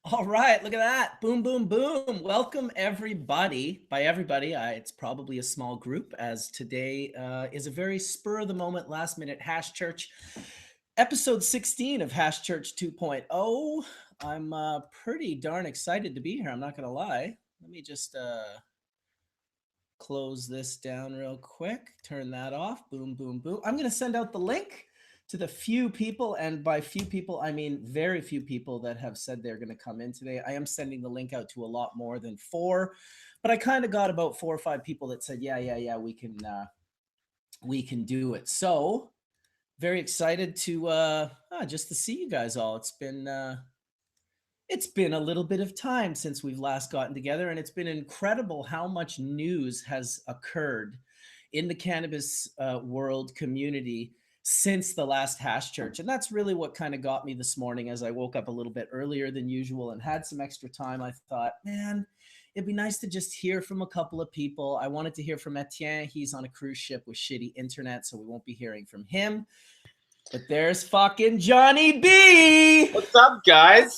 All right, look at that. Boom, boom, boom. Welcome, everybody. By everybody, it's probably a small group, as today is a very spur of the moment, last minute Hash Church, episode 16 of Hash Church 2.0. I'm pretty darn excited to be here. I'm not going to lie. Let me just close this down real quick, turn that off. Boom, boom, boom. I'm going to send out the link to the few people, and by few people, I mean very few people that have said they're going to come in today. I am sending the link out to a lot more than 4, but I kind of got about 4 or 5 people that said, yeah, we can do it. So very excited to just to see you guys all. It's been a little bit of time since we've last gotten together, and it's been incredible how much news has occurred in the cannabis world community since the last Hash Church. And that's really what kind of got me this morning. As I woke up a little bit earlier than usual and had some extra time, I thought, man, it'd be nice to just hear from a couple of people. I wanted to hear from Etienne. He's on a cruise ship with shitty internet, so we won't be hearing from him. But there's fucking Johnny B. What's up, guys?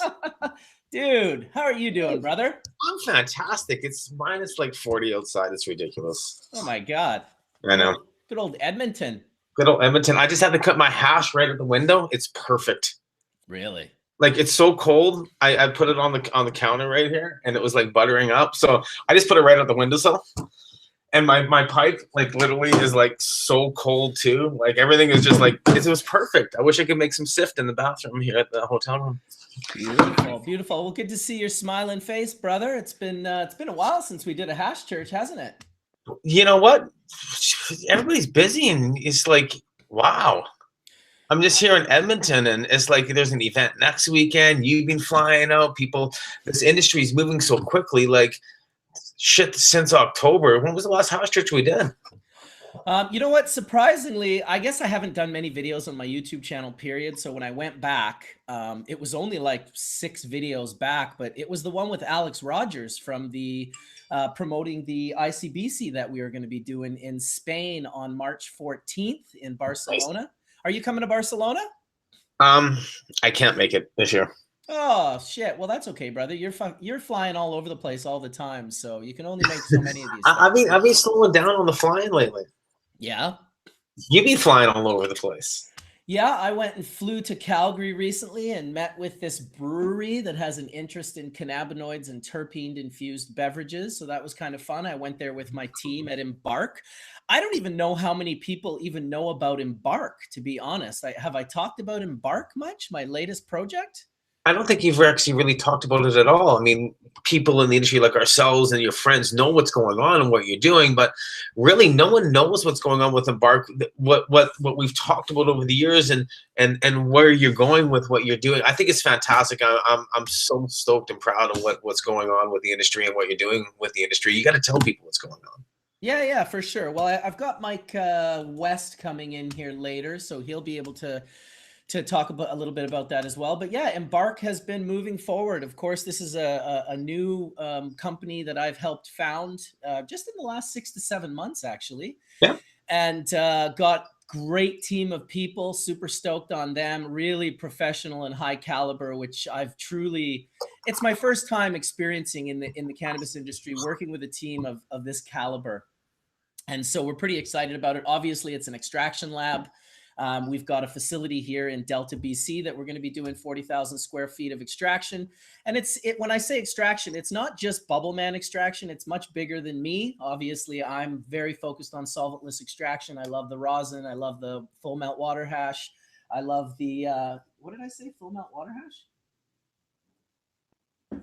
Dude, how are you doing, brother? I'm fantastic. It's minus like 40 outside. It's ridiculous. Oh my God. I know. Good old Edmonton. Good old Edmonton. I just had to cut my hash right at the window. It's perfect. Really? Like, it's so cold. I put it on the counter right here, and it was like buttering up. So I just put it right at the windowsill. And my pipe, like, literally is like so cold too. Like, everything is just like, it was perfect. I wish I could make some sift in the bathroom here at the hotel room. Beautiful, beautiful. Well, good to see your smiling face, brother. It's been a while since we did a Hash Church, hasn't it? You know what? Everybody's busy, and it's like, wow. I'm just here in Edmonton, and it's like there's an event next weekend. You've been flying out. People, this industry is moving so quickly. Like, shit, since October. When was the last Hash Church we did? You know what? Surprisingly, I guess I haven't done many videos on my YouTube channel, period. So when I went back, it was only like 6 videos back, but it was the one with Alex Rogers from the promoting the ICBC that we are going to be doing in Spain on March 14th in Barcelona. Nice. Are you coming to Barcelona? I can't make it this year. Oh shit! Well, that's okay, brother. You're flying all over the place all the time, so you can only make so many of these. I've been slowing down on the flying lately. Yeah, you've been flying all over the place. Yeah, I went and flew to Calgary recently and met with this brewery that has an interest in cannabinoids and terpene-infused beverages. So that was kind of fun. I went there with my team at Embark. I don't even know how many people even know about Embark, to be honest. Have I talked about Embark much, my latest project? I don't think you've actually really talked about it at all. I mean, people in the industry like ourselves and your friends know what's going on and what you're doing, but really no one knows what's going on with Embark, what we've talked about over the years and where you're going with what you're doing. I think it's fantastic. I'm so stoked and proud of what's going on with the industry and what you're doing with the industry. You got to tell people what's going on. Yeah, for sure. Well, I've got Mike West coming in here later, so he'll be able to talk about a little bit about that as well. But yeah, Embark has been moving forward. Of course, this is a new company that I've helped found just in the last 6 to 7 months, actually. Yeah. And got great team of people, super stoked on them, really professional and high caliber, which it's my first time experiencing in the cannabis industry, working with a team of this caliber. And so we're pretty excited about it. Obviously, it's an extraction lab. We've got a facility here in Delta, BC that we're going to be doing 40,000 square feet of extraction. And when I say extraction, it's not just bubble man extraction. It's much bigger than me. Obviously, I'm very focused on solventless extraction. I love the rosin. I love the full melt water hash. I love the, what did I say? Full melt water hash?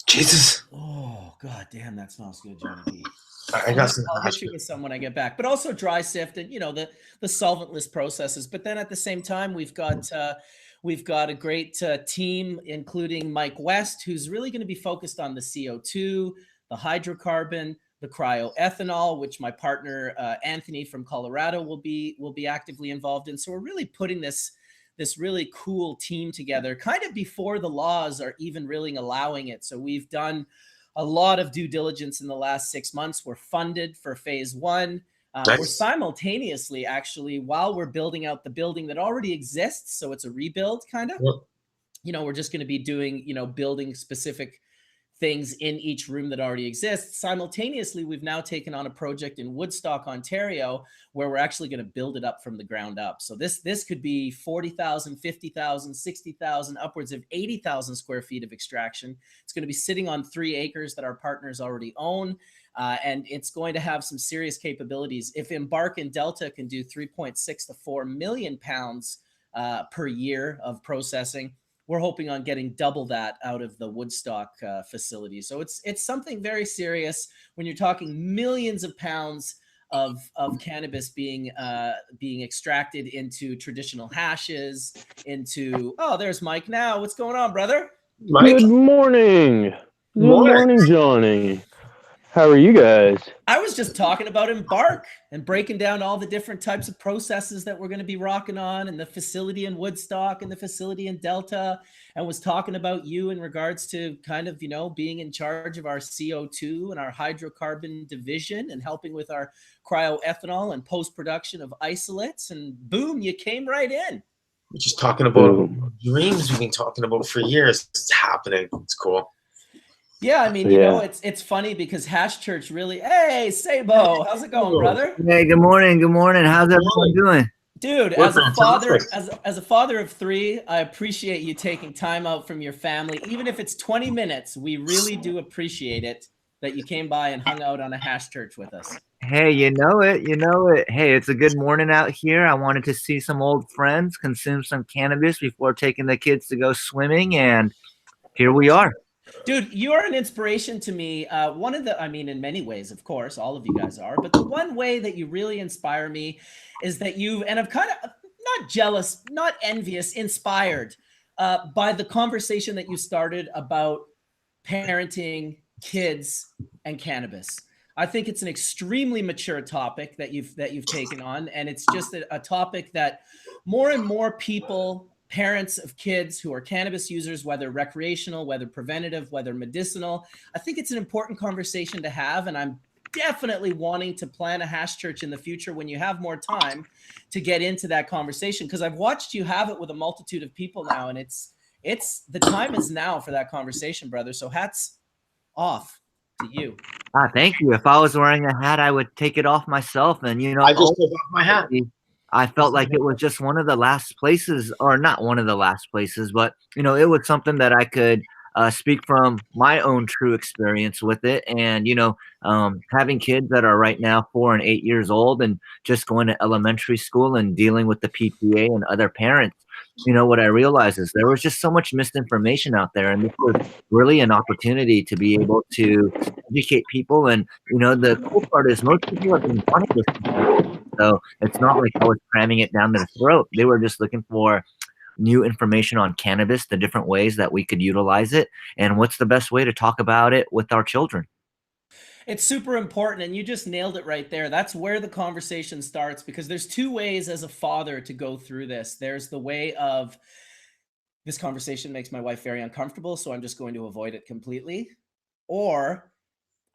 Jesus. Oh, God damn, that smells good, Johnny B. I got some. I'll hit you with some when I get back, but also dry sift and the solventless processes. But then at the same time, we've got a great team, including Mike West, who's really going to be focused on the CO2, the hydrocarbon, the cryoethanol, which my partner Anthony from Colorado will be actively involved in. So we're really putting this really cool team together, kind of before the laws are even really allowing it. So we've done a lot of due diligence in the last 6 months. We're funded for phase 1. Nice. We're simultaneously, actually, while we're building out the building that already exists, so it's a rebuild kind of. Yep. we're just going to be doing, building specific things in each room that already exists. Simultaneously, we've now taken on a project in Woodstock, Ontario, where we're actually going to build it up from the ground up. So this could be 40,000, 50,000, 60,000, upwards of 80,000 square feet of extraction. It's going to be sitting on 3 acres that our partners already own. And it's going to have some serious capabilities. If Embark and Delta can do 3.6 to 4 million pounds per year of processing, we're hoping on getting double that out of the Woodstock facility. So it's something very serious when you're talking millions of pounds of cannabis being extracted into traditional hashes, into, oh, there's Mike now. What's going on, brother? Mike? Good morning. Good morning, Johnny. How are you guys? I was just talking about Embark and breaking down all the different types of processes that we're going to be rocking on, and the facility in Woodstock and the facility in Delta, and was talking about you in regards to kind of, being in charge of our CO2 and our hydrocarbon division and helping with our cryoethanol and post-production of isolates. And boom, you came right in. We're just talking about dreams we've been talking about for years. It's happening. It's cool. Yeah, I mean, it's funny because Hash Church really, hey, Seibo, how's it going, brother? Hey, good morning. Good morning. How's everyone doing? Dude, as a father of 3, I appreciate you taking time out from your family. Even if it's 20 minutes, we really do appreciate it that you came by and hung out on a Hash Church with us. Hey, you know it. Hey, it's a good morning out here. I wanted to see some old friends, consume some cannabis before taking the kids to go swimming, and here we are. Dude, you are an inspiration to me. In many ways, of course, all of you guys are, but the one way that you really inspire me is that and I'm kind of not jealous, not envious, inspired by the conversation that you started about parenting, kids, and cannabis. I think it's an extremely mature topic that you've taken on, and it's just a topic that more and more people, parents of kids who are cannabis users, whether recreational, whether preventative, whether medicinal, I think it's an important conversation to have. And I'm definitely wanting to plan a Hash Church in the future when you have more time to get into that conversation, because I've watched you have it with a multitude of people now, and it's the time is now for that conversation, brother. So hats off to you. Thank you. If I was wearing a hat, I would take it off myself. And I just took off my hat. I felt like it was just one of the last places, or not one of the last places, but it was something that I could speak from my own true experience with it. And having kids that are right now 4 and 8 years old and just going to elementary school and dealing with the PTA and other parents, what I realized is there was just so much misinformation out there, and this was really an opportunity to be able to educate people. And the cool part is most people have been wanting this. So it's not like I was cramming it down their throat. They were just looking for new information on cannabis, the different ways that we could utilize it, and what's the best way to talk about it with our children. It's super important, and you just nailed it right there. That's where the conversation starts, because there's 2 ways as a father to go through this. There's the way of, this conversation makes my wife very uncomfortable, so I'm just going to avoid it completely. Or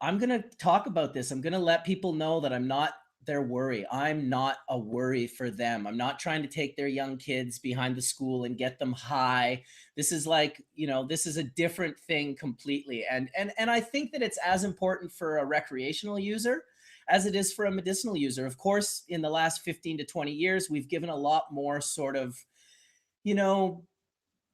I'm going to talk about this. I'm going to let people know that I'm not their worry. I'm not a worry for them. I'm not trying to take their young kids behind the school and get them high. This is like, this is a different thing completely. And I think that it's as important for a recreational user as it is for a medicinal user. Of course, in the last 15 to 20 years, we've given a lot more sort of,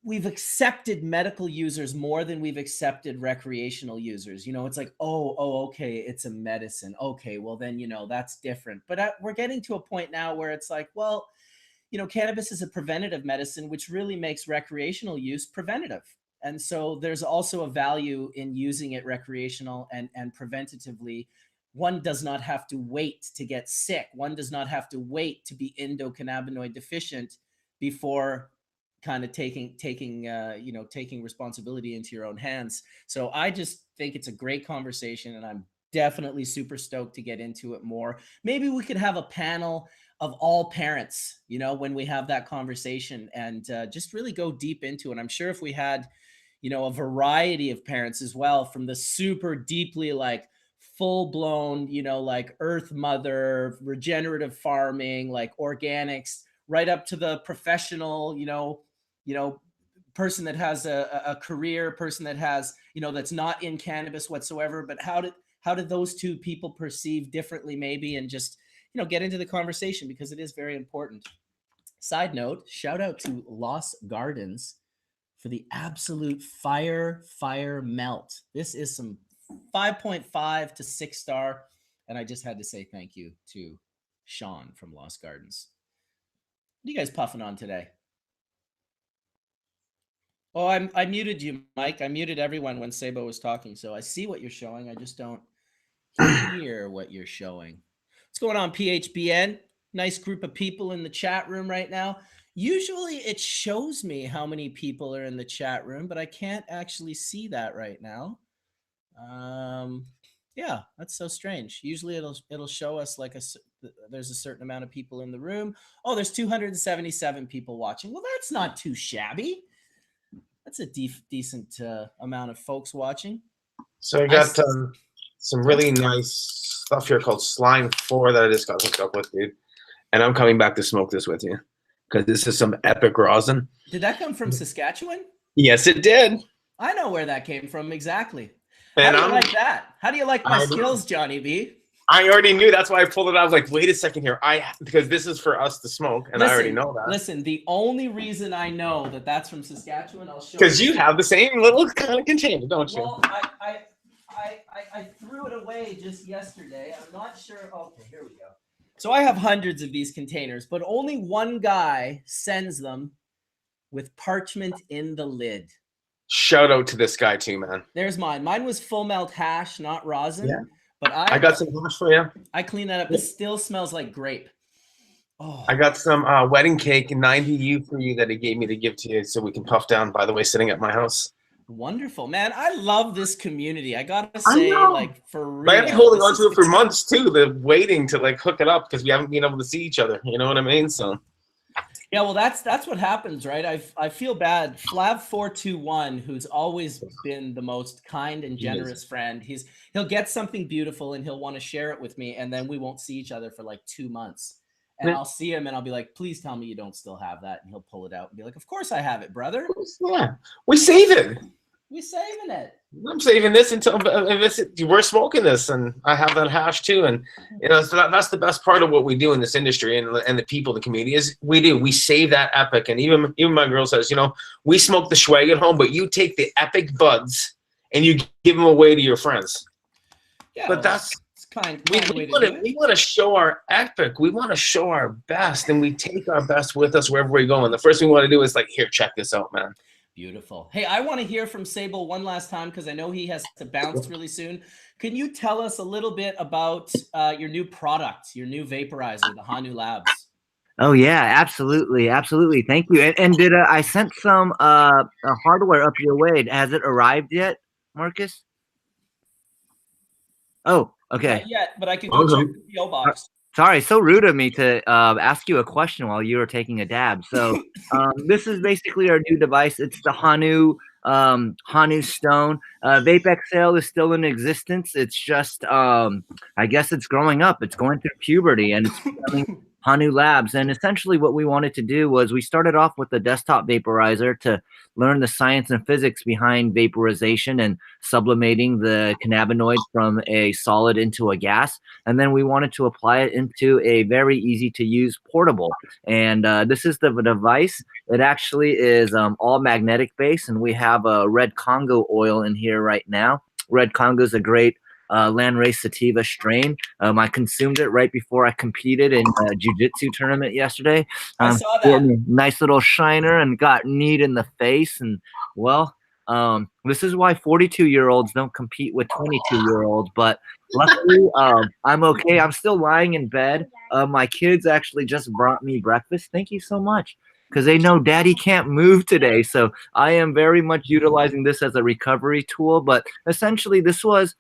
we've accepted medical users more than we've accepted recreational users. It's like, oh, okay, it's a medicine. Okay, well then, that's different. But we're getting to a point now where it's like, well, cannabis is a preventative medicine, which really makes recreational use preventative. And so there's also a value in using it recreational and preventatively. One does not have to wait to get sick. One does not have to wait to be endocannabinoid deficient before kind of taking responsibility into your own hands. So I just think it's a great conversation, and I'm definitely super stoked to get into it more. Maybe we could have a panel of all parents, when we have that conversation, and just really go deep into it. I'm sure if we had, a variety of parents as well, from the super deeply like full blown, like earth mother, regenerative farming, like organics, right up to the professional, person that has a career, person that has, you know, that's not in cannabis whatsoever, but how did those two people perceive differently maybe, and just, you know, get into the conversation, because it is very important. Side note, shout out to Lost Gardens for the absolute fire melt. This is some 5.5 to 6 star. And I just had to say thank you to Sean from Lost Gardens. What are you guys puffing on today? Oh, I muted you, Mike. I muted everyone when Seibo was talking, so I see what you're showing. I just don't hear what you're showing. What's going on, PHBN? Nice group of people in the chat room right now. Usually it shows me how many people are in the chat room, but I can't actually see that right now. Yeah, that's so strange. Usually it'll show us like there's a certain amount of people in the room. Oh, there's 277 people watching. Well, that's not too shabby. That's a decent amount of folks watching. So I got some really nice stuff here called Slime 4 that I just got hooked up with, dude. And I'm coming back to smoke this with you because this is some epic rosin. Did that come from Saskatchewan? Yes, it did. I know where that came from exactly. And how do you like that? How do you like my skills, Johnny B? I already knew. That's why I pulled it out. I was like, wait a second here. Because this is for us to smoke, and I already know that. Listen, the only reason I know that that's from Saskatchewan, I'll show you. Because you have the same little kind of container, don't you? Well, I threw it away just yesterday. I'm not sure. Okay, here we go. So I have hundreds of these containers, but only one guy sends them with parchment in the lid. Shout out to this guy too, man. There's mine. Mine was full melt hash, not rosin. Yeah. But I got some hash for you. I cleaned that up. It still smells like grape. Oh. I got some wedding cake 90U for you that he gave me to give to you so we can puff down, by the way, sitting at my house. Wonderful, man. I love this community. I gotta say, like, for real. I've been holding on to it for months too, waiting to like hook it up because we haven't been able to see each other. You know what I mean? So yeah, well, that's what happens, right? I feel bad. Flav421, who's always been the most kind and generous friend, he'll get something beautiful and he'll want to share it with me, and then we won't see each other for like 2 months. And I'll see him and I'll be like, please tell me you don't still have that. And he'll pull it out and be like, of course I have it, brother. Yeah, we save it. We're saving it. I'm saving this until we're smoking this, and I have that hash too. And you know, so that's the best part of what we do in this industry, and the people, the community is we save that epic. And even my girl says, you know, we smoke the swag at home, but you take the epic buds and you give them away to your friends. Yeah, but that's kind we want to show our epic. We want to show our best, and we take our best with us wherever we go. And the first thing we want to do is like, here, check this out, man. Beautiful. Hey, I want to hear from Seibo one last time because I know he has to bounce really soon. Can you tell us a little bit about your new product, your new vaporizer, the Hanu Labs? Oh yeah, absolutely, absolutely. Thank you. And did I sent some hardware up your way? Has it arrived yet, Marcus? Oh, okay. Not yet, but I can go check the PO box. Sorry, so rude of me to ask you a question while you were taking a dab. So this is basically our new device. It's the Hanu Stone. Vape XL is still in existence. It's just, I guess it's growing up. It's going through puberty, and it's becoming Hanu Labs. And essentially what we wanted to do was we started off with the desktop vaporizer to learn the science and physics behind vaporization and sublimating the cannabinoid from a solid into a gas. And then we wanted to apply it into a very easy to use portable. And this is the device. It actually is all magnetic base, and we have a Red Congo oil in here right now. Red Congo is a great Landrace sativa strain. I consumed it right before I competed in a jiu-jitsu tournament yesterday. I saw that. Nice little shiner and got kneed in the face. And well, this is why 42-year-olds don't compete with 22-year-olds. But luckily, I'm okay. I'm still lying in bed. My kids actually just brought me breakfast. Thank you so much. Because they know daddy can't move today. So I am very much utilizing this as a recovery tool. But essentially, this was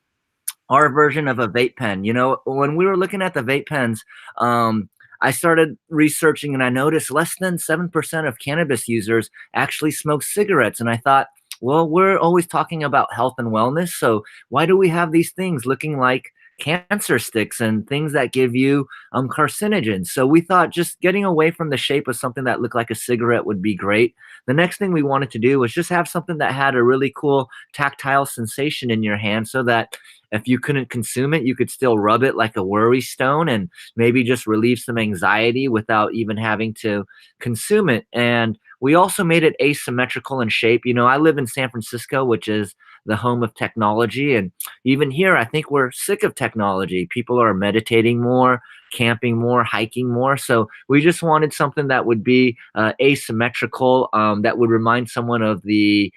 our version of a vape pen. You know, when we were looking at the vape pens, I started researching and I noticed less than 7% of cannabis users actually smoke cigarettes. And I thought, well, we're always talking about health and wellness. So why do we have these things looking like cancer sticks and things that give you carcinogens. So we thought just getting away from the shape of something that looked like a cigarette would be great. The next thing we wanted to do was just have something that had a really cool tactile sensation in your hand, so that if you couldn't consume it, you could still rub it like a worry stone and maybe just relieve some anxiety without even having to consume it. And we also made it asymmetrical in shape. You know, I live in San Francisco, which is the home of technology. And even here, I think we're sick of technology. People are meditating more, camping more, hiking more. So we just wanted something that would be asymmetrical, that would remind someone of the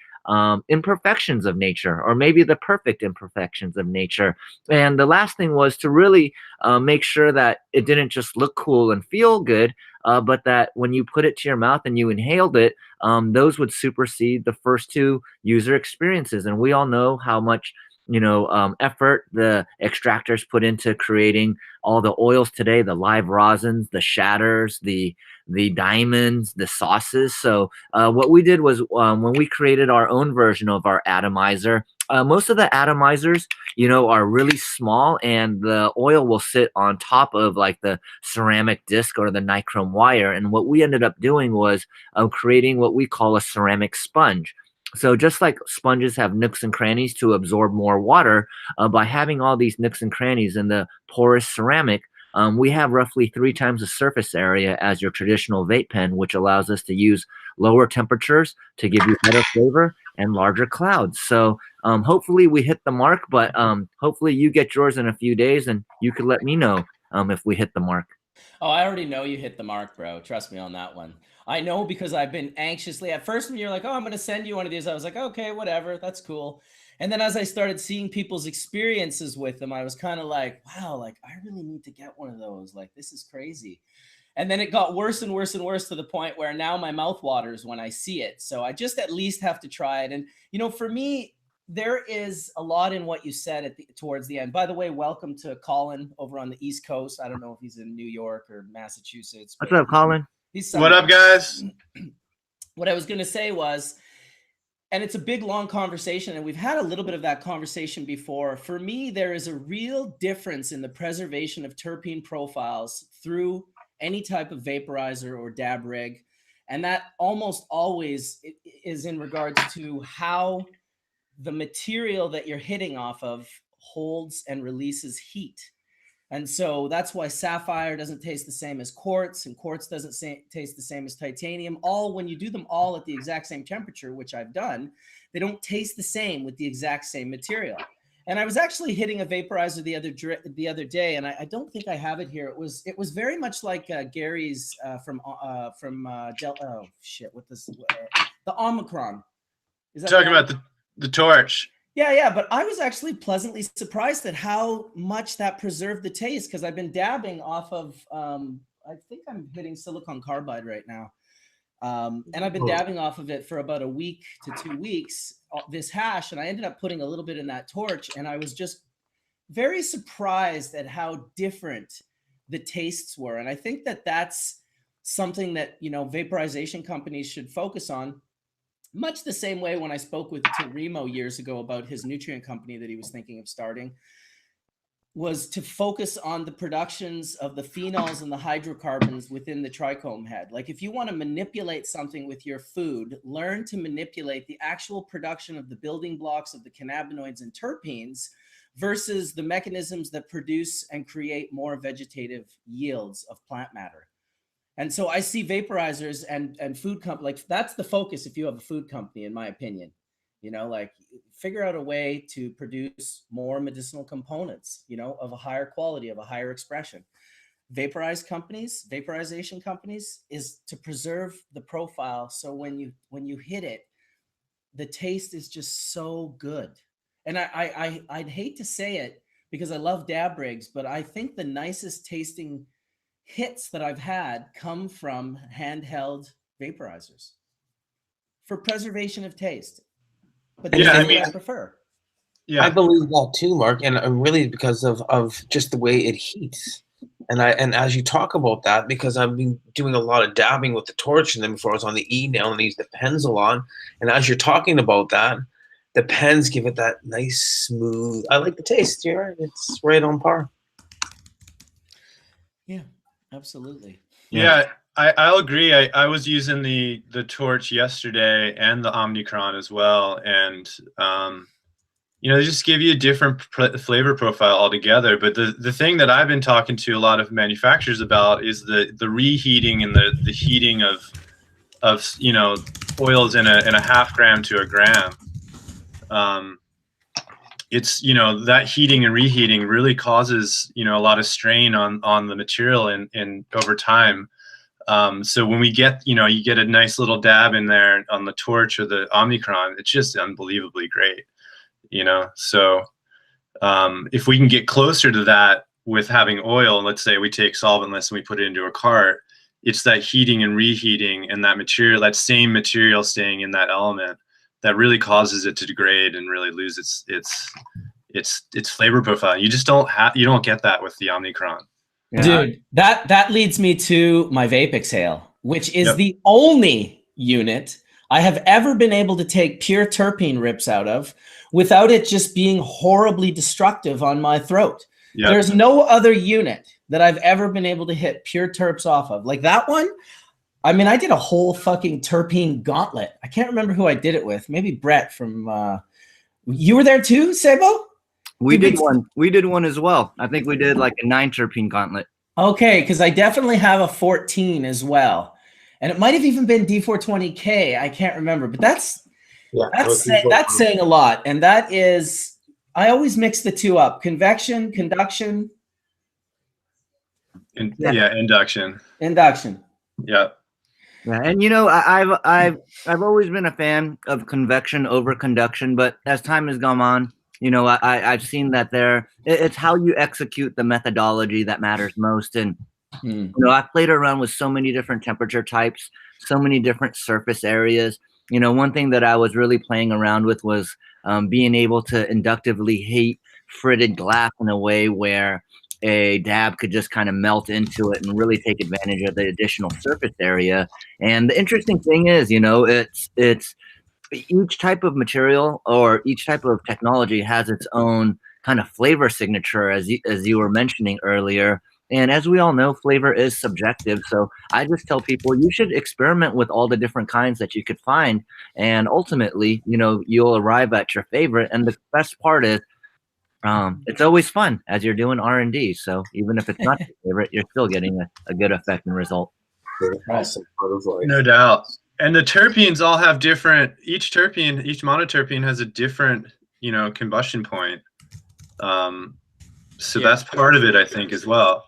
imperfections of nature, or maybe the perfect imperfections of nature. And the last thing was to really make sure that it didn't just look cool and feel good, but that when you put it to your mouth and you inhaled it, those would supersede the first two user experiences. And we all know how much effort the extractors put into creating all the oils today, the live rosins, the shatters, the diamonds, the sauces. So what we did was, when we created our own version of our atomizer, most of the atomizers, are really small, and the oil will sit on top of like the ceramic disc or the nichrome wire. And what we ended up doing was creating what we call a ceramic sponge. So just like sponges have nooks and crannies to absorb more water, by having all these nooks and crannies in the porous ceramic, we have roughly 3 times the surface area as your traditional vape pen, which allows us to use lower temperatures to give you better flavor and larger clouds. So hopefully we hit the mark, but hopefully you get yours in a few days, and you could let me know if we hit the mark. Oh, I already know you hit the mark, bro. Trust me on that one. I know, because I've been anxiously, at first when you're like, oh, I'm going to send you one of these, I was like, okay, whatever, that's cool. And then as I started seeing people's experiences with them, I was kind of like, wow, like I really need to get one of those. Like, this is crazy. And then it got worse and worse and worse, to the point where now my mouth waters when I see it. So I just at least have to try it. And, for me, there is a lot in what you said towards the end. By the way, welcome to Collin over on the East Coast. I don't know if he's in New York or Massachusetts. What's up, Collin? What up, guys? What I was going to say was, and it's a big, long conversation, and we've had a little bit of that conversation before. For me, there is a real difference in the preservation of terpene profiles through any type of vaporizer or dab rig. And that almost always is in regards to how the material that you're hitting off of holds and releases heat. And so that's why sapphire doesn't taste the same as quartz, and quartz doesn't taste the same as titanium. All, when you do them all at the exact same temperature, which I've done, they don't taste the same with the exact same material. And I was actually hitting a vaporizer the other day, and I don't think I have it here. It was very much like Gary's the Omicron. Is that talking about the torch? Yeah, but I was actually pleasantly surprised at how much that preserved the taste, because I've been dabbing off of, I think I'm hitting silicon carbide right now. And I've been dabbing off of it for about a week to 2 weeks, this hash, and I ended up putting a little bit in that torch, and I was just very surprised at how different the tastes were. And I think that that's something that, vaporization companies should focus on. Much the same way when I spoke with Remo years ago about his nutrient company that he was thinking of starting, was to focus on the productions of the phenols and the hydrocarbons within the trichome head. Like, if you want to manipulate something with your food, learn to manipulate the actual production of the building blocks of the cannabinoids and terpenes versus the mechanisms that produce and create more vegetative yields of plant matter. And so I see vaporizers and food like that's the focus if you have a food company, in my opinion. Like, figure out a way to produce more medicinal components, of a higher quality, of a higher expression. Vaporization companies is to preserve the profile. So when you hit it, the taste is just so good. And I'd hate to say it because I love dab rigs, but I think the nicest tasting hits that I've had come from handheld vaporizers for preservation of taste. But that's what I prefer. Yeah, I believe that too, Mark, and really because of just the way it heats. And as you talk about that, because I've been doing a lot of dabbing with the torch, and then before I was on the E now, and I use the pens a lot. And as you're talking about that, the pens give it that nice smooth. I like the taste. You're right. It's right on par. Yeah, absolutely. Yeah, I'll agree. I was using the torch yesterday and the Omnicron as well, and they just give you a different flavor profile altogether. But the thing that I've been talking to a lot of manufacturers about is the reheating and the heating of oils in a half gram to a gram. It's that heating and reheating really causes a lot of strain on the material and over time. So when we get you get a nice little dab in there on the torch or the Omnicron, it's just unbelievably great. So if we can get closer to that with having oil, let's say we take solventless and we put it into a cart, it's that heating and reheating and that same material staying in that element that really causes it to degrade and really lose its flavor profile. You just don't get that with the Omnicron. Yeah. Dude, that leads me to my Vape Exhale, which is the only unit I have ever been able to take pure terpene rips out of without it just being horribly destructive on my throat. Yep. There's no other unit that I've ever been able to hit pure terps off of. Like that one, I mean, I did a whole fucking terpene gauntlet. I can't remember who I did it with. Maybe Brett from, you were there too, Seibo? We did one. We did one as well. I think we did like a 9 terpene gauntlet. Okay, because I definitely have a 14 as well. And it might have even been D420K. I can't remember. But that's saying a lot. And that is, I always mix the two up. Convection, conduction. Induction. Induction. Yeah. Yeah, and I've always been a fan of convection over conduction, but as time has gone on, I've seen that it's how you execute the methodology that matters most. And I've played around with so many different temperature types, so many different surface areas. One thing that I was really playing around with was being able to inductively heat fritted glass in a way where a dab could just kind of melt into it and really take advantage of the additional surface area. And the interesting thing is, it's each type of material or each type of technology has its own kind of flavor signature, as you were mentioning earlier. And as we all know, flavor is subjective. So I just tell people you should experiment with all the different kinds that you could find. And ultimately, you'll arrive at your favorite. And the best part is, it's always fun as you're doing R&D. So even if it's not your favorite, you're still getting a good effect and result. Awesome. No doubt. And the terpenes all have different, each monoterpene has a different, combustion point. So that's part of it, I think, as well.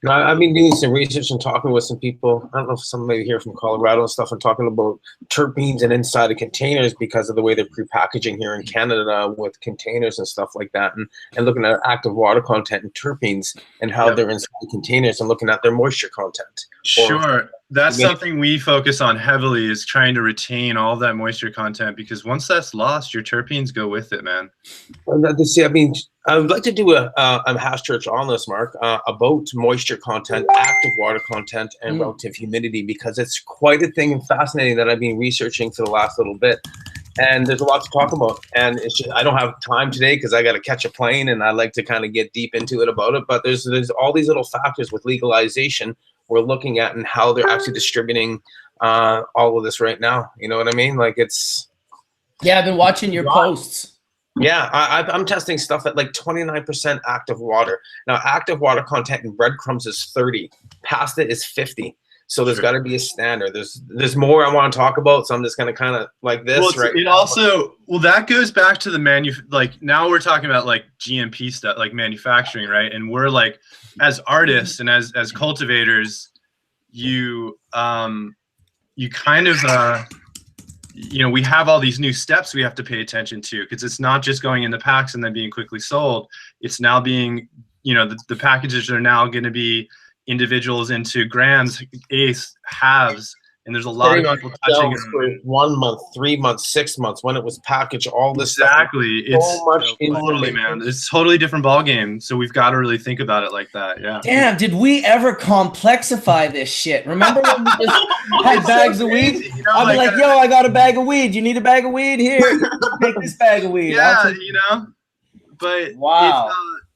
I've been doing some research and talking with some people. I don't know if somebody here from Colorado and stuff, and talking about terpenes and inside of containers because of the way they're pre-packaging here in Canada with containers and stuff like that, and looking at active water content and terpenes and how they're inside containers and looking at their moisture content. Sure. That's something we focus on heavily, is trying to retain all that moisture content, because once that's lost, your terpenes go with it, man. I would like to do a hash church on this, Mark, about moisture content, active water content, and relative humidity, because it's quite a thing and fascinating that I've been researching for the last little bit. And there's a lot to talk about. And it's just, I don't have time today because I got to catch a plane, and I like to kind of get deep into it about it. But there's all these little factors with legalization we're looking at and how they're actually distributing all of this right now. You know what I mean? Like it's... Yeah, I've been watching your posts. Yeah, I'm testing stuff at like 29% active water. Now, active water content in breadcrumbs is 30. Pasta is 50. So there's got to be a standard. There's more I want to talk about, so I'm just going to kind of like this. That goes back to the now we're talking about like GMP stuff, like manufacturing, right? And we're like, as artists and as cultivators, you kind of we have all these new steps we have to pay attention to, because it's not just going into packs and then being quickly sold. It's now being, the packages are now going to be individuals into grams, eighths, halves, and there's a lot of people touching it for 1 month, 3 months, 6 months when it was packaged. All this exactly. Stuff. It's so much totally, man. It's totally different ball game. So we've got to really think about it like that. Yeah. Damn, did we ever complexify this shit? Remember when we just had bags of weed? I'd be like, yo, I got a bag of weed. You need a bag of weed? Here. take this bag of weed. Yeah, but wow.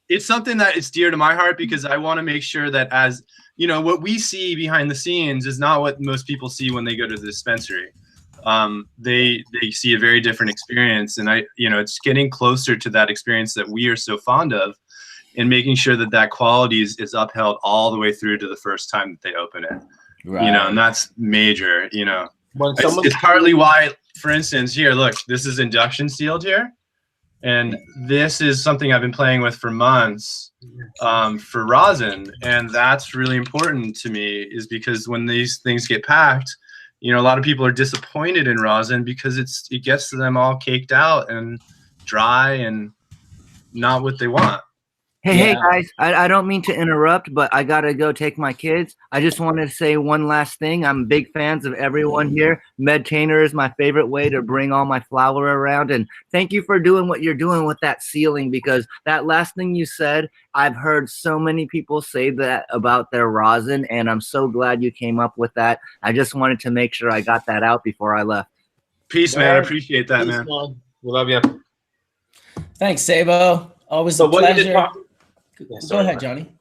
It's something that is dear to my heart because I want to make sure that as, what we see behind the scenes is not what most people see when they go to the dispensary. They see a very different experience, and it's getting closer to that experience that we are so fond of, and making sure that quality is upheld all the way through to the first time that they open it. Right. And that's major. It's partly why, for instance, here, look, this is induction sealed here. And this is something I've been playing with for months for rosin. And that's really important to me, is because when these things get packed, a lot of people are disappointed in rosin because it gets them all caked out and dry and not what they want. Hey guys, I don't mean to interrupt, but I gotta go take my kids. I just wanted to say one last thing. I'm big fans of everyone here. Medtainer is my favorite way to bring all my flower around, and thank you for doing what you're doing with that sealing, because that last thing you said, I've heard so many people say that about their rosin, and I'm so glad you came up with that. I just wanted to make sure I got that out before I left. Peace, man. I appreciate that, man. We love you. Thanks, Seibo. Always a pleasure. Go ahead, Johnny.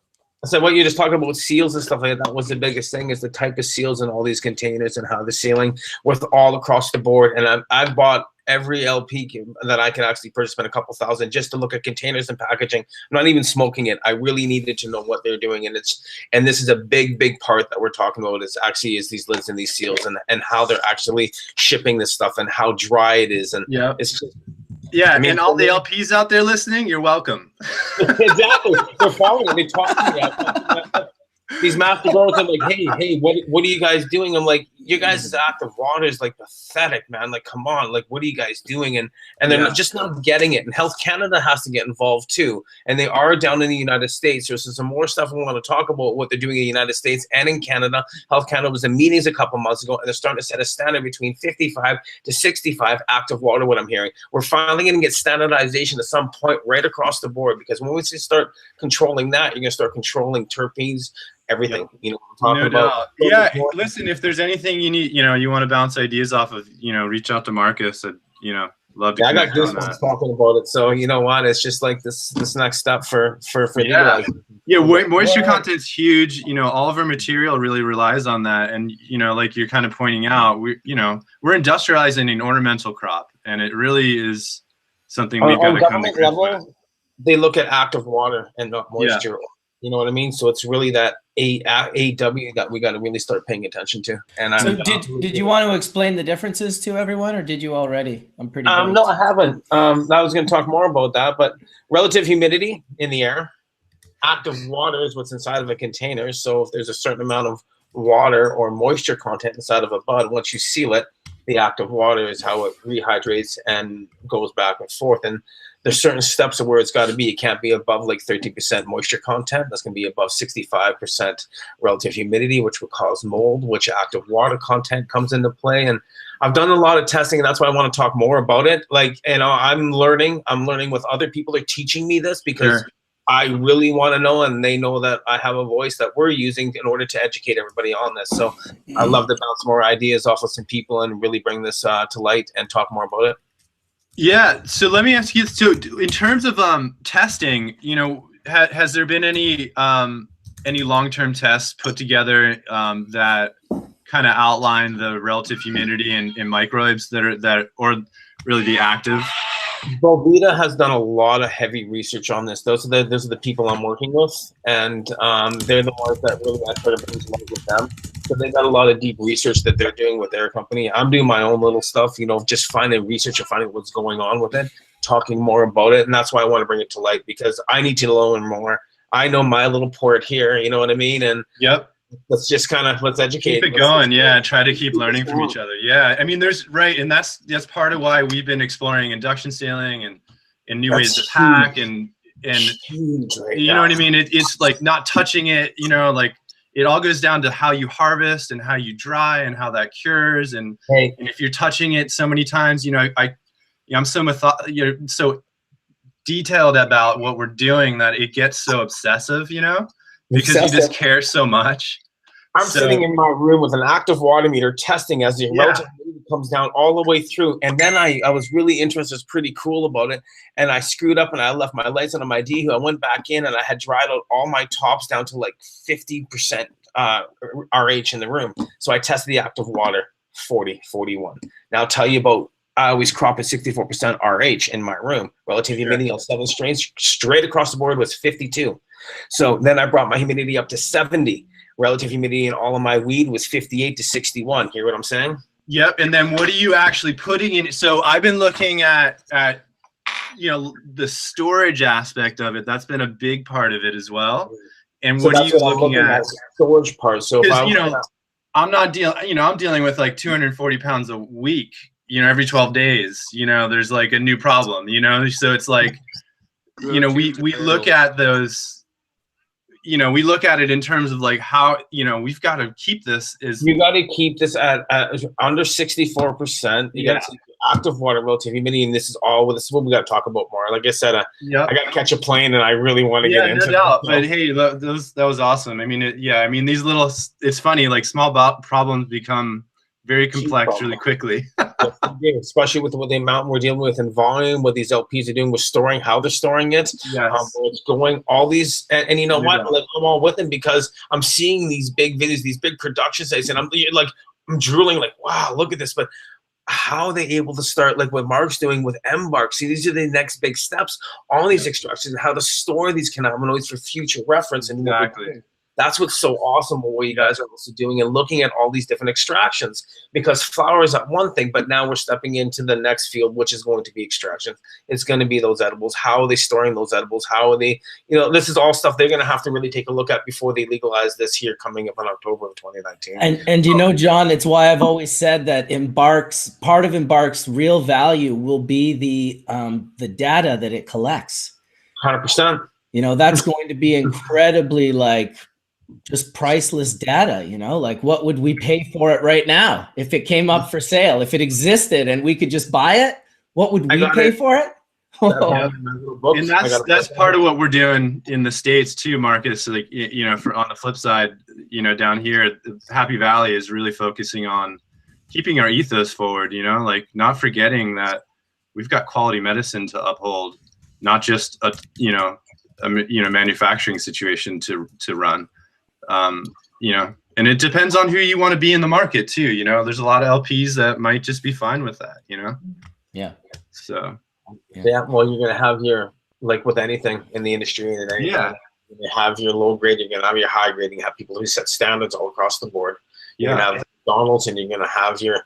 So what you're just talking about seals and stuff like that was the biggest thing, is the type of seals in all these containers and how the sealing with all across the board. And I've bought every LP that I can actually purchase, spend a couple thousand just to look at containers and packaging. I'm not even smoking it. I really needed to know what they're doing. And this is a big part that we're talking about, is these lids and these seals and how they're actually shipping this stuff and how dry it is. And it's just, and all the LPs out there listening, you're welcome. Exactly. They're following it. They talk to me. These master growers are like, hey, what are you guys doing? I'm like, your guys' active water is like pathetic, man. Like, come on, like, what are you guys doing? And they're just not getting it. And Health Canada has to get involved too. And they are down in the United States. There's some more stuff we want to talk about, what they're doing in the United States and in Canada. Health Canada was in meetings a couple months ago, and they're starting to set a standard between 55 to 65 active water, what I'm hearing. We're finally going to get standardization at some point right across the board, because when we start controlling that, you're going to start controlling terpenes, everything. What I'm talking about. Yeah, listen, if there's anything you need, you want to bounce ideas off of, reach out to Marcus. Love to. I got goosebumps talking about it. So you know what? It's just like this next step for legalizing. Moisture content's huge. All of our material really relies on that. And like you're kind of pointing out, we're industrializing an ornamental crop, and it really is something we've got to come to grips with. They look at active water and not moisture. You know what I mean? So it's really that AW that we got to really start paying attention to. And so did you want to explain the differences to everyone, or did you already? I'm pretty. No, I haven't. I was going to talk more about that, but relative humidity in the air, active water is what's inside of a container. So if there's a certain amount of water or moisture content inside of a bud, once you seal it, the active water is how it rehydrates and goes back and forth. And there's certain steps of where it's got to be. It can't be above like 13% moisture content. That's going to be above 65% relative humidity, which will cause mold, which active water content comes into play. And I've done a lot of testing, and that's why I want to talk more about it. Like, I'm learning with other people. They're teaching me this because I really want to know, and they know that I have a voice that we're using in order to educate everybody on this. So I love to bounce more ideas off of some people and really bring this to light and talk more about it. Yeah. So let me ask you, so in terms of testing, has there been any long-term tests put together that kind of outline the relative humidity and microbes that or really the active? Velveeta has done a lot of heavy research on this. Those are the people I'm working with, and they're the ones that really I try to bring to light with them. So they got a lot of deep research that they're doing with their company. I'm doing my own little stuff, just finding research and finding what's going on with it, talking more about it, and that's why I want to bring it to light, because I need to learn more. I know my little port here, you know what I mean? And let's just let's educate. Keep it going, try to keep learning from each other. Yeah, I mean, and that's part of why we've been exploring induction sealing and new ways to pack and huge right you know what I mean? It's like not touching it, like it all goes down to how you harvest and how you dry and how that cures. And if you're touching it so many times, I'm so detailed about what we're doing that it gets so obsessive, because you just care so much. I'm sitting in my room with an active water meter testing as the relative comes down all the way through. And then I was really interested, it's pretty cool about it. And I screwed up and I left my lights on my D. I went back in and I had dried out all my tops down to like 50% RH in the room. So I tested the active water, 40, 41. Now I'll tell you about, I always crop at 64% RH in my room. Relative humidity on 7 strains, straight across the board was 52. So then I brought my humidity up to 70. Relative humidity in all of my weed was 58 to 61. Hear what I'm saying? Yep. And then what are you actually putting in? So I've been looking at you know, the storage aspect of it. That's been a big part of it as well. And what are you looking at? Storage part. So if I, you know, I'm not dealing, you know, I'm dealing with like 240 pounds a week, you know, every 12 days, you know, there's like a new problem, you know? So it's like, you know, we look at those, you know, we look at it in terms of like how, you know, we've got to keep this you got to keep this at under 64%. You got to keep active water relative humidity, and this is what we got to talk about more. Like I said, I got to catch a plane, and I really want to get into no doubt. But hey, that was awesome. I mean, I mean, these little, it's funny, like small problems become very complex really quickly. Especially with the amount we're dealing with in volume, what these LPs are doing with storing, how they're storing it. Yes. It's going, all these, and you know what? Like, I'm all with them because I'm seeing these big videos, these big production sites, and I'm drooling like, wow, look at this. But how are they able to start like what Mark's doing with Embark? See, these are the next big steps on these extractions and how to store these cannabinoids for future reference. And exactly. That's what's so awesome about what you guys are also doing and looking at all these different extractions, because flower is one thing, but now we're stepping into the next field, which is going to be extraction. It's going to be those edibles. How are they storing those edibles? How are they, you know, this is all stuff they're going to have to really take a look at before they legalize this here coming up in October of 2019. And you know, John, it's why I've always said that part of Embark's real value will be the data that it collects. 100%. You know, that's going to be incredibly like just priceless data, you know, like what would we pay for it right now if it came up for sale? If it existed and we could just buy it, what would we pay for it? And that's part of what we're doing in the States too, Marcus. So like, you know, on the flip side, you know, down here, Happy Valley is really focusing on keeping our ethos forward, you know, like not forgetting that we've got quality medicine to uphold, not just a manufacturing situation to run. You know, and it depends on who you want to be in the market too. You know, there's a lot of LPs that might just be fine with that, you know? Yeah. So. Yeah. Well, you're going to have your, like with anything in the industry and anything, you have your low grade, you're going to have your high grade, you have people who set standards all across the board. You're going to have McDonald's and you're going to have your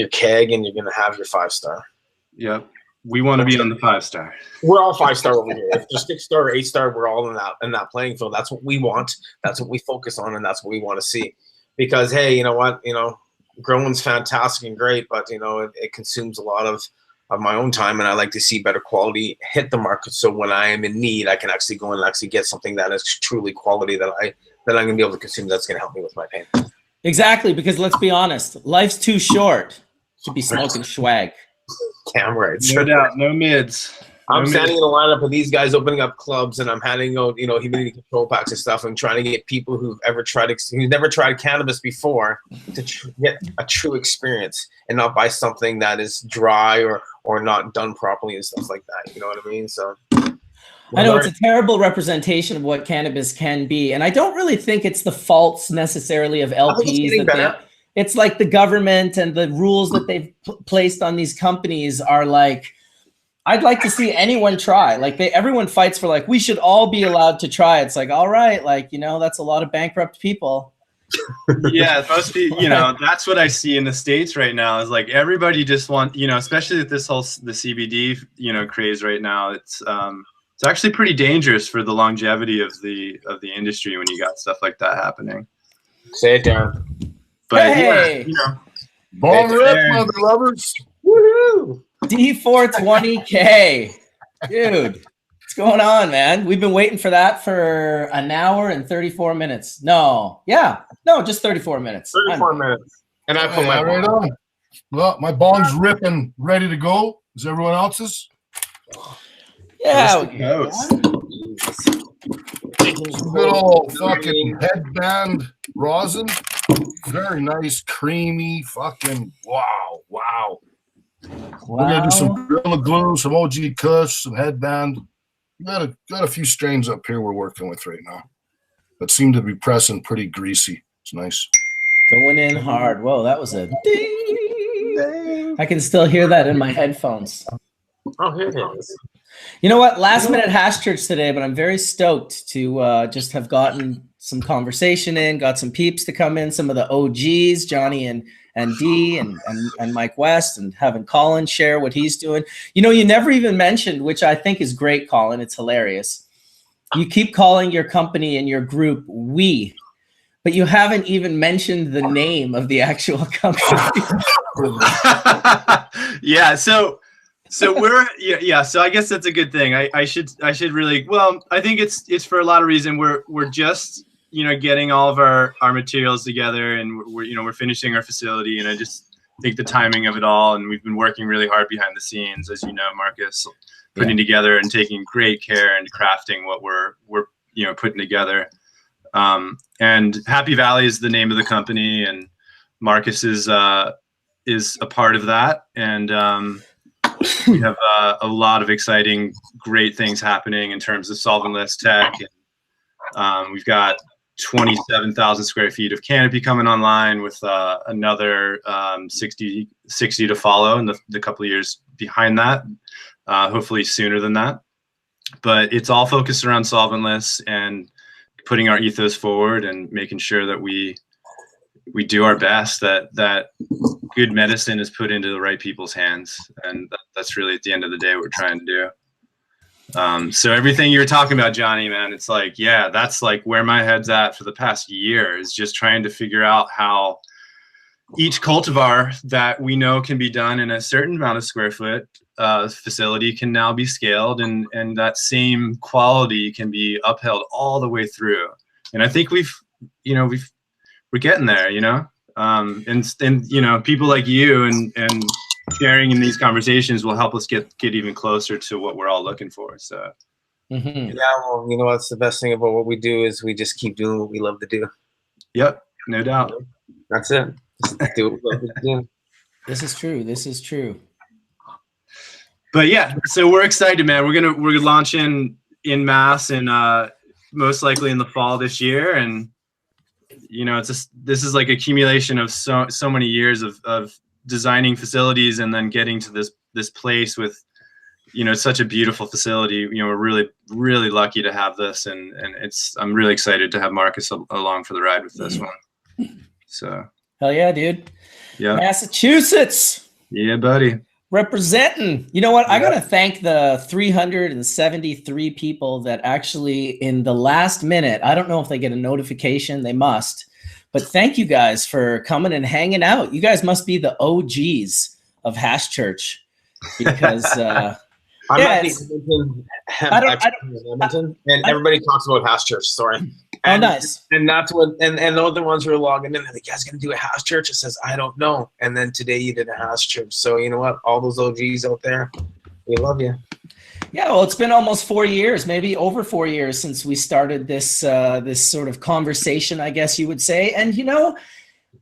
keg and you're going to have your 5-star. Yep. We want to be on the 5-star. We're all 5-star over here. If there's 6-star or 8-star, we're all in that playing field. That's what we want. That's what we focus on, and that's what we want to see. Because hey, you know what? You know, growing's fantastic and great, but you know, it consumes a lot of my own time, and I like to see better quality hit the market. So when I am in need, I can actually go and actually get something that is truly quality that I'm going to be able to consume. That's going to help me with my pain. Exactly, because let's be honest, life's too short to be smoking swag. Damn right. No doubt, no mids. I'm standing in a lineup of these guys opening up clubs, and I'm handing out, you know, humidity control packs and stuff, and trying to get people who've never tried cannabis before to get a true experience and not buy something that is dry or not done properly and stuff like that. You know what I mean? So I know it's a terrible representation of what cannabis can be, and I don't really think it's the faults necessarily of LPs. It's like the government and the rules that they've placed on these companies are like, I'd like to see anyone try. Like everyone fights for like, we should all be allowed to try. It's like, all right, like, you know, that's a lot of bankrupt people. Yeah, it must be, you know, that's what I see in the States right now is like everybody just want, you know, especially with this whole, the CBD, you know, craze right now. It's actually pretty dangerous for the longevity of the industry when you got stuff like that happening. Say it down. But hey, yeah, you know, ball rip, mother lovers. Woohoo! D420K, dude, what's going on, man? We've been waiting for that for an hour and 34 minutes. Just 34 minutes. 34 minutes. And I put my right on. Well, my bong's ripping, ready to go. Is everyone else's? Yeah. Good old fucking headband rosin. Very nice, creamy, fucking wow. We're gonna do some Gorilla Glue, some OG Kush, some headband. Got a few strains up here we're working with right now that seem to be pressing pretty greasy. It's nice. Going in hard. Whoa, that was a ding. I can still hear that in my headphones. Oh, here it is. You know what? Last minute Hash Church today, but I'm very stoked to just have gotten some conversation in, got some peeps to come in, some of the OGs, Johnny and D and Mike West, and having Collin share what he's doing. You know, you never even mentioned, which I think is great, Collin. It's hilarious. You keep calling your company and your group we, but you haven't even mentioned the name of the actual company. Yeah, so we're so I guess that's a good thing. I should really, well, I think it's for a lot of reasons. We're just getting all of our materials together, and we're finishing our facility, and I just think the timing of it all, and we've been working really hard behind the scenes, as you know, Marcus, putting together and taking great care and crafting what we're putting together. And Happy Valley is the name of the company, and Marcus is a part of that, and we have a lot of exciting, great things happening in terms of solventless tech. We've got 27,000 square feet of canopy coming online, with another 60 to follow in the couple of years behind that, hopefully sooner than that. But it's all focused around solventless and putting our ethos forward and making sure that we do our best, that good medicine is put into the right people's hands. And that's really, at the end of the day, what we're trying to do. So everything you were talking about, Johnny, man, it's like, yeah, that's like where my head's at for the past year, is just trying to figure out how each cultivar that we know can be done in a certain amount of square foot facility can now be scaled, and that same quality can be upheld all the way through. And I think we're getting there, and people like you and sharing in these conversations will help us get even closer to what we're all looking for. So yeah, well, what's the best thing about what we do is we just keep doing what we love to do. Yep, no doubt. That's it. Just do what we love to do. This is true. But yeah, so we're excited, man. We're gonna launch in mass, and most likely in the fall this year. And this is like accumulation of so many years of designing facilities, and then getting to this place with such a beautiful facility. We're really, really lucky to have this, and I'm really excited to have Marcus along for the ride with this one. So hell yeah, dude. Yeah, Massachusetts. Yeah, buddy. Representing. You know what? I gotta thank the 373 people that actually, in the last minute, I don't know if they get a notification, they must, but thank you guys for coming and hanging out. You guys must be the OGs of Hash Church, because I'm at the Edmonton, and everybody talks about Hash Church. Sorry. And, nice. And that's what, and they're the ones who are logging in. They're like, "You guys gonna do a Hash Church?" It says, "I don't know." And then today you did a Hash Church. So you know what? All those OGs out there, we love you. Yeah, well, it's been almost 4 years, maybe over 4 years, since we started this this sort of conversation, I guess you would say. And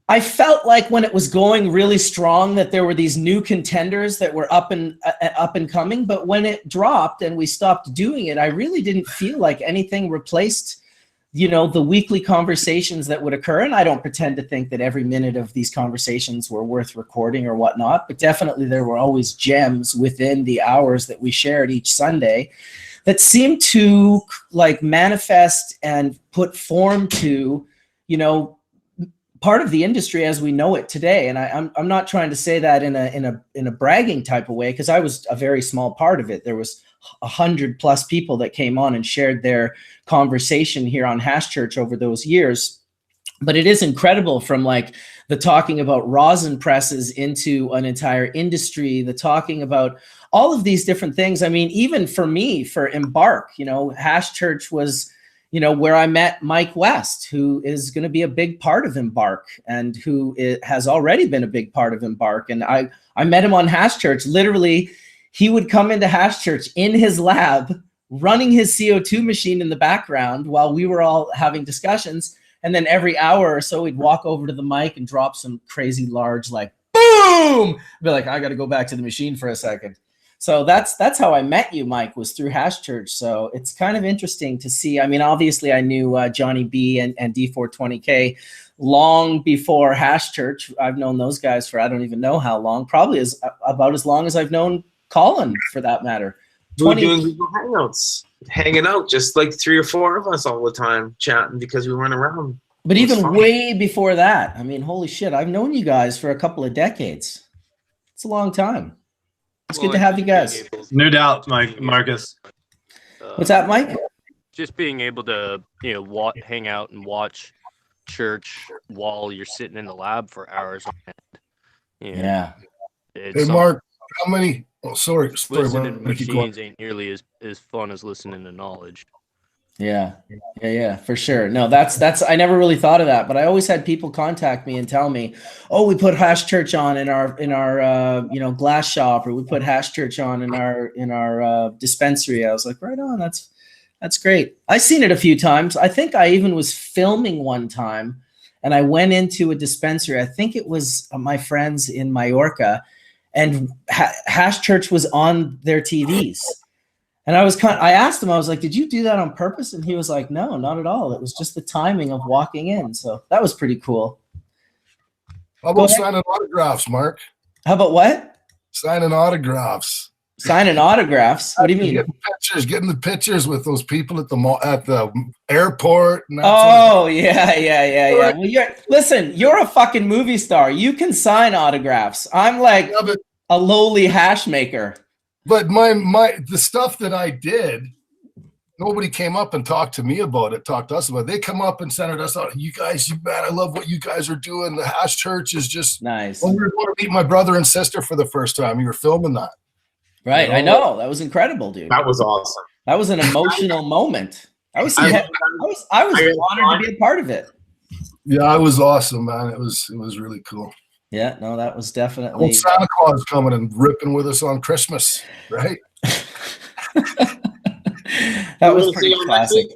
I felt like when it was going really strong that there were these new contenders that were up and coming. But when it dropped and we stopped doing it, I really didn't feel like anything replaced the weekly conversations that would occur. And I don't pretend to think that every minute of these conversations were worth recording or whatnot, but definitely there were always gems within the hours that we shared each Sunday that seemed to like manifest and put form to, part of the industry as we know it today. And I'm not trying to say that in a bragging type of way, because I was a very small part of it. There was 100+ people that came on and shared their conversation here on Hash Church over those years. But it is incredible, from like the talking about rosin presses into an entire industry, the talking about all of these different things. I mean, even for me, for Embark, Hash Church was, where I met Mike West, who is going to be a big part of Embark, and who has already been a big part of Embark. And I met him on Hash Church. Literally, he would come into Hash Church in his lab, running his CO2 machine in the background while we were all having discussions. And then every hour or so, we'd walk over to the mic and drop some crazy large, like, boom! Be like, I got to go back to the machine for a second. So that's how I met you, Mike, was through Hash Church. So it's kind of interesting to see. I mean, obviously, I knew Johnny B and D420K long before Hash Church. I've known those guys for I don't even know how long, probably about as long as I've known Collin, for that matter. We were doing Google Hangouts, hanging out, just like 3 or 4 of us all the time, chatting because we weren't around. But even way before that, I mean, holy shit, I've known you guys for a couple of decades. It's a long time. It's good to have you guys. No doubt, Marcus. What's that, Mike? Just being able to, hang out and watch church while you're sitting in the lab for hours on end. Yeah. Hey, Mark, how many? Oh, sorry. Listening to machines ain't nearly as fun as listening to knowledge. Yeah, for sure. No, that's I never really thought of that, but I always had people contact me and tell me, "Oh, we put Hash Church on in our glass shop, or we put Hash Church on in our dispensary." I was like, "Right on, that's great." I seen it a few times. I think I even was filming one time, and I went into a dispensary. I think it was my friends in Mallorca, and Hash Church was on their TVs. And I asked him, I was like, "Did you do that on purpose?" And he was like, "No, not at all. It was just the timing of walking in." So that was pretty cool. How about signing autographs, Mark? How about what? Signing autographs. Signing autographs? What do you mean? Getting the pictures with those people at the airport. And Yeah. Well, listen, you're a fucking movie star. You can sign autographs. I'm like a lowly hash maker. But the stuff that I did, nobody came up and talked to me about it, talked to us about it. They come up and sent us out. "You guys, I love what you guys are doing. The Hash Church is just nice." Well, we were going to meet my brother and sister for the first time. You were filming that. Right. I know. That was incredible, dude. That was awesome. That was an emotional moment. I was honored to be a part of it. Yeah, it was awesome, man. It was really cool. Yeah, no, that was definitely. Old Santa Claus coming and ripping with us on Christmas, right? That was pretty classic.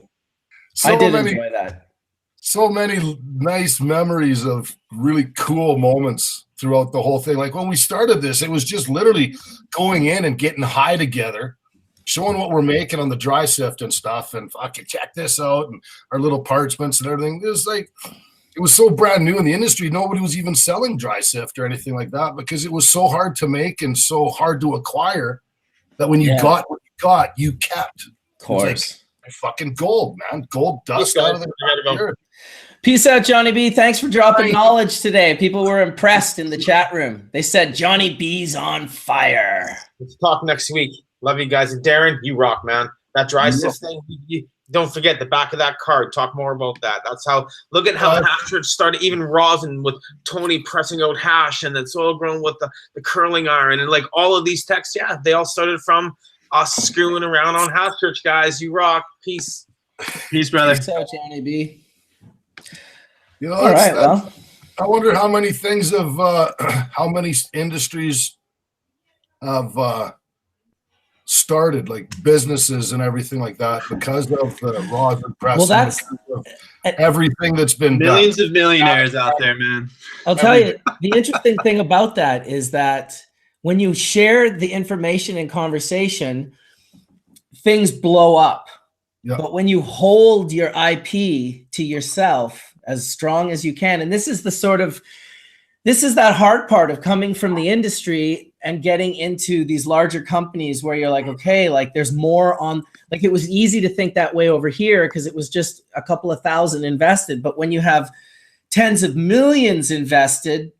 I did enjoy that. So many nice memories of really cool moments throughout the whole thing. Like when we started this, it was just literally going in and getting high together, showing what we're making on the dry sift and stuff, and fucking check this out, and our little parchments and everything. It was so brand new in the industry. Nobody was even selling dry sift or anything like that because it was so hard to make and so hard to acquire that when you got what you got, you kept. Of course. Like fucking gold, man. Gold dust out of the Peace out, Johnny B. Thanks for dropping knowledge today. People were impressed in the chat room. They said Johnny B's on fire. Let's talk next week. Love you guys. And Darren, you rock, man. That dry sift thing, don't forget the back of that card. Talk more about that. That's how. Look at how Hash Church started. Even rosin with Tony pressing out hash, and then soil grown with the curling iron, and like all of these techs. Yeah, they all started from us screwing around on Hash Church. Guys, you rock. Peace, brother. Peace out, Johnny B. All right. Well, I wonder how many things how many industries have started, like businesses and everything like that, because of the rosin press. Well, that's everything that's been millions done. of millionaires out there, man. I'll tell you, the interesting thing about that is that when you share the information in conversation, things blow up. Yeah. But when you hold your IP to yourself as strong as you can, and this is that hard part of coming from the industry and getting into these larger companies where you're like, okay, like there's more on, like it was easy to think that way over here because it was just a couple of thousand invested. But when you have tens of millions invested,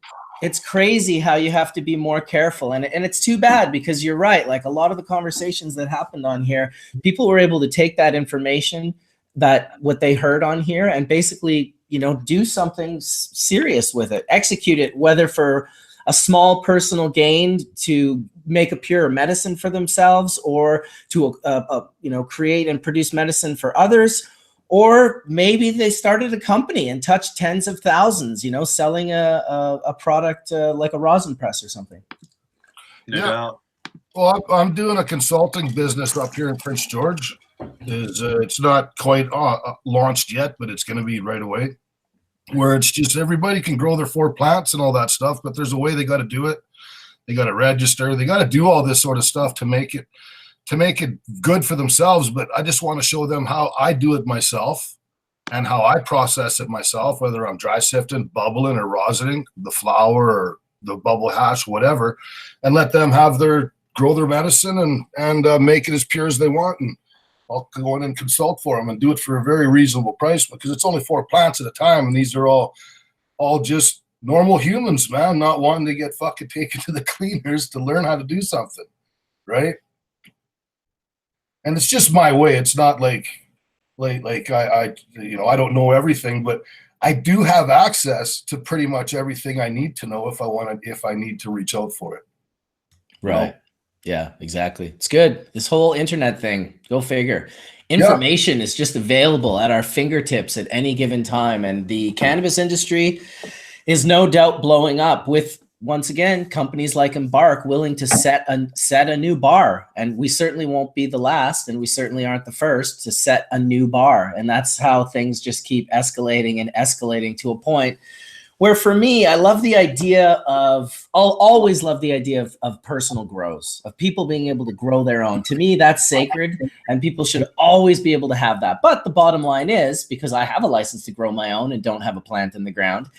it's crazy how you have to be more careful. And it's too bad because you're right. Like a lot of the conversations that happened on here, people were able to take that information, what they heard on here, and basically, do something serious with it, execute it, whether for a small personal gain to make a pure medicine for themselves, or to create and produce medicine for others, or maybe they started a company and touched tens of thousands, selling a product like a rosin press or something. No doubt. Well, I'm doing a consulting business up here in Prince George. It's not quite launched yet, but it's going to be right away. where it's just everybody can grow their 4 plants and all that stuff, but there's a way they got to do it. They got to register. They got to do all this sort of stuff to make it good for themselves. But I just want to show them how I do it myself and how I process it myself, whether I'm dry sifting, bubbling, or rosining the flour or the bubble hash, whatever, and let them grow their medicine and make it as pure as they want. And I'll go in and consult for them and do it for a very reasonable price, because it's only 4 plants at a time, and these are all just normal humans, man, not wanting to get fucking taken to the cleaners to learn how to do something, right? And it's just my way. It's not like I I don't know everything, but I do have access to pretty much everything I need to know if I need to reach out for it. Right. You know? Yeah, exactly. It's good. This whole internet thing, go figure. Information is just available at our fingertips at any given time. And the cannabis industry is no doubt blowing up with, once again, companies like Embark willing to set a new bar. And we certainly won't be the last, and we certainly aren't the first to set a new bar. And that's how things just keep escalating and escalating to a point where, for me, I love the idea of, I'll always love the idea of personal grows, of people being able to grow their own. To me, that's sacred, and people should always be able to have that. But the bottom line is, because I have a license to grow my own and don't have a plant in the ground,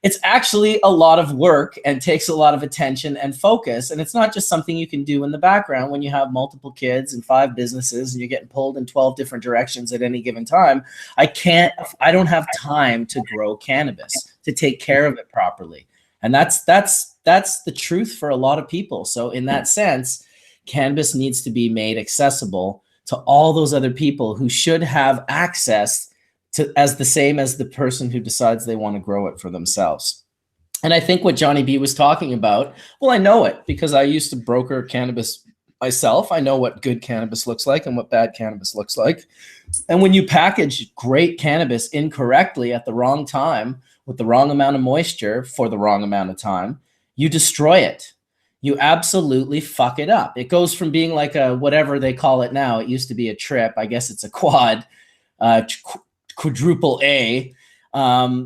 it's actually a lot of work and takes a lot of attention and focus. And it's not just something you can do in the background when you have multiple kids and 5 businesses and you're getting pulled in 12 different directions at any given time. I don't have time to grow cannabis, to take care of it properly. And that's the truth for a lot of people. So in that sense, cannabis needs to be made accessible to all those other people who should have access to, as the same as the person who decides they want to grow it for themselves. And I think what Johnny B was talking about, well, I know it because I used to broker cannabis myself. I know what good cannabis looks like and what bad cannabis looks like. And when you package great cannabis incorrectly at the wrong time, with the wrong amount of moisture for the wrong amount of time, you destroy it. You absolutely fuck it up. It goes from being like a, whatever they call it now, it used to be a trip. I guess it's a quad, quadruple A.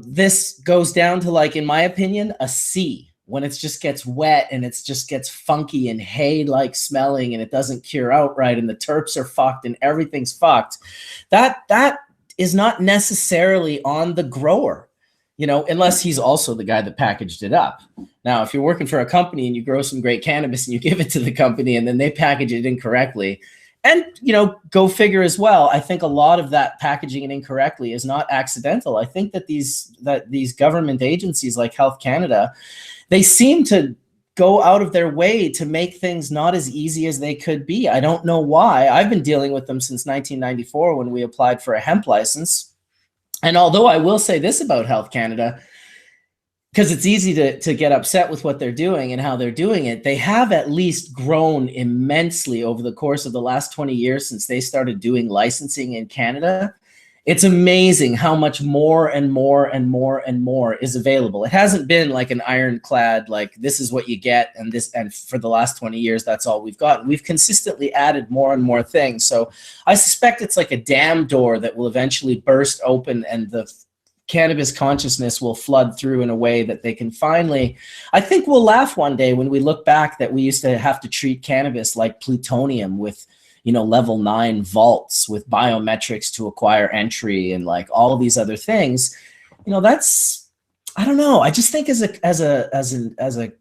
This goes down to, like, in my opinion, a C, when it just gets wet and it just gets funky and hay-like smelling and it doesn't cure out right and the terps are fucked and everything's fucked. That is not necessarily on the grower, you know, unless he's also the guy that packaged it up. Now, if you're working for a company and you grow some great cannabis and you give it to the company and then they package it incorrectly, and, you know, go figure as well, I think a lot of that packaging it incorrectly is not accidental. I think that these government agencies like Health Canada, they seem to go out of their way to make things not as easy as they could be. I don't know why. I've been dealing with them since 1994 when we applied for a hemp license. And although I will say this about Health Canada, because it's easy to get upset with what they're doing and how they're doing it, they have at least grown immensely over the course of the last 20 years since they started doing licensing in Canada. It's amazing how much more and more and more and more is available. It hasn't been like an ironclad, like this is what you get, and for the last 20 years, that's all we've got. We've consistently added more and more things. So I suspect it's like a dam door that will eventually burst open, and the cannabis consciousness will flood through in a way that they can finally, I think we'll laugh one day when we look back that we used to have to treat cannabis like plutonium with, you know, level 9 vaults with biometrics to acquire entry and like all of these other things. You know, that's, I don't know. I just think as a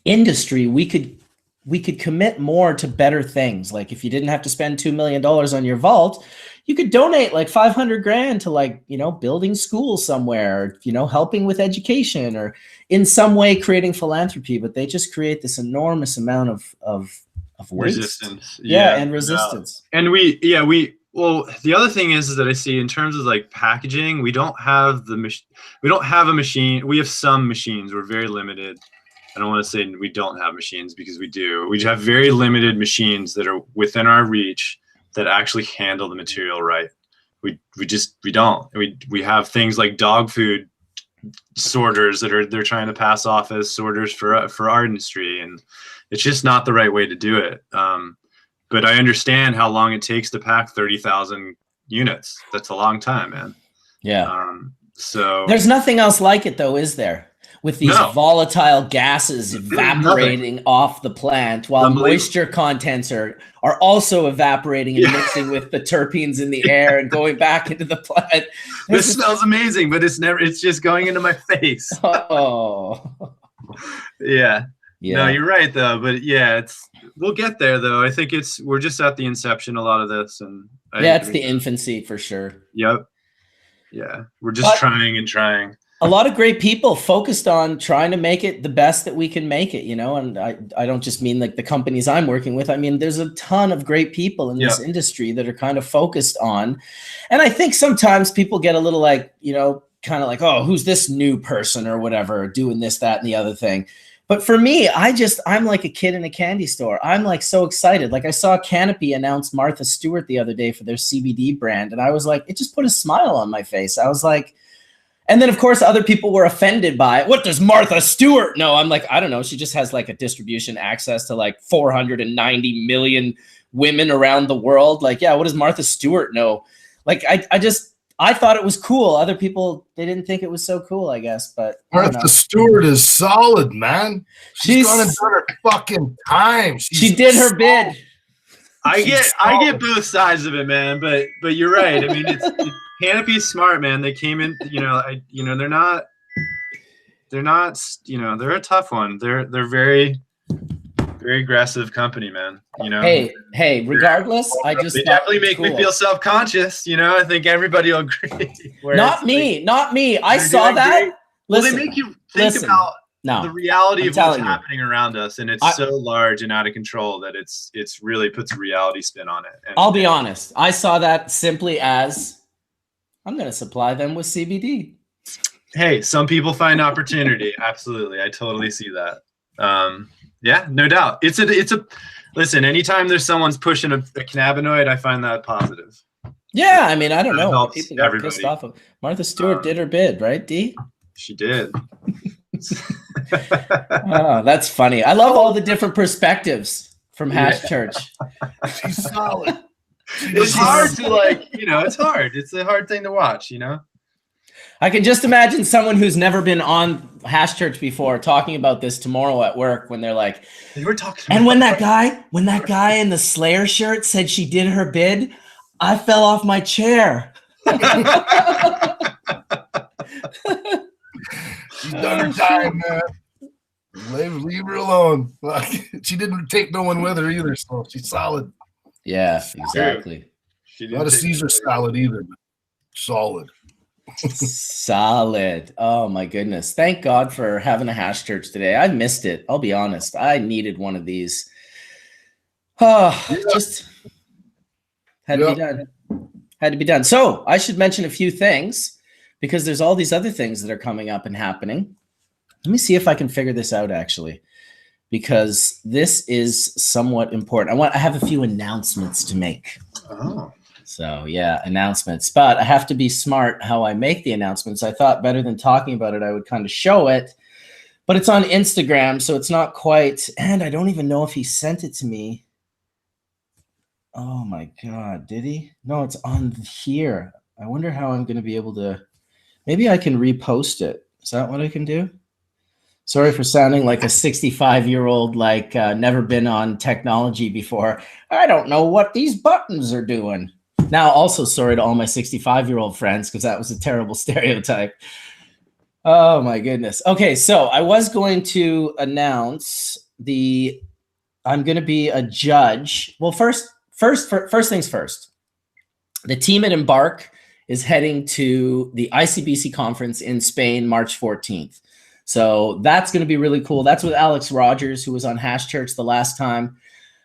industry, we could commit more to better things. Like if you didn't have to spend $2 million on your vault, you could donate like 500 grand to, like, you know, building schools somewhere, or, you know, helping with education, or in some way creating philanthropy. But they just create this enormous amount of waste. Resistance. Yeah, and resistance. And well, the other thing is that I see in terms of like packaging, we don't have a machine. We have some machines. We're very limited. I don't want to say we don't have machines, because we do. We have very limited machines that are within our reach that actually handle the material right. We don't. We have things like dog food sorters that they're trying to pass off as sorters for our industry, and it's just not the right way to do it. But I understand how long it takes to pack 30,000 units. That's a long time, man. Yeah. So There's nothing else like it, though, is there? With these No. volatile gases evaporating off the plant, while moisture contents are also evaporating and mixing with the terpenes in the air and going back into the plant. This smells amazing, but it's just going into my face. Oh. Yeah. Yeah. No, you're right though. But yeah, we'll get there though. I think we're just at the inception, a lot of this, and it's the infancy for sure. Yep. Yeah. We're just trying and trying. A lot of great people focused on trying to make it the best that we can make it, you know, and I don't just mean like the companies I'm working with. I mean, there's a ton of great people in this industry that are kind of focused on. And I think sometimes people get a little like, you know, kind of like, oh, who's this new person or whatever, doing this, that, and the other thing. But for me, I'm like a kid in a candy store. I'm like so excited. Like I saw Canopy announce Martha Stewart the other day for their CBD brand. And I was like, it just put a smile on my face. I was like, and then, of course, other people were offended by it. What does Martha Stewart know? I'm like, I don't know. She just has like a distribution access to like 490 million women around the world. Like, yeah, what does Martha Stewart know? Like, I thought it was cool. Other people, they didn't think it was so cool, I guess. But Martha Stewart is solid, man. She's gone and done her fucking time. She did her bid. I get both sides of it, man. But you're right. I mean, Canopy's smart, man. They came in, they're not, they're a tough one. They're very, very aggressive company, man. You know. Hey, regardless, they definitely make me feel self-conscious. You know, I think everybody will agree. Not me. I saw that. Great. Well, they make you think about the reality of what's happening around us, and it's so large and out of control that it's really puts a reality spin on it. And I'll be honest. I saw that simply as I'm going to supply them with CBD. Hey, some people find opportunity. Absolutely. I totally see that. Yeah, no doubt. Listen, anytime there's someone's pushing a cannabinoid, I find that positive. Yeah. I mean, I don't know. People got pissed off of Martha Stewart did her bid, right, D? She did. Oh, that's funny. I love all the different perspectives from Hash Church. She's solid. It's hard to it's hard. It's a hard thing to watch, you know? I can just imagine someone who's never been on Hash Church before talking about this tomorrow at work when they're like, they were talking and when that guy in the Slayer shirt said she did her bid, I fell off my chair. She's done her time, man. Leave her alone. She didn't take no one with her either, so she's solid. Yeah, exactly. Not a Caesar salad either, but solid. Solid. Oh my goodness. Thank God for having a Hash Church today. I missed it. I'll be honest. I needed one of these. Just had to be done. Had to be done. So I should mention a few things because there's all these other things that are coming up and happening. Let me see if I can figure this out actually, because this is somewhat important. I have a few announcements to make. Oh. So yeah, announcements, but I have to be smart how I make the announcements. I thought better than talking about it, I would kind of show it, but it's on Instagram, so it's not quite, and I don't even know if he sent it to me. Oh my God, did he? No, it's on here. I wonder how I'm going to be able to, maybe I can repost it. Is that what I can do? Sorry for sounding like a 65-year-old, like never been on technology before. I don't know what these buttons are doing. Now, also sorry to all my 65-year-old friends, because that was a terrible stereotype. Oh my goodness. Okay, so I was going to announce I'm going to be a judge. Well, first things first. The team at Embark is heading to the ICBC conference in Spain, March 14th. So that's going to be really cool. That's with Alex Rogers, who was on Hash Church the last time,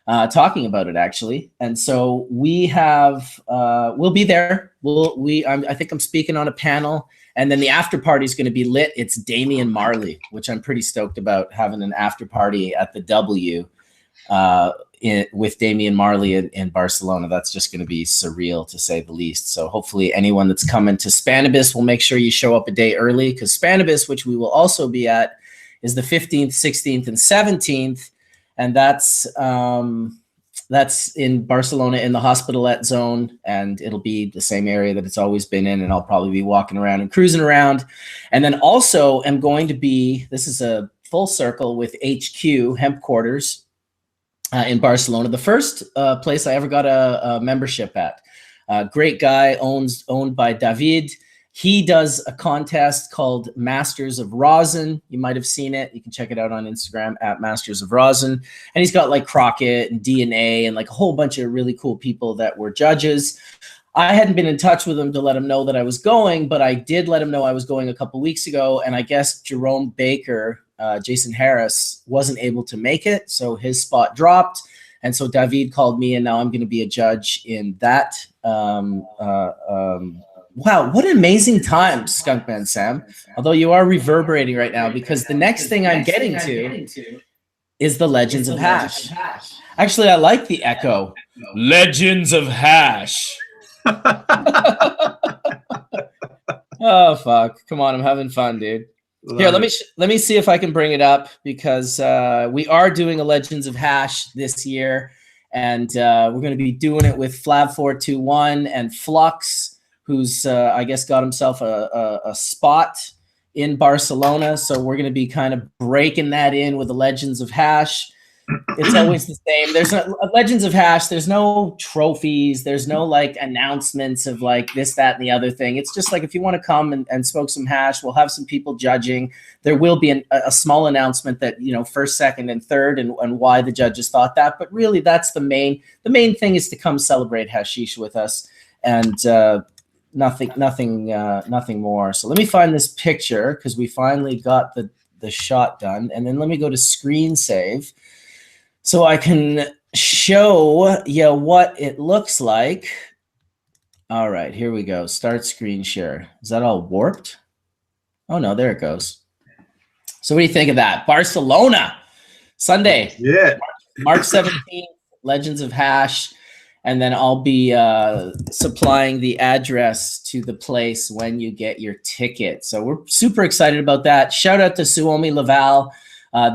talking about it actually. And so we have, we'll be there. I think I'm speaking on a panel, and then the after party is going to be lit. It's Damian Marley, which I'm pretty stoked about, having an after party at the W with Damian Marley in Barcelona. That's just going to be surreal, to say the least. So hopefully anyone that's coming to Spanibus will make sure you show up a day early, because Spanibus, which we will also be at, is the 15th, 16th, and 17th. And that's That's in Barcelona in the Hospitalet zone, and it'll be the same area that it's always been in, and I'll probably be walking around and cruising around. And then also am going to be, this is a full circle with HQ, Hemp Quarters, in Barcelona. The first place I ever got a membership at. Great guy, owned by David. He does a contest called Masters of Rosin. You might have seen it. You can check it out on Instagram at Masters of Rosin. And he's got like Crockett and DNA and like a whole bunch of really cool people that were judges. I hadn't been in touch with him to let him know that I was going, but I did let him know I was going a couple weeks ago. And I guess Jerome Baker, Jason Harris, wasn't able to make it. So his spot dropped. And so David called me, and now I'm going to be a judge in that. Wow, what an amazing time, Skunkman Sam. Although you are reverberating right now, because the next thing I'm getting to is the Legends of Hash. Actually, I like the echo. Legends of Hash. Oh, fuck. Come on, I'm having fun, dude. Here, let me see if I can bring it up, because we are doing a Legends of Hash this year, and we're going to be doing it with Flab421 and Flux, who's, I guess, got himself a spot in Barcelona. So we're going to be kind of breaking that in with the Legends of Hash. It's always the same. There's no Legends of Hash. There's no trophies. There's no like announcements of like this, that, and the other thing. It's just like, if you want to come and smoke some hash, we'll have some people judging. There will be a small announcement that, you know, first, second, and third, and why the judges thought that. But really, that's the main thing, is to come celebrate hashish with us. And nothing more. So let me find this picture, because we finally got the shot done. And then let me go to screen save so I can show you what it looks like. All right, here we go. Start screen share. Is that all warped? Oh no, there it goes. So what do you think of that? Barcelona, Sunday. Yeah. March 17th, Legends of Hash. And then I'll be supplying the address to the place when you get your ticket. So we're super excited about that. Shout out to Suomi Laval.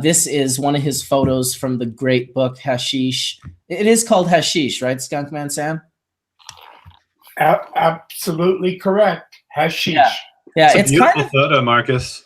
This is one of his photos from the great book, Hashish. It is called Hashish, right, Skunkman Sam? Absolutely correct. Hashish. Yeah, it's a beautiful photo, Marcus.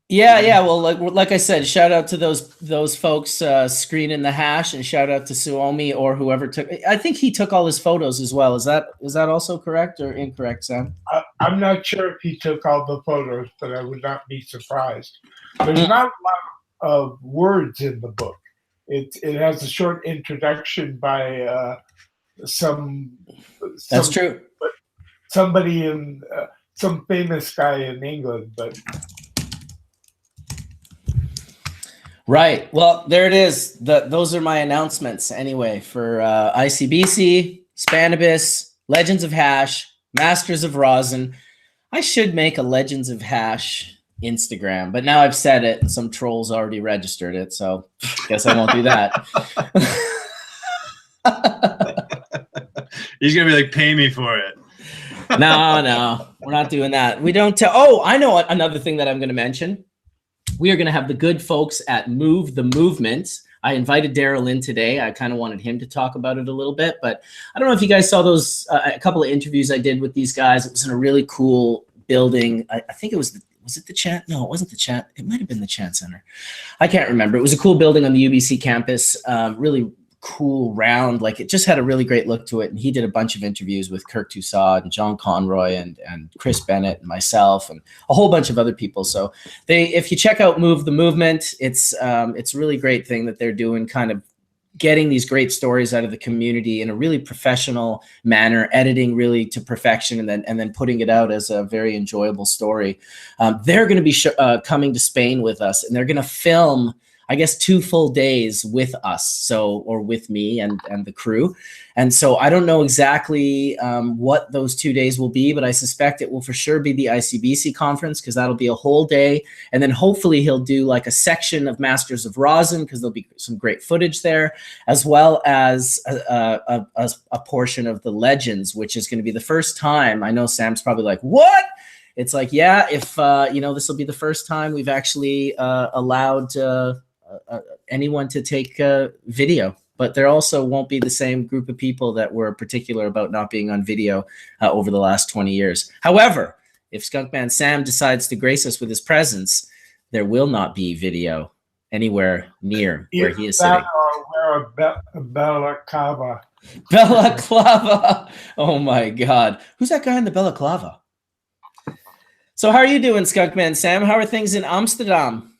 Yeah. Well, like I said, shout out to those folks screening the hash, and shout out to Suomi or whoever took. I think he took all his photos as well. Is that also correct or incorrect, Sam? I'm not sure if he took all the photos, but I would not be surprised. There's not a lot of words in the book. It has a short introduction by some. That's true. Somebody in some famous guy in England, but. Right. Well, there it is. Those are my announcements anyway for ICBC, Spanibus, Legends of Hash, Masters of Rosin. I should make a Legends of Hash Instagram, but now I've said it and some trolls already registered it, so guess I won't do that. He's going to be like, pay me for it. No, we're not doing that. We don't tell. Oh, I know another thing that I'm going to mention. We are going to have the good folks at Move the Movement. I invited Daryl in today. I kind of wanted him to talk about it a little bit, but I don't know if you guys saw those, a couple of interviews I did with these guys. It was in a really cool building. I think it was it the Chant? No, it wasn't the Chant. It might have been the Chant Center. I can't remember. It was a cool building on the UBC campus. Really cool, round, like it just had a really great look to it. And he did a bunch of interviews with Kirk Toussaint and John Conroy and Chris Bennett and myself and a whole bunch of other people. So if you check out Move the Movement, it's a really great thing that they're doing, kind of getting these great stories out of the community in a really professional manner, editing really to perfection, and then putting it out as a very enjoyable story. They're going to be coming to Spain with us, and they're going to film, I guess, 2 full days with us, or with me and the crew. And so I don't know exactly what those 2 days will be, but I suspect it will for sure be the ICBC conference, because that'll be a whole day. And then hopefully he'll do like a section of Masters of Rosin, because there'll be some great footage there, as well as a portion of the Legends, which is going to be the first time. I know Sam's probably like, what? It's like, yeah, if, this will be the first time we've actually allowed anyone to take video but there also won't be the same group of people that were particular about not being on video over the last 20 years. However, if Skunkman Sam decides to grace us with his presence, there will not be video anywhere near where he is sitting. Or wear a balaclava. Balaclava. Oh my God. Who's that guy in the balaclava? So how are you doing, Skunkman Sam? How are things in Amsterdam?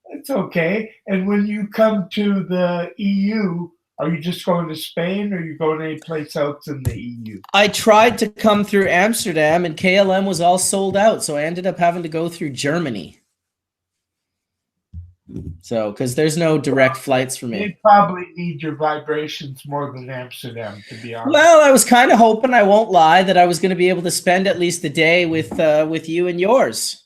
It's okay. And when you come to the EU, are you just going to Spain or are you going any place else in the EU? I tried to come through Amsterdam and KLM was all sold out. So I ended up having to go through Germany. So, because there's no direct flights for me. They probably need your vibrations more than Amsterdam, to be honest. Well, I was kind of hoping, I won't lie, that I was going to be able to spend at least a day with you and yours.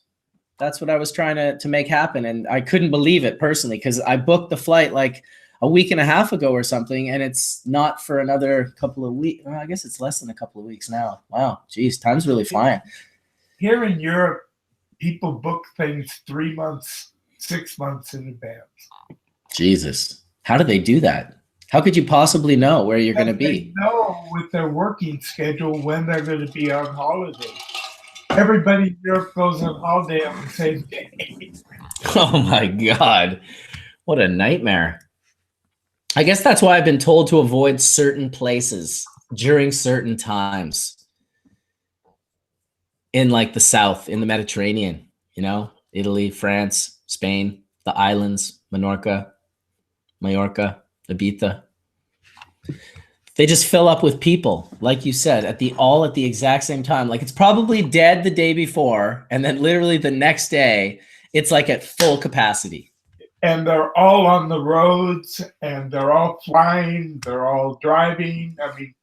That's what I was trying to make happen. And I couldn't believe it personally, because I booked the flight like a week and a half ago or something, and it's not for another couple of weeks. Well, I guess it's less than a couple of weeks now. Wow, geez, time's really flying. Here in Europe, people book things 3 months, 6 months in advance. Jesus, how do they do that? How could you possibly know where you're going to be? They know with their working schedule when they're going to be on holiday. Everybody in Europe goes on holiday on the same day. Oh my God, what a nightmare. I guess that's why I've been told to avoid certain places during certain times. In like the South, in the Mediterranean, you know, Italy, France, Spain, the islands, Mallorca, Ibiza. They just fill up with people, like you said, at the exact same time. Like it's probably dead the day before, and then literally the next day, it's like at full capacity. And they're all on the roads, and they're all flying, they're all driving. I mean,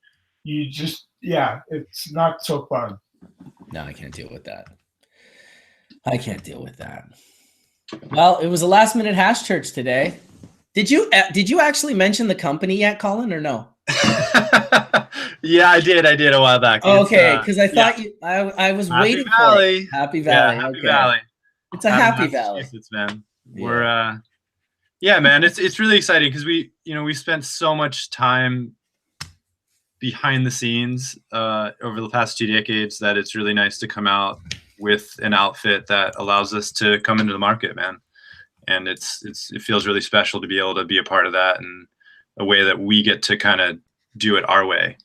it's not so fun. No, I can't deal with that. I can't deal with that. Well, it was a last minute hash church today. Did you actually mention the company yet, Collin, or no? Yeah, I did a while back. Okay, because I thought I was Happy waiting Valley. for it. Happy Valley. Yeah, Happy okay. Valley. It's a happy valley. Man. Yeah. We're man, it's really exciting because we spent so much time behind the scenes over the past 2 decades that it's really nice to come out with an outfit that allows us to come into the market, man. And it feels really special to be able to be a part of that in a way that we get to kind of do it our way.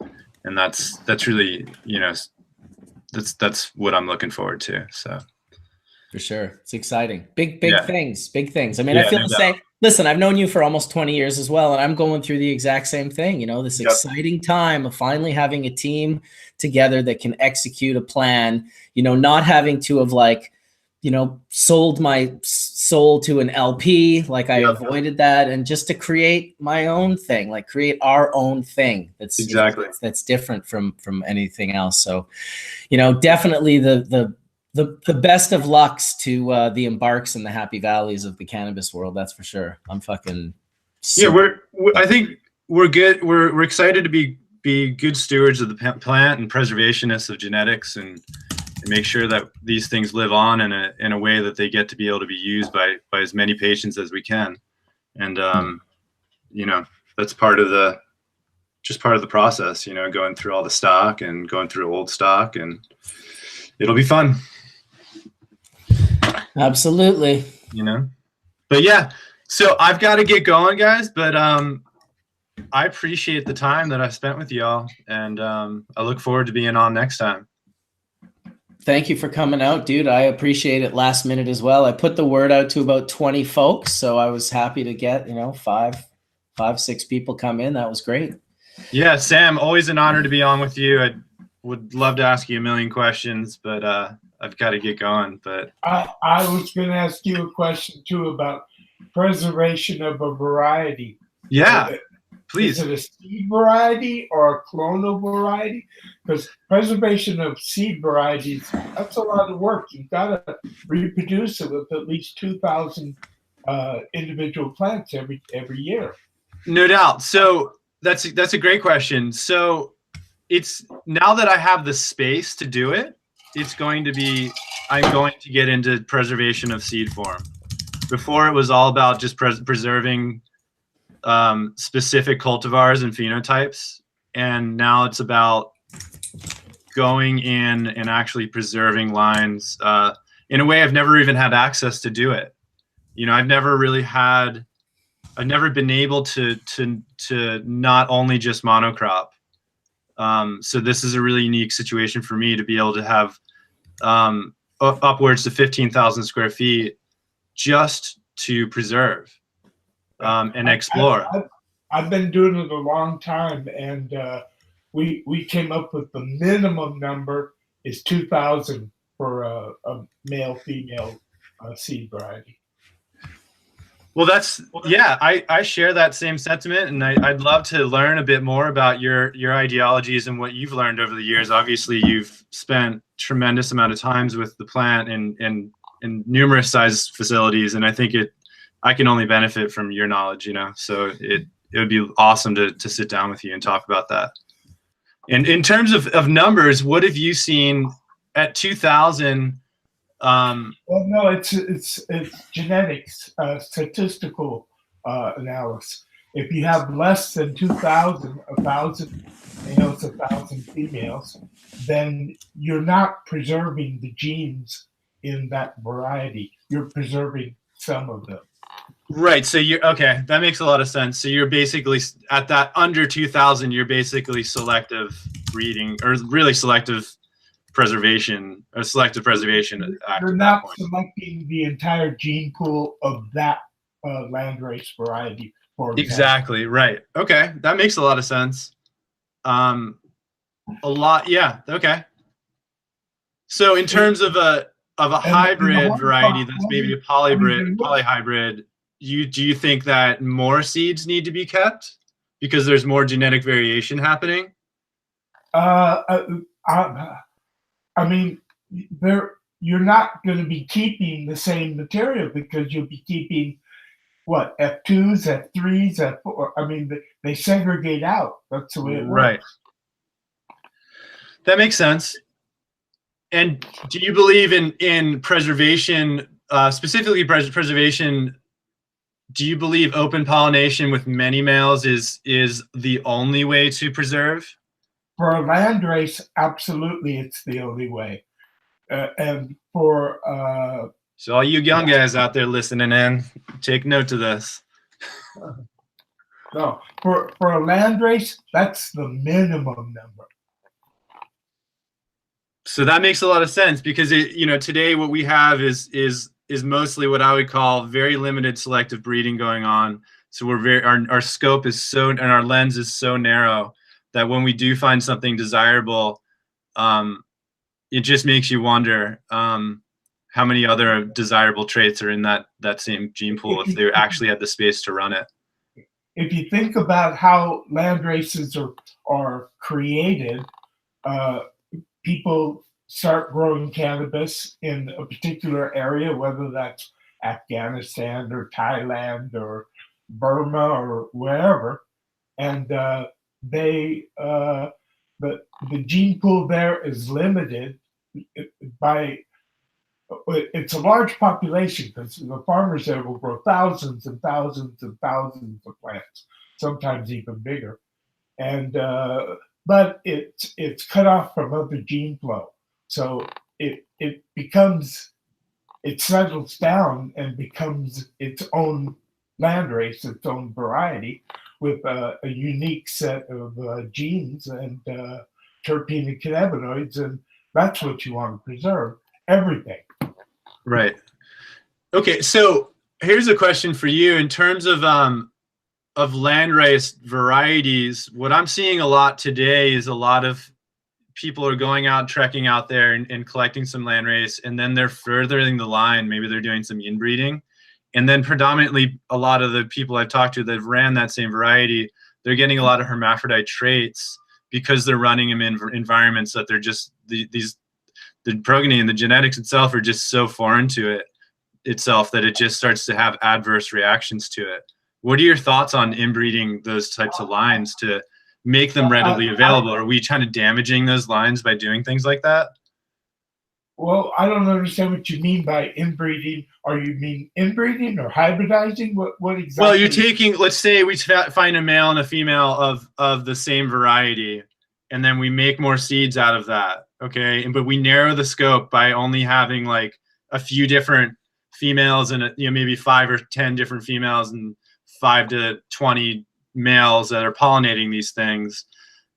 And that's really, that's what I'm looking forward to. So for sure. It's exciting. Big things. I mean, Yeah, I feel no the same. Listen, I've known you for almost 20 years as well, and I'm going through the exact same thing, this exciting time of finally having a team together that can execute a plan, not having to have sold my soul to an LP, like I avoided that, and just to create my own thing, like create our own thing. That's exactly that's different from anything else. So, definitely the best of lucks to the Embarks and the Happy Valleys of the cannabis world. That's for sure. I'm fucking. I think we're good. We're excited to be good stewards of the plant and preservationists of genetics and make sure that these things live on in a way that they get to be able to be used by as many patients as we can. And that's part of the process, going through all the stock and going through old stock, and it'll be fun. Absolutely. But yeah, so I've got to get going, guys, but I appreciate the time that I spent with y'all, and I look forward to being on next time. Thank you for coming out, dude. I appreciate it last minute as well. I put the word out to about 20 folks, so I was happy to get, 6 people come in. That was great. Yeah, Sam, always an honor to be on with you. I would love to ask you a million questions, but I've got to get going. But I was going to ask you a question too about preservation of a variety. Yeah, please. Is it a seed variety or a clonal variety? Because preservation of seed varieties, that's a lot of work. You've got to reproduce it with at least 2,000 individual plants every year. No doubt. So that's a great question. So it's now that I have the space to do it, I'm going to get into preservation of seed form. Before it was all about just preserving specific cultivars and phenotypes, and now it's about going in and actually preserving lines in a way I've never even had access to do it. You know, I've never been able to not only just monocrop. So this is a really unique situation for me to be able to have upwards to 15,000 square feet just to preserve and explore. I've been doing it a long time, and we came up with the minimum number is 2,000 for a male-female seed variety. Well, I share that same sentiment, and I'd love to learn a bit more about your ideologies and what you've learned over the years. Obviously, you've spent tremendous amount of times with the plant in numerous size facilities, and I think I can only benefit from your knowledge, you know. So it would be awesome to sit down with you and talk about that. And in terms of numbers, what have you seen at 2,000? Well, no, it's genetics, statistical analysis. If you have less than 2,000, 1,000 males, 1,000 females, then you're not preserving the genes in that variety. You're preserving some of them. Right. So okay. That makes a lot of sense. So you're basically at that under 2,000. You're basically selective breeding, or really selective preservation, or selective preservation. You're not selecting the entire gene pool of that landrace variety. For example. Exactly. Right. Okay. That makes a lot of sense. A lot. Yeah. Okay. So in terms of a hybrid variety that's maybe a polyhybrid, do you think that more seeds need to be kept because there's more genetic variation happening? I mean, you're not going to be keeping the same material because you'll be keeping what, F2s, F3s, F4. I mean, they segregate out. That's the way it works. Right. That makes sense. And do you believe in preservation, specifically preservation? Do you believe open pollination with many males is the only way to preserve? For a landrace, absolutely, it's the only way. And for so all you young guys out there listening in, take note of this. No, for a landrace, that's the minimum number. So that makes a lot of sense because today what we have is mostly what I would call very limited selective breeding going on. So we're our scope is so, and our lens is so narrow that when we do find something desirable, it just makes you wonder how many other desirable traits are in that same gene pool if they actually had the space to run it. If you think about how land races are created, people start growing cannabis in a particular area, whether that's Afghanistan or Thailand or Burma or wherever, and the gene pool there is limited by, it's a large population because the farmers there will grow thousands and thousands and thousands of plants, sometimes even bigger, and but it's cut off from other gene flow, so it settles down and becomes its own landrace, its own variety, with a unique set of genes and terpene and cannabinoids, and that's what you want to preserve. Everything. Right. Okay. So here's a question for you in terms of landrace varieties. What I'm seeing a lot today is a lot of people are going out trekking out there and collecting some landrace, and then they're furthering the line. Maybe they're doing some inbreeding. And then predominantly a lot of the people I've talked to that ran that same variety, they're getting a lot of hermaphrodite traits because they're running them in environments that they're just, the progeny and the genetics itself are just so foreign to it itself that it just starts to have adverse reactions to it. What are your thoughts on inbreeding those types of lines to make them readily available? Are we kind of damaging those lines by doing things like that? Well, I don't understand what you mean by inbreeding. Are you mean inbreeding or hybridizing? What exactly? Well, you're taking, let's say we find a male and a female of the same variety, and then we make more seeds out of that. Okay, but we narrow the scope by only having like a few different females and maybe 5 or 10 different females and 5 to 20 males that are pollinating these things.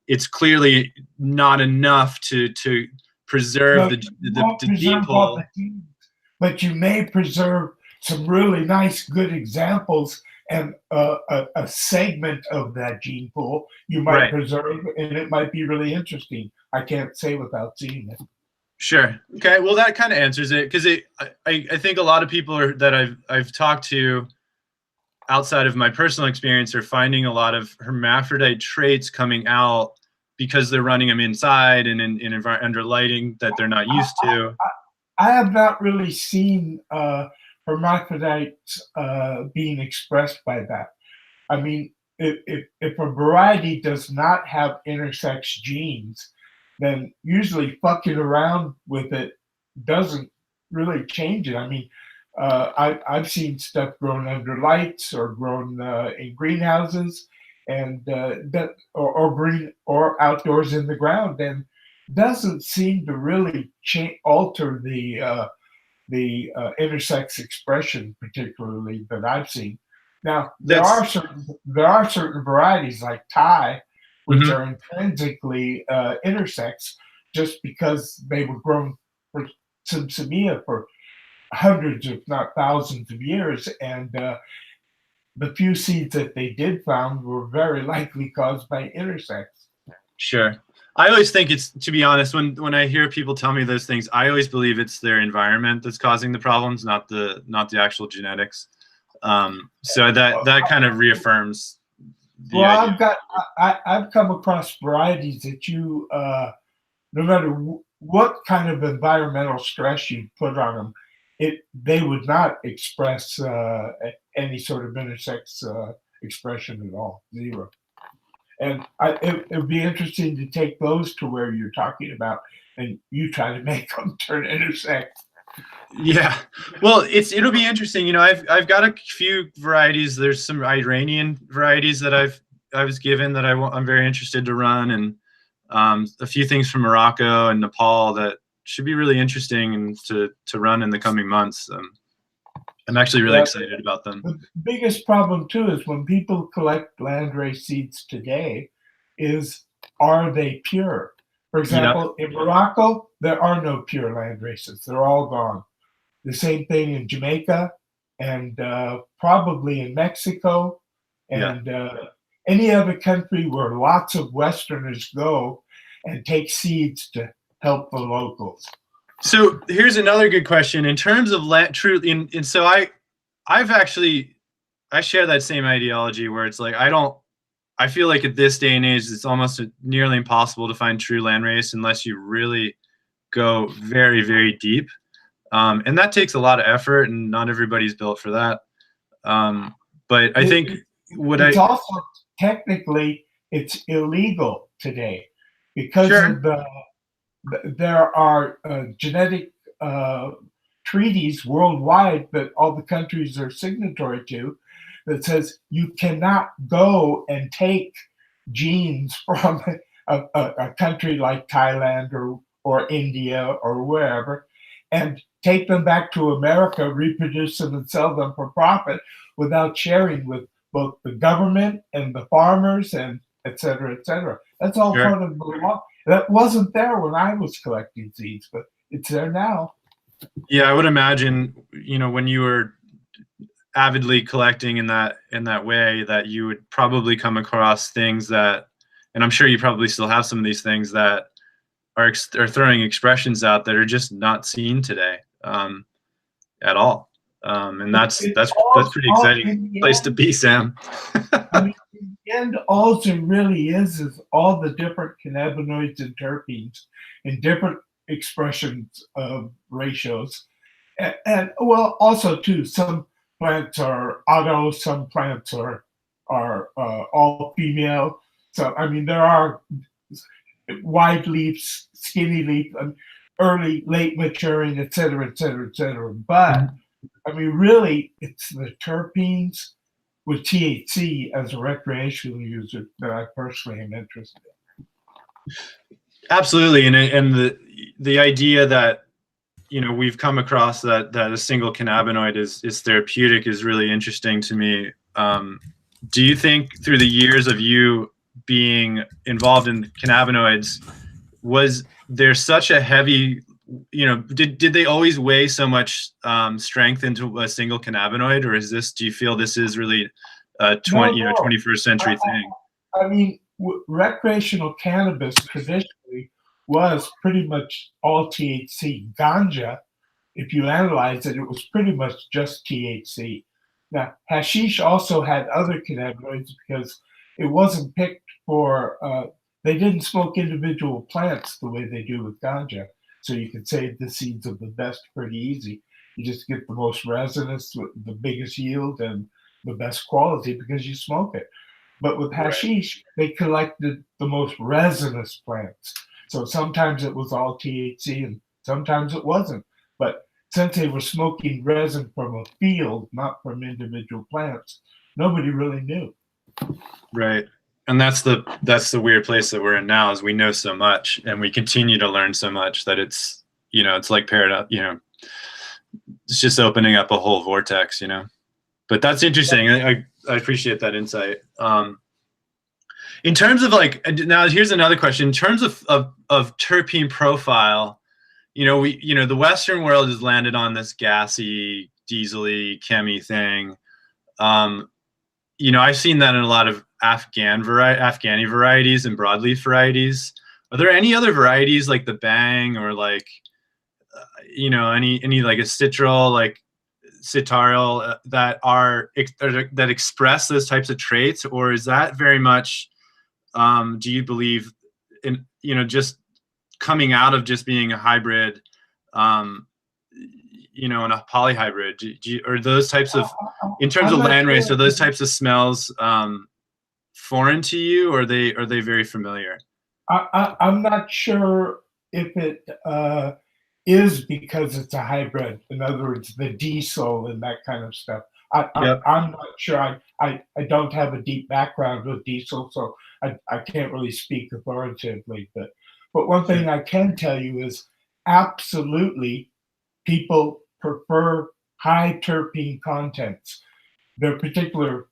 It's clearly not enough to preserve the gene pool. But you may preserve some really nice, good examples, and a segment of that gene pool you might preserve, and it might be really interesting. I can't say without seeing it. Sure. Okay. Well, that kind of answers it, because I think a lot of people that I've talked to outside of my personal experience are finding a lot of hermaphrodite traits coming out because they're running them inside and in under lighting that they're not used to. I have not really seen hermaphrodites being expressed by that. I mean, if a variety does not have intersex genes, then usually fucking around with it doesn't really change it. I mean, I've seen stuff grown under lights or grown in greenhouses, and or outdoors in the ground, and doesn't seem to really alter the intersex expression particularly that I've seen. Now there are certain varieties like Thai, which are intrinsically intersex, just because they were grown for Simsimia for hundreds, if not thousands of years, and the few seeds that they did found were very likely caused by intersex. Sure. I always think it's, to be honest, when I hear people tell me those things, I always believe it's their environment that's causing the problems, not the actual genetics. So that kind of reaffirms the idea. I've come across varieties that you, no matter what kind of environmental stress you put on them, they would not express any sort of intersex expression at all, zero. And it would be interesting to take those to where you're talking about, and you try to make them turn intersex. Yeah, well, it'll be interesting. You know, I've got a few varieties. There's some Iranian varieties that I was given that I'm very interested to run, and a few things from Morocco and Nepal that should be really interesting and to run in the coming months. I'm actually really excited about them. The biggest problem too is when people collect landrace seeds today, are they pure? For example, in Morocco, there are no pure landraces. They're all gone. The same thing in Jamaica, and probably in Mexico, and any other country where lots of Westerners go and take seeds to help the locals. So here's another good question in terms of and so I share that same ideology where it's like I feel like at this day and age it's almost nearly impossible to find true landrace unless you really go very, very deep, and that takes a lot of effort, and not everybody's built for that. But I think it's also technically it's illegal today because of there are genetic treaties worldwide that all the countries are signatory to that says you cannot go and take genes from a country like Thailand or India or wherever and take them back to America, reproduce them and sell them for profit without sharing with both the government and the farmers and et cetera, et cetera. That's all part of the law. That wasn't there when I was collecting seeds, but it's there now. Yeah, I would imagine, you know, when you were avidly collecting in that way, that you would probably come across things that, and I'm sure you probably still have some of these things that are throwing expressions out that are just not seen today at all. And that's pretty exciting place to be, Sam. I mean, in the end, all it really is all the different cannabinoids and terpenes in different expressions of ratios. And well, also too, some plants are auto, some plants are all female. So, I mean, there are wide leaves, skinny leaf. early, late maturing, et cetera, et cetera, et cetera. But I mean, really, it's the terpenes with THC as a recreational user that I personally am interested in. Absolutely, and the idea that we've come across that a single cannabinoid is therapeutic is really interesting to me. Do you think through the years of you being involved in cannabinoids, was there such a heavy, did they always weigh so much strength into a single cannabinoid, or do you feel this is really a 21st century thing? I mean, recreational cannabis traditionally was pretty much all THC. Ganja, if you analyze it, it was pretty much just THC. Now, hashish also had other cannabinoids because it wasn't picked for, they didn't smoke individual plants the way they do with ganja. So you can save the seeds of the best pretty easy. You just get the most resinous, the biggest yield, and the best quality because you smoke it. But with hashish, they collected the most resinous plants. So sometimes it was all THC and sometimes it wasn't. But since they were smoking resin from a field, not from individual plants, nobody really knew. Right. And that's the weird place that we're in now, is we know so much and we continue to learn so much that it's, it's like paradox, it's just opening up a whole vortex, But that's interesting. I appreciate that insight. In terms of now here's another question. In terms of terpene profile, the Western world has landed on this gassy, diesely, chemi thing. I've seen that in a lot of Afghani varieties and broadleaf varieties. Are there any other varieties like the Bang or any like a citral, like Citaral that express those types of traits, or is that very much, do you believe in, just coming out of just being a hybrid, and a polyhybrid, or those types of, in terms of landrace, are those types of smells foreign to you, or are they very familiar? I'm not sure if it is because it's a hybrid. In other words, the diesel and that kind of stuff. I'm not sure. I don't have a deep background with diesel, so I can't really speak authoritatively. But one thing I can tell you is absolutely people prefer high terpene contents. Their particular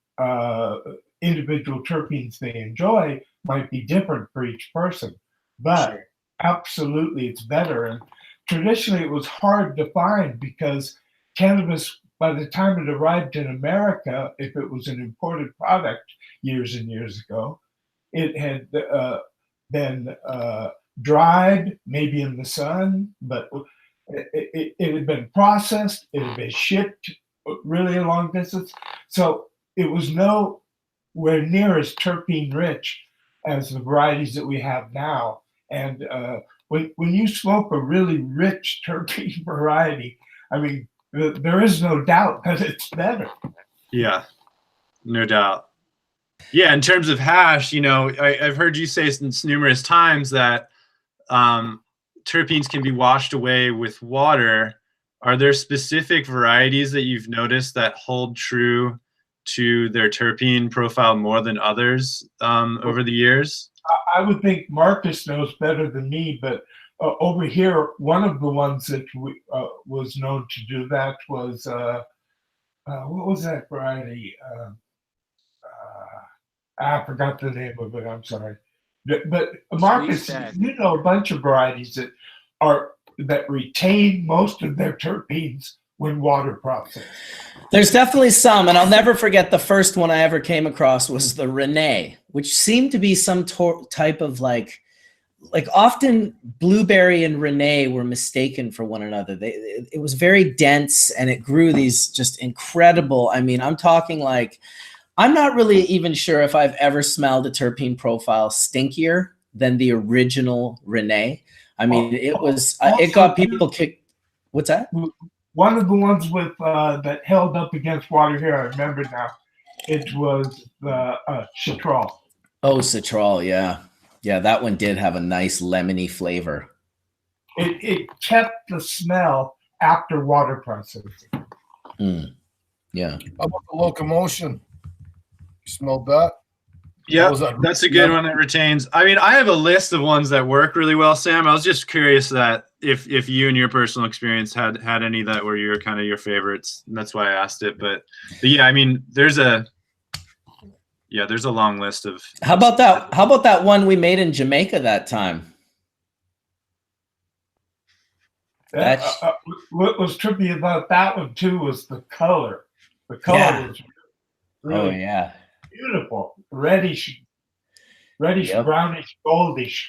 individual terpenes they enjoy might be different for each person, but absolutely it's better. And traditionally it was hard to find because cannabis, by the time it arrived in America, if it was an imported product years and years ago, it had been dried, maybe in the sun, but it had been processed, it had been shipped really a long distance. So it was nowhere near as terpene rich as the varieties that we have now. And when you smoke a really rich terpene variety, I mean, there is no doubt that it's better. Yeah, no doubt. Yeah, in terms of hash, I've heard you say since numerous times that terpenes can be washed away with water. Are there specific varieties that you've noticed that hold true to their terpene profile more than others over the years? I would think Marcus knows better than me, but over here, one of the ones that was known to do that was, what was that variety? I forgot the name of it, I'm sorry. But Marcus, you know a bunch of varieties that retain most of their terpenes when water processed. There's definitely some, and I'll never forget the first one I ever came across was the Rene, which seemed to be some type of like often blueberry and Rene were mistaken for one another. It was very dense and it grew these just incredible, I mean, I'm talking like, I'm not really even sure if I've ever smelled a terpene profile stinkier than the original Rene. I mean, it got people kicked. What's that? One of the ones with that held up against water here, I remember now. It was the Citral. Oh, Citral, yeah. Yeah, that one did have a nice lemony flavor. it kept the smell after water processing. Yeah. How about the locomotion? You smelled that? Yeah, was that? that's a good one that retains. I mean, I have a list of ones that work really well, Sam. I was just curious that if you in your personal experience had any that were your kind of your favorites. And that's why I asked it. But yeah, I mean, there's a long list of. How about that one we made in Jamaica that time? What was trippy about that one too was the color. The color was really beautiful, reddish, brownish, goldish.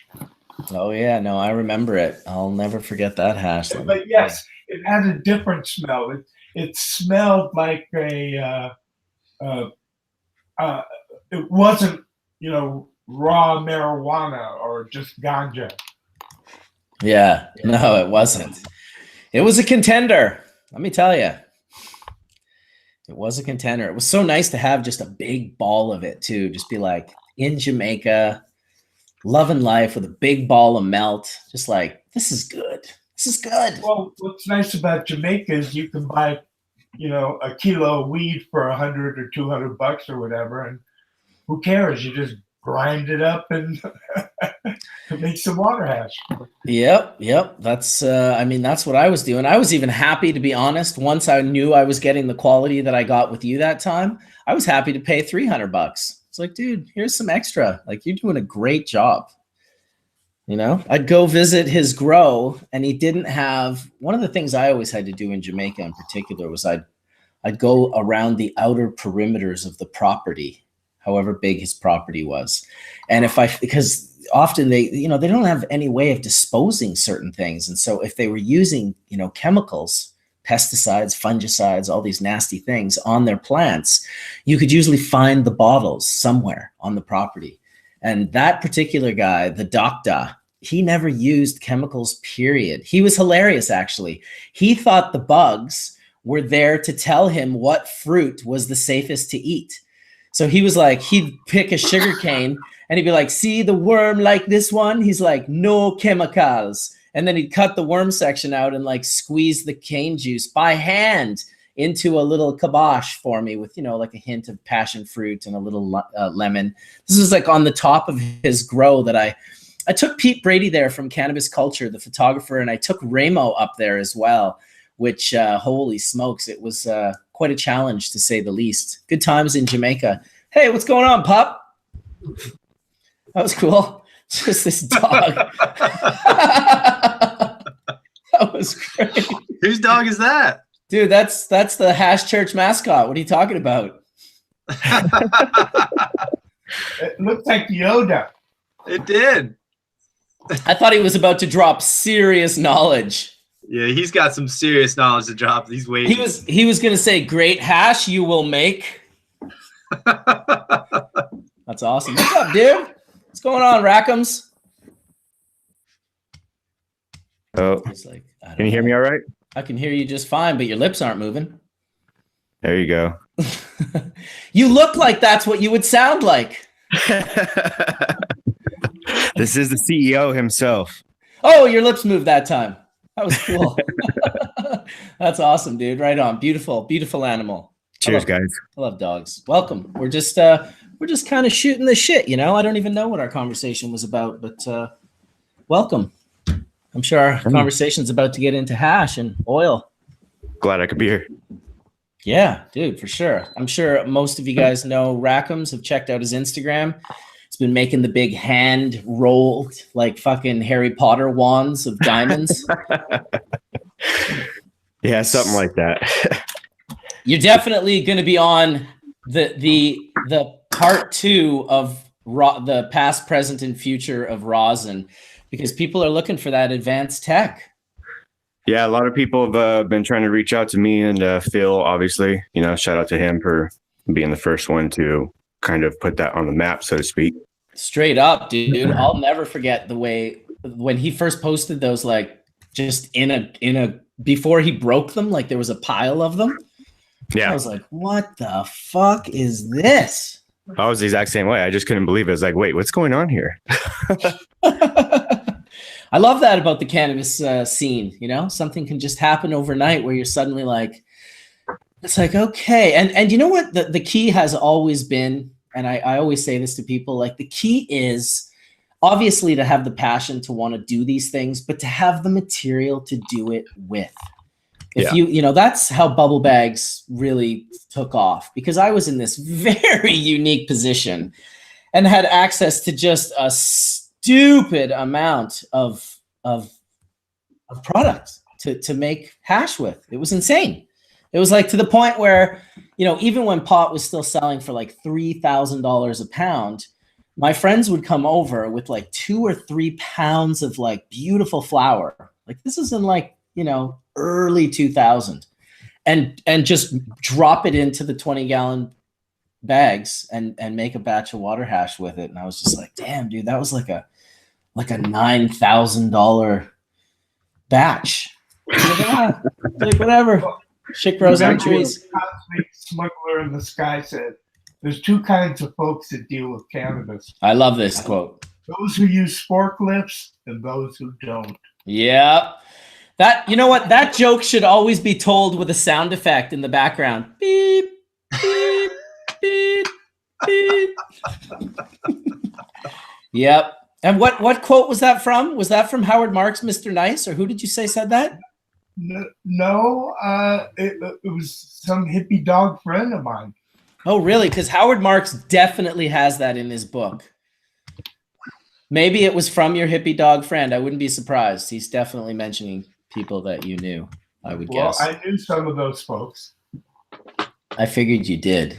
Oh yeah, no, I remember it. I'll never forget that hash. But yes, it had a different smell. It smelled like it wasn't, raw marijuana or just ganja. Yeah, no, it wasn't. It was a contender. Let me tell you. It was a contender. It was so nice to have just a big ball of it too. Just be like in Jamaica, loving life with a big ball of melt. Just like, this is good. This is good. Well, what's nice about Jamaica is you can buy, a kilo of weed for $100 or $200 or whatever, and who cares? You just grind it up and make some water hash. Yep. That's that's what I was doing. I was even happy, to be honest. Once I knew I was getting the quality that I got with you that time, I was happy to pay $300. It's like, dude, here's some extra. Like, you're doing a great job. I'd go visit his grow, and he didn't have, one of the things I always had to do in Jamaica in particular was I'd go around the outer perimeters of the property, however big his property was. And because often they don't have any way of disposing certain things. And so if they were using, chemicals, pesticides, fungicides, all these nasty things on their plants, you could usually find the bottles somewhere on the property. And that particular guy, the doctor, he never used chemicals, period. He was hilarious, actually. He thought the bugs were there to tell him what fruit was the safest to eat. So he was like, he'd pick a sugar cane and he'd be like, see the worm like this one? He's like, no chemicals. And then he'd cut the worm section out and like squeeze the cane juice by hand into a little kibosh for me with, like a hint of passion fruit and a little lemon. This was like on the top of his grow that I took Pete Brady there from Cannabis Culture, the photographer, and I took Ramo up there as well, which holy smokes, it was quite a challenge to say the least. Good times in Jamaica. Hey, what's going on, pup? That was cool. Just this dog. That was great. Whose dog is that? Dude, that's the Hash Church mascot. What are you talking about? It looks like Yoda. It did. I thought he was about to drop serious knowledge. Yeah, he's got some serious knowledge to drop. He's waiting. He was going to say, great hash you will make. That's awesome. What's up, dude? What's going on, Rakkems? Oh, Like, can you hear me all right? I can hear you just fine, but your lips aren't moving. There you go. You look like that's what you would sound like. This is the CEO himself. Oh, your lips moved that time. That was cool. That's awesome, dude. Right on. Beautiful, beautiful animal. Cheers, guys. I love dogs. Welcome. We're just kind of shooting the shit, I don't even know what our conversation was about, but welcome. I'm sure our conversation's about to get into hash and oil. Glad I could be here. Yeah, dude, for sure. I'm sure most of you guys know Rakkems, have checked out his Instagram. He's been making the big hand rolled, like fucking Harry Potter wands of diamonds. Yeah, something like that. You're definitely going to be on the part 2 of the past, present, and future of rosin, because people are looking for that advanced tech. Yeah, a lot of people have been trying to reach out to me and Phil, obviously. Shout out to him for being the first one to kind of put that on the map, so to speak. Straight up, dude. I'll never forget the way when he first posted those, like just in a before he broke them, like there was a pile of them. Yeah. I was like, what the fuck is this? I was the exact same way. I just couldn't believe it. I was like, wait, what's going on here? I love that about the cannabis scene. You know, something can just happen overnight where you're suddenly like, it's like, okay. And you know what? The key has always been, and I always say this to people, like the key is obviously to have the passion to want to do these things, but to have the material to do it with. If you know, that's how bubble bags really took off, because I was in this very unique position and had access to just a stupid amount of products to make hash with. It was insane. It was like to the point where, you know, even when pot was still selling for like $3,000 a pound, my friends would come over with like 2 or 3 pounds of like beautiful flower. Like this is in like, you know, early 2000, and just drop it into the 20-gallon bags and make a batch of water hash with it. And I was just like, damn, dude, that was like a $9,000 batch. Like whatever. Shit grows on trees. Cosmic smuggler in the sky said, "There's 2 kinds of folks that deal with cannabis. I love this quote. Those who use forklifts and those who don't." Yeah. That, you know what? That joke should always be told with a sound effect in the background. Beep, beep, beep, beep. Yep. And what quote was that from? Was that from Howard Marks' Mr. Nice, or who did you say said that? No, it was some hippie dog friend of mine. Oh, really? Because Howard Marks definitely has that in his book. Maybe it was from your hippie dog friend. I wouldn't be surprised. He's definitely mentioning people that you knew, I would guess. I knew some of those folks. I figured you did.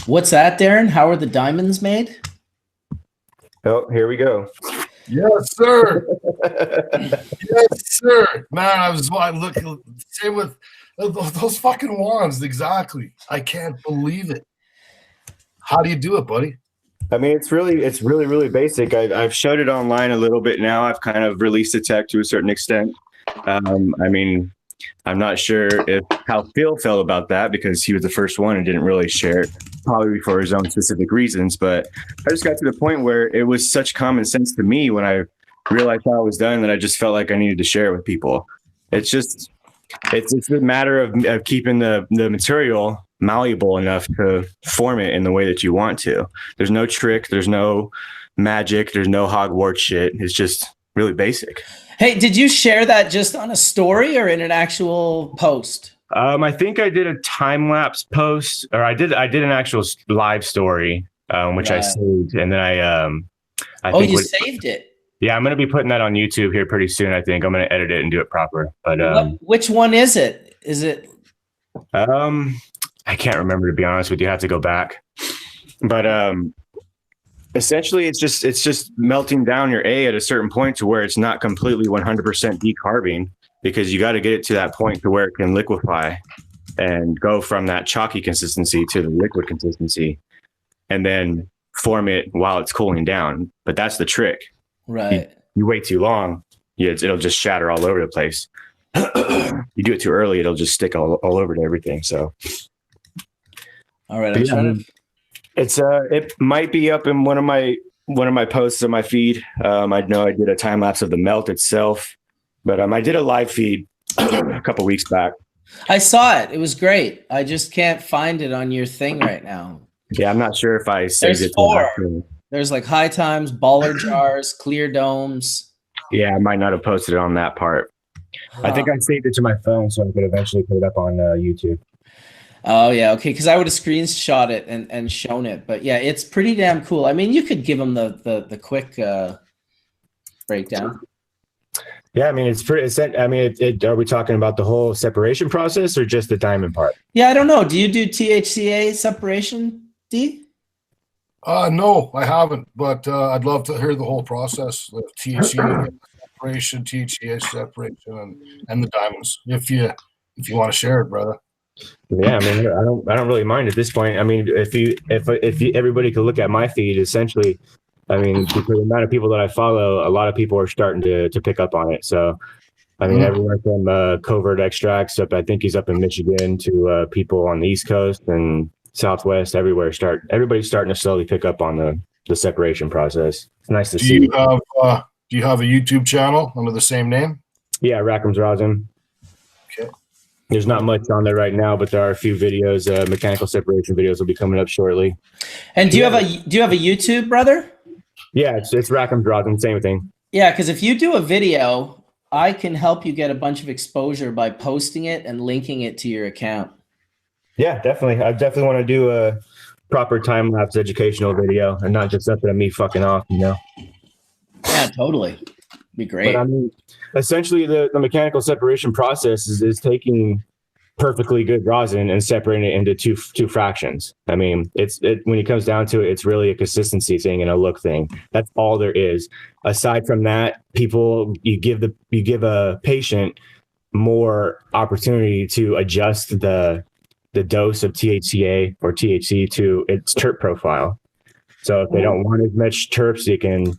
What's that, Darren? How are the diamonds made? Oh, here we go. Yes, sir. Yes, sir. Man, I was looking. Same with those fucking wands. Exactly. I can't believe it. How do you do it, buddy? I mean, it's really basic. I've showed it online a little bit now. I've kind of released the tech to a certain extent. I mean, I'm not sure how Phil felt about that, because he was the first one and didn't really share it, probably for his own specific reasons. But I just got to the point where it was such common sense to me when I realized how it was done that I just felt like I needed to share it with people. It's a matter of keeping the material malleable enough to form it in the way that you want to. There's no trick, there's no magic, there's no Hogwarts shit. It's just really basic. Hey, did you share that just on a story or in an actual post? I think I did a time lapse post, or I did an actual live story, which I saved, and then I think you saved it. Yeah, I'm going to be putting that on YouTube here pretty soon. I think I'm going to edit it and do it proper. But which one is it? Is it? I can't remember, to be honest with you. I have to go back. But essentially, it's just melting down your A at a certain point to where it's not completely 100% decarbing, because you got to get it to that point to where it can liquefy and go from that chalky consistency to the liquid consistency, and then form it while it's cooling down. But that's the trick. Right. You wait too long, it'll just shatter all over the place. You do it too early, it'll just stick all over to everything. So, all right, it might be up in one of my posts on my feed. I know I did a time lapse of the melt itself, but I did a live feed a couple weeks back. I saw it. It was great. I just can't find it on your thing right now. Yeah, I'm not sure if I saved it. There's like high times, baller jars, clear domes. Yeah, I might not have posted it on that part. I think I saved it to my phone so I could eventually put it up on YouTube. Oh, yeah. Okay. Because I would have screenshot it and shown it. But yeah, it's pretty damn cool. I mean, you could give them the quick breakdown. Yeah, I mean, it's pretty. I mean, are we talking about the whole separation process or just the diamond part? Yeah, I don't know. Do you do THCA separation, D? No, I haven't, but I'd love to hear the whole process, the THC separation, THCA separation, and the diamonds. If you want to share it, brother. Yeah, I mean, I don't really mind at this point. I mean, if everybody could look at my feed, essentially, I mean, because the amount of people that I follow, a lot of people are starting to pick up on it. So, I mean, everywhere from covert extracts up, I think he's up in Michigan, to people on the East Coast and Southwest, everywhere. Everybody's starting to slowly pick up on the the separation process. It's nice to Do see. you have a YouTube channel under the same name? Yeah, Rakkems rosin. Okay. There's not much on there right now, but there are a few videos. Mechanical separation videos will be coming up shortly. And do you have a YouTube, brother? Yeah, it's Rakkems rosin, same thing. Yeah, because if you do a video, I can help you get a bunch of exposure by posting it and linking it to your account. Yeah, definitely. I definitely want to do a proper time-lapse educational video and not just something of me fucking off, you know? Yeah, totally. Be great. But I mean, essentially the mechanical separation process is taking perfectly good rosin and separating it into two fractions. I mean, when it comes down to it, it's really a consistency thing and a look thing. That's all there is. Aside from that, you give a patient more opportunity to adjust the dose of THCA or THC to its terp profile. So if they don't want as much terps, they can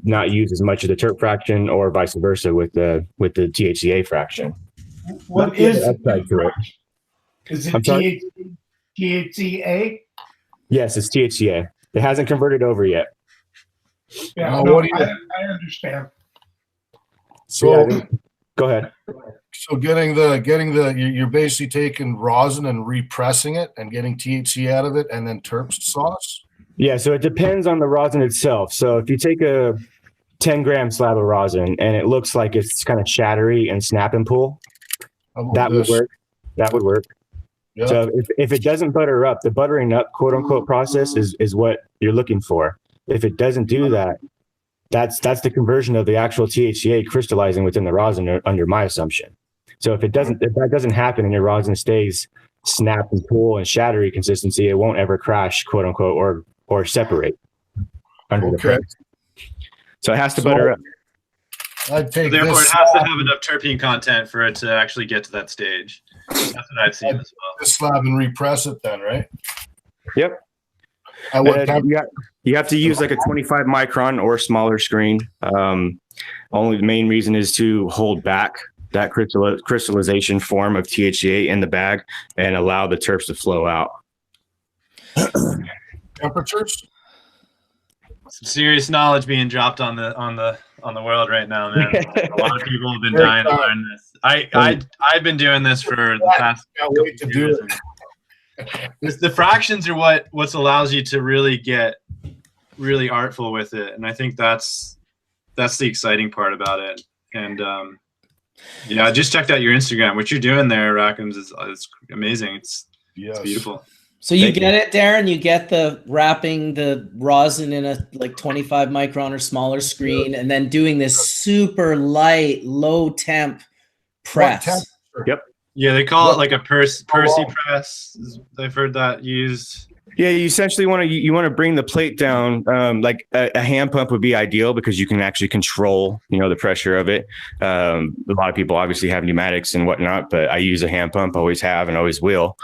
not use as much of the terp fraction, or vice versa with the THCA fraction. What is the upside to it? Is it THCA? Yes, it's THCA. It hasn't converted over yet. Yeah, no, I understand. So yeah, go ahead. So you're basically taking rosin and repressing it and getting THC out of it, and then terp sauce. Yeah, so it depends on the rosin itself. So if you take a 10-gram slab of rosin and it looks like it's kind of shattery and snap and pull, that would work. That would work. Yeah. So if it doesn't butter up, the buttering up, quote unquote, process is what you're looking for. If it doesn't do that, that's the conversion of the actual THCA crystallizing within the rosin under my assumption. So if that doesn't happen and your rosin stays snap and pull and shattery consistency, it won't ever crash, quote unquote, or separate under the press. So it has to butter up. Therefore, it has to have enough terpene content for it to actually get to that stage. That's what I've seen as well. This slab and repress it then, right? Yep. You have to use like a 25 micron or smaller screen. Only the main reason is to hold back that crystallization form of THCA in the bag and allow the terps to flow out. Temperatures? Some serious knowledge being dropped on the world right now, man. A lot of people have been dying to learn this. I've been doing this for the past couple of years. The fractions are what allows you to really get really artful with it, and I think that's the exciting part about it. And yeah, just checked out your Instagram. What you're doing there, Rakkems, is amazing. It's beautiful. So you get it, Darren? You get the wrapping the rosin in a like 25 micron or smaller screen, and then doing this super light, low temp press. Yep. Yeah, they call it like a Percy press. I've heard that used. Yeah, you essentially want to bring the plate down. Like a hand pump would be ideal because you can actually control, the pressure of it. A lot of people obviously have pneumatics and whatnot, but I use a hand pump, always have and always will.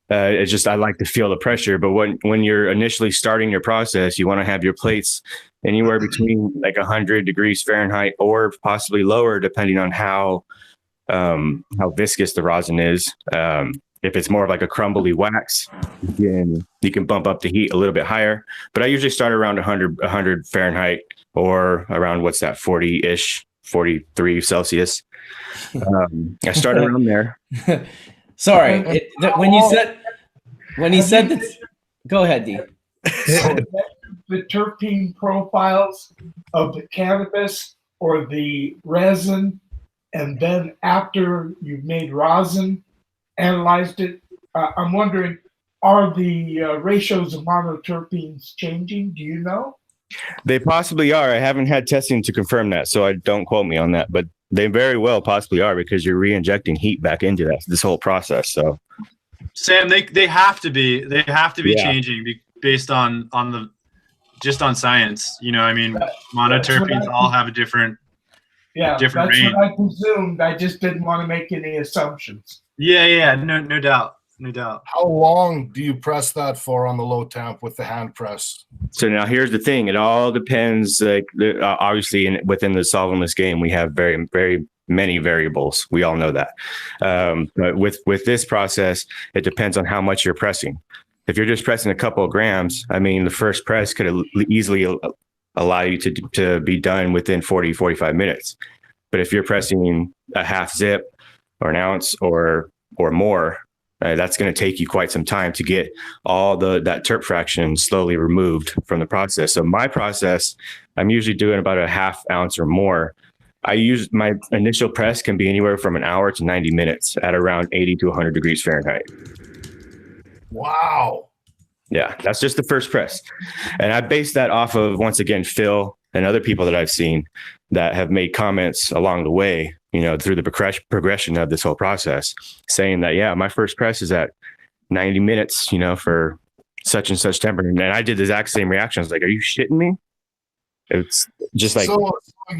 It's just I like to feel the pressure. But when you're initially starting your process, you want to have your plates anywhere between like 100 degrees Fahrenheit or possibly lower, depending on how viscous the rosin is. If it's more of like a crumbly wax, you can bump up the heat a little bit higher. But I usually start around 100 Fahrenheit or around 40-ish, 43 Celsius. I start around there. Sorry, when he said that. Go ahead, Dee. So the terpene profiles of the cannabis or the resin, and then after you've made rosin, analyzed it, I'm wondering, are the ratios of monoterpenes changing? Do you know? They possibly are. I haven't had testing to confirm that, so don't quote me on that. But they very well possibly are because you're re-injecting heat back into this whole process. So, Sam, they have to be changing based on science. I mean, monoterpenes all have a different. Yeah, different that's range. what I presumed. I just didn't want to make any assumptions. Yeah, no doubt. How long do you press that for on the low temp with the hand press? So now here's the thing. It all depends. Obviously, within the solventless game, we have very, very many variables. We all know that. But with this process, it depends on how much you're pressing. If you're just pressing a couple of grams, I mean, the first press could easily allow you to be done within 40, 45 minutes. But if you're pressing a half zip or an ounce or more, that's going to take you quite some time to get all that terp fraction slowly removed from the process. So my process, I'm usually doing about a half ounce or more. I use my initial press can be anywhere from an hour to 90 minutes at around 80 to 100 degrees Fahrenheit. Wow. Yeah, that's just the first press. And I base that off of, once again, Phil and other people that I've seen that have made comments along the way, through the progression of this whole process, saying that, yeah, my first press is at 90 minutes, for such and such temperature. And I did the exact same reaction. I was like, are you shitting me? It's just like, so are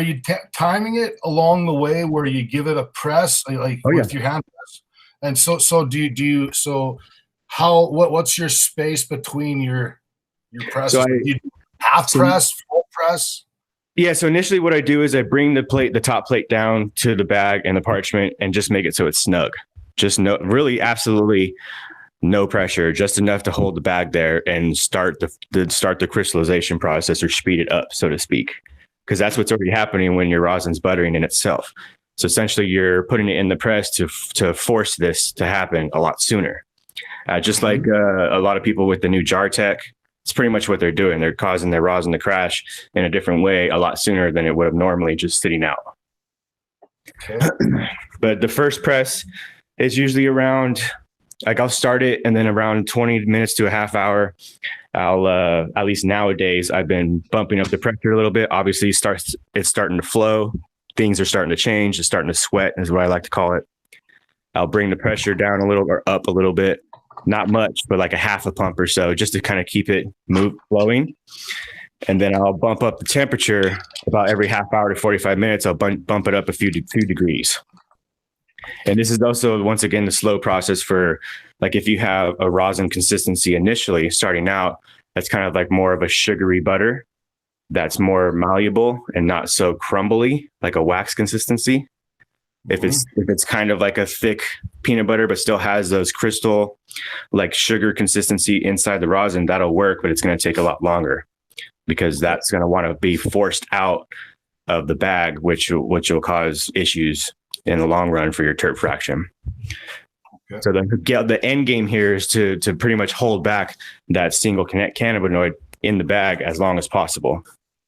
you timing it along the way where you give it a press with your hand press? And so do you what's your space between your presses? So do you half press, full press? Yeah. So initially what I do is I bring the top plate down to the bag and the parchment and just make it so it's snug. Just really absolutely no pressure, just enough to hold the bag there and start the crystallization process, or speed it up, so to speak, because that's what's already happening when your rosin's buttering in itself. So essentially you're putting it in the press to force this to happen a lot sooner. Just like a lot of people with the new jar tech, it's pretty much what they're doing. They're causing their rosin to crash in a different way a lot sooner than it would have normally just sitting out. Okay. But the first press is usually around, I'll start it, and then around 20 minutes to a half hour, I'll, at least nowadays, I've been bumping up the pressure a little bit. Obviously it's starting to flow. Things are starting to change. It's starting to sweat is what I like to call it. I'll bring the pressure down a little or up a little bit. Not much, but like a half a pump or so, just to kind of keep it flowing. And then I'll bump up the temperature about every half hour to 45 minutes. I'll bump it up a few degrees. And this is also, once again, the slow process for, like, if you have a rosin consistency initially starting out, that's kind of like more of a sugary butter that's more malleable and not so crumbly, like a wax consistency. If it's kind of like a thick peanut butter, but still has those crystal, like sugar consistency inside the rosin, that'll work, but it's going to take a lot longer because that's going to want to be forced out of the bag, which will cause issues in the long run for your terp fraction. Okay. So the end game here is to pretty much hold back that single cannabinoid in the bag as long as possible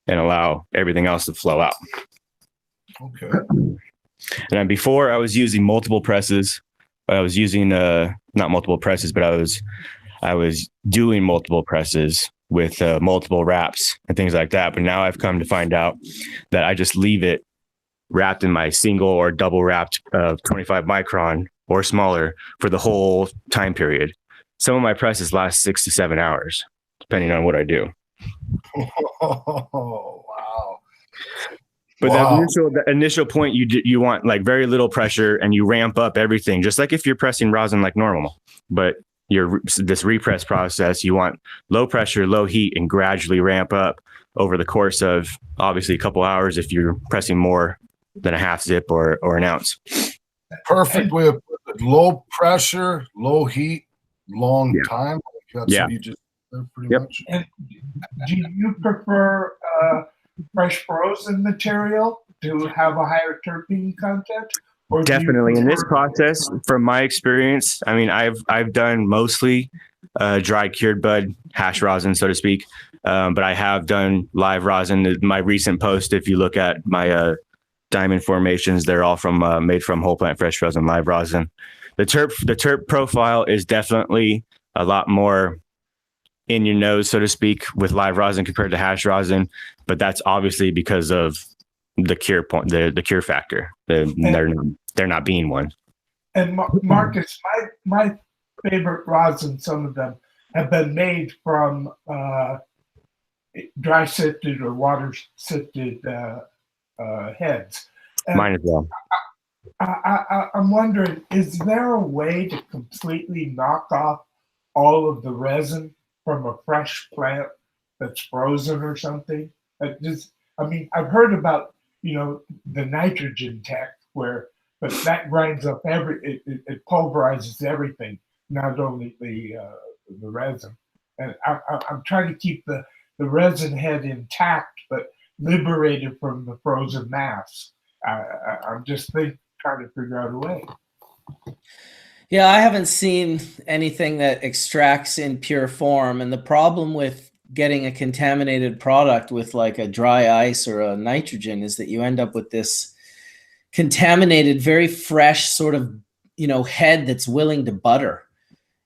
and allow everything else to flow out. Okay. And then before, I was using multiple presses. I was using not multiple presses, but I was doing multiple presses with multiple wraps and things like that. But now I've come to find out that I just leave it wrapped in my single or double wrapped 25 micron or smaller for the whole time period. Some of my presses last 6 to 7 hours, depending on what I do. Oh, wow. But that initial point, you want like very little pressure, and you ramp up everything, just like if you're pressing rosin like normal. But this repress process, you want low pressure, low heat, and gradually ramp up over the course of obviously a couple hours if you're pressing more than a half zip or an ounce. Perfect way of putting it. Low pressure, low heat, long time. That's what you just said pretty much. And do you prefer fresh frozen material to have a higher terpene content? Or definitely in this process, from my experience, I mean, I've done mostly dry cured bud hash rosin, so to speak. But I have done live rosin. My recent post, if you look at my diamond formations, they're all from made from whole plant fresh frozen live rosin. The terp profile is definitely a lot more in your nose, so to speak, with live rosin compared to hash rosin. But that's obviously because of the cure point, the cure factor. They're not being one. And Marcus, my favorite rosin, some of them have been made from dry sifted or water sifted heads. And mine as well. I'm wondering, is there a way to completely knock off all of the resin from a fresh plant that's frozen or something? I've heard about, the nitrogen tech but that grinds up it pulverizes everything. not only the resin. And I'm trying to keep the resin head intact, but liberated from the frozen mass. I'm just trying to figure out a way. Yeah, I haven't seen anything that extracts in pure form. And the problem with getting a contaminated product with like a dry ice or a nitrogen is that you end up with this contaminated, very fresh sort of, head that's willing to butter.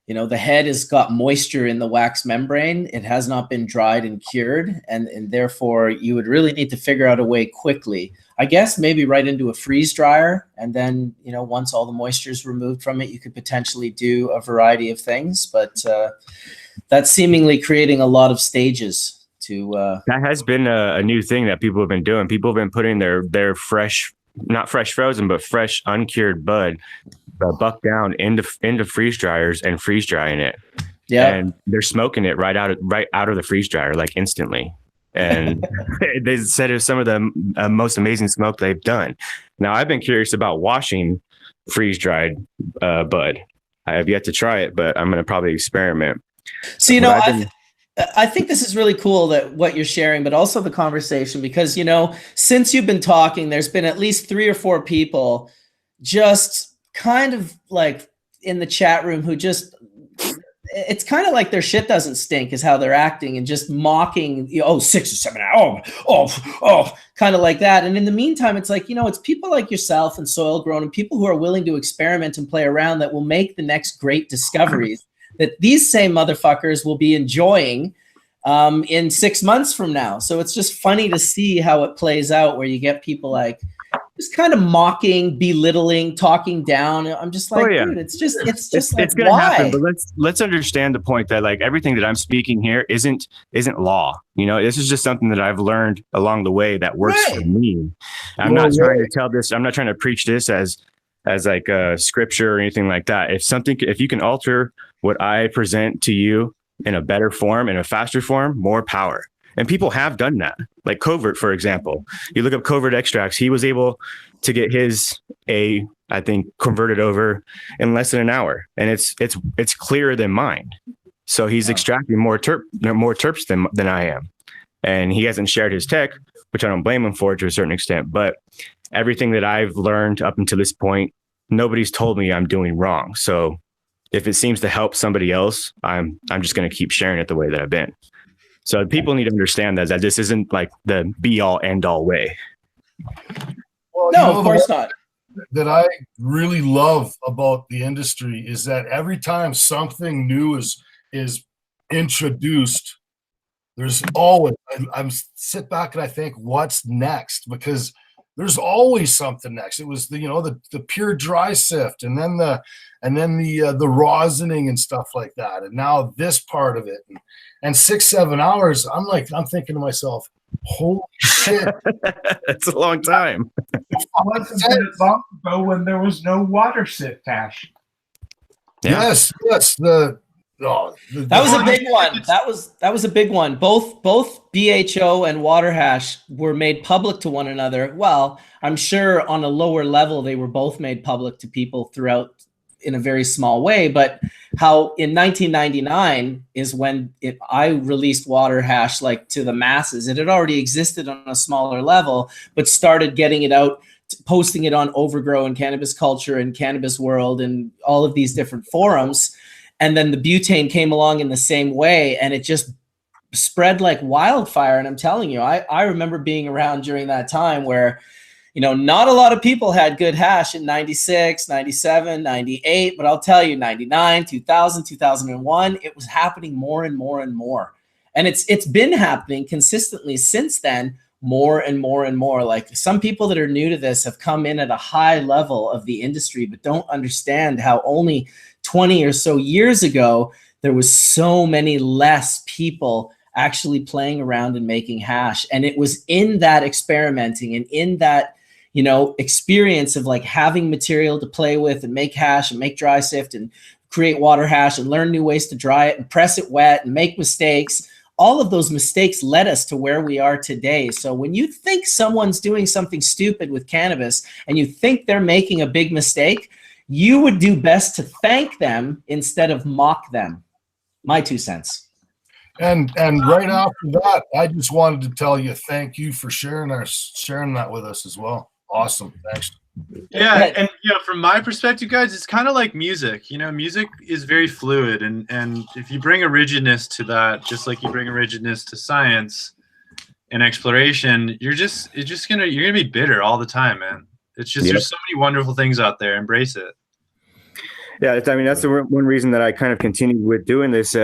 The head has got moisture in the wax membrane. It has not been dried and cured. And therefore you would really need to figure out a way quickly, I guess, maybe right into a freeze dryer. And then, once all the moisture is removed from it, you could potentially do a variety of things. But that's seemingly creating a lot of stages to. That has been a new thing that people have been doing. People have been putting their fresh, not fresh frozen, but fresh uncured bud buck down into freeze dryers and freeze drying it. Yeah, and they're smoking it right out of the freeze dryer, like instantly. And they said it's some of the most amazing smoke they've done. Now, I've been curious about washing freeze dried bud. I have yet to try it, but I'm going to probably experiment. So, I think this is really cool that what you're sharing, but also the conversation, because, since you've been talking, there's been at least 3 or 4 people just kind of like in the chat room who just, it's kind of like their shit doesn't stink is how they're acting, and just mocking, 6 or 7 hours. Kind of like that. And in the meantime, it's like, it's people like yourself and Soil Grown and people who are willing to experiment and play around that will make the next great discoveries that these same motherfuckers will be enjoying in 6 months from now. So it's just funny to see how it plays out, where you get people like just kind of mocking, belittling, talking down. I'm just like, dude, it's gonna happen. But let's understand the point that like everything that I'm speaking here isn't law. This is just something that I've learned along the way that works for me. I'm not trying to tell this. I'm not trying to preach this as like a scripture or anything like that. If you can alter what I present to you in a better form, in a faster form, more power. And people have done that. Like Covert, for example. You look up Covert Extracts, he was able to get his I think, converted over in less than an hour. And it's clearer than mine. So he's extracting more terps than I am. And he hasn't shared his tech, which I don't blame him for to a certain extent. But everything that I've learned up until this point, nobody's told me I'm doing wrong. So if it seems to help somebody else, I'm just going to keep sharing it the way that I've been. So people need to understand that this isn't like the be all end all way. Well, no, of course not. That I really love about the industry is that every time something new is introduced, there's always, I'm sit back and I think, what's next? Because there's always something next. It was the pure dry sift, and then the rosining and stuff like that, and now this part of it, and 6-7 hours. I'm thinking to myself, holy shit, that's a long time. Long ago when there was no water sift hash. Yeah. Yes, that was a big one. That was a big one. Both BHO and water hash were made public to one another. Well, I'm sure on a lower level they were both made public to people throughout in a very small way. But how in 1999 is when I released water hash like to the masses. It had already existed on a smaller level, but started getting it out, posting it on Overgrow and Cannabis Culture and Cannabis World and all of these different forums. And then the butane came along in the same way, and it just spread like wildfire. And I'm telling you, I remember being around during that time where, not a lot of people had good hash in 96, 97, 98, but I'll tell you, 99, 2000, 2001, it was happening more and more and more. And it's been happening consistently since then, more and more and more. Like some people that are new to this have come in at a high level of the industry, but don't understand how only 20 or so years ago, there was so many less people actually playing around and making hash. And it was in that experimenting and in that, experience of like having material to play with and make hash and make dry sift and create water hash and learn new ways to dry it and press it wet and make mistakes. All of those mistakes led us to where we are today. So when you think someone's doing something stupid with cannabis and you think they're making a big mistake, you would do best to thank them instead of mock them. My 2 cents. And right after that, I just wanted to tell you thank you for sharing that with us as well. Awesome. Thanks. Yeah, and from my perspective, guys, it's kind of like music. Music is very fluid, and if you bring a rigidness to that, just like you bring a rigidness to science and exploration, you're gonna be bitter all the time, man. It's just there's so many wonderful things out there. Embrace it. Yeah, that's the one reason that I kind of continued with doing this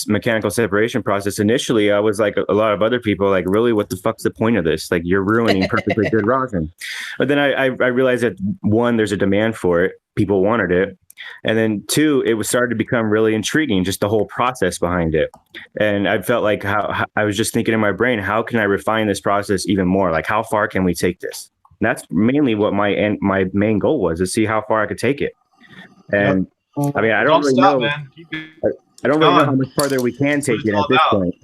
mechanical separation process. Initially, I was like a lot of other people, like, really, what the fuck's the point of this? Like, you're ruining perfectly good rosin. But then I realized that, one, there's a demand for it. People wanted it. And then two, it was started to become really intriguing, just the whole process behind it. And I felt like how I was just thinking in my brain, how can I refine this process even more? Like, how far can we take this? And that's mainly what my main goal was, to see how far I could take it. And I mean, I don't really know. I don't really know how much farther we can take it at this point.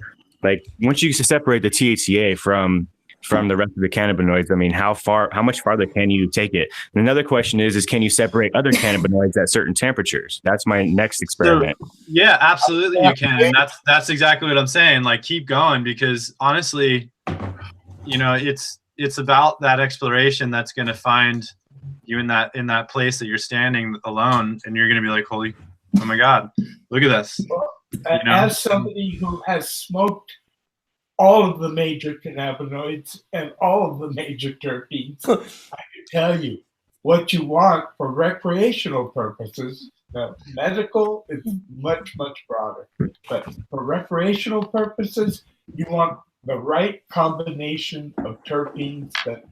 Like, once you separate the THCA from the rest of the cannabinoids, I mean, how much farther can you take it? And another question is can you separate other cannabinoids at certain temperatures? That's my next experiment. So, yeah, absolutely you can. And that's exactly what I'm saying. Like, keep going, because honestly, it's about that exploration that's going to find you in that place that you're standing alone, and you're going to be like, oh my God, look at this. As somebody who has smoked all of the major cannabinoids and all of the major terpenes, I can tell you what you want for recreational purposes. Now, medical is much, much broader, but for recreational purposes, you want the right combination of terpenes that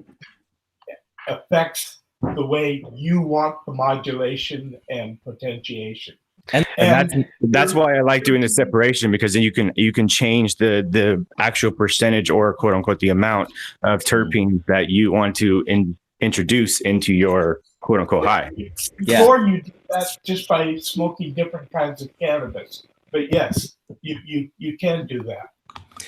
affects the way you want the modulation and potentiation. And that's why I like doing the separation, because then you can change the actual percentage, or quote unquote the amount of terpenes that you want to introduce into your quote unquote high. Before you do that just by smoking different kinds of cannabis, but yes, you can do that.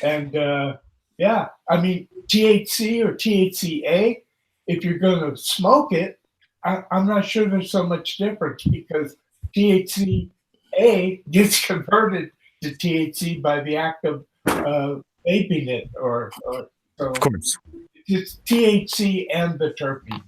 And I mean, THC or THCA, if you're going to smoke it, I'm not sure there's so much difference, because THCA gets converted to THC by the act of vaping it, or so. Of course, it's THC and the terpenes.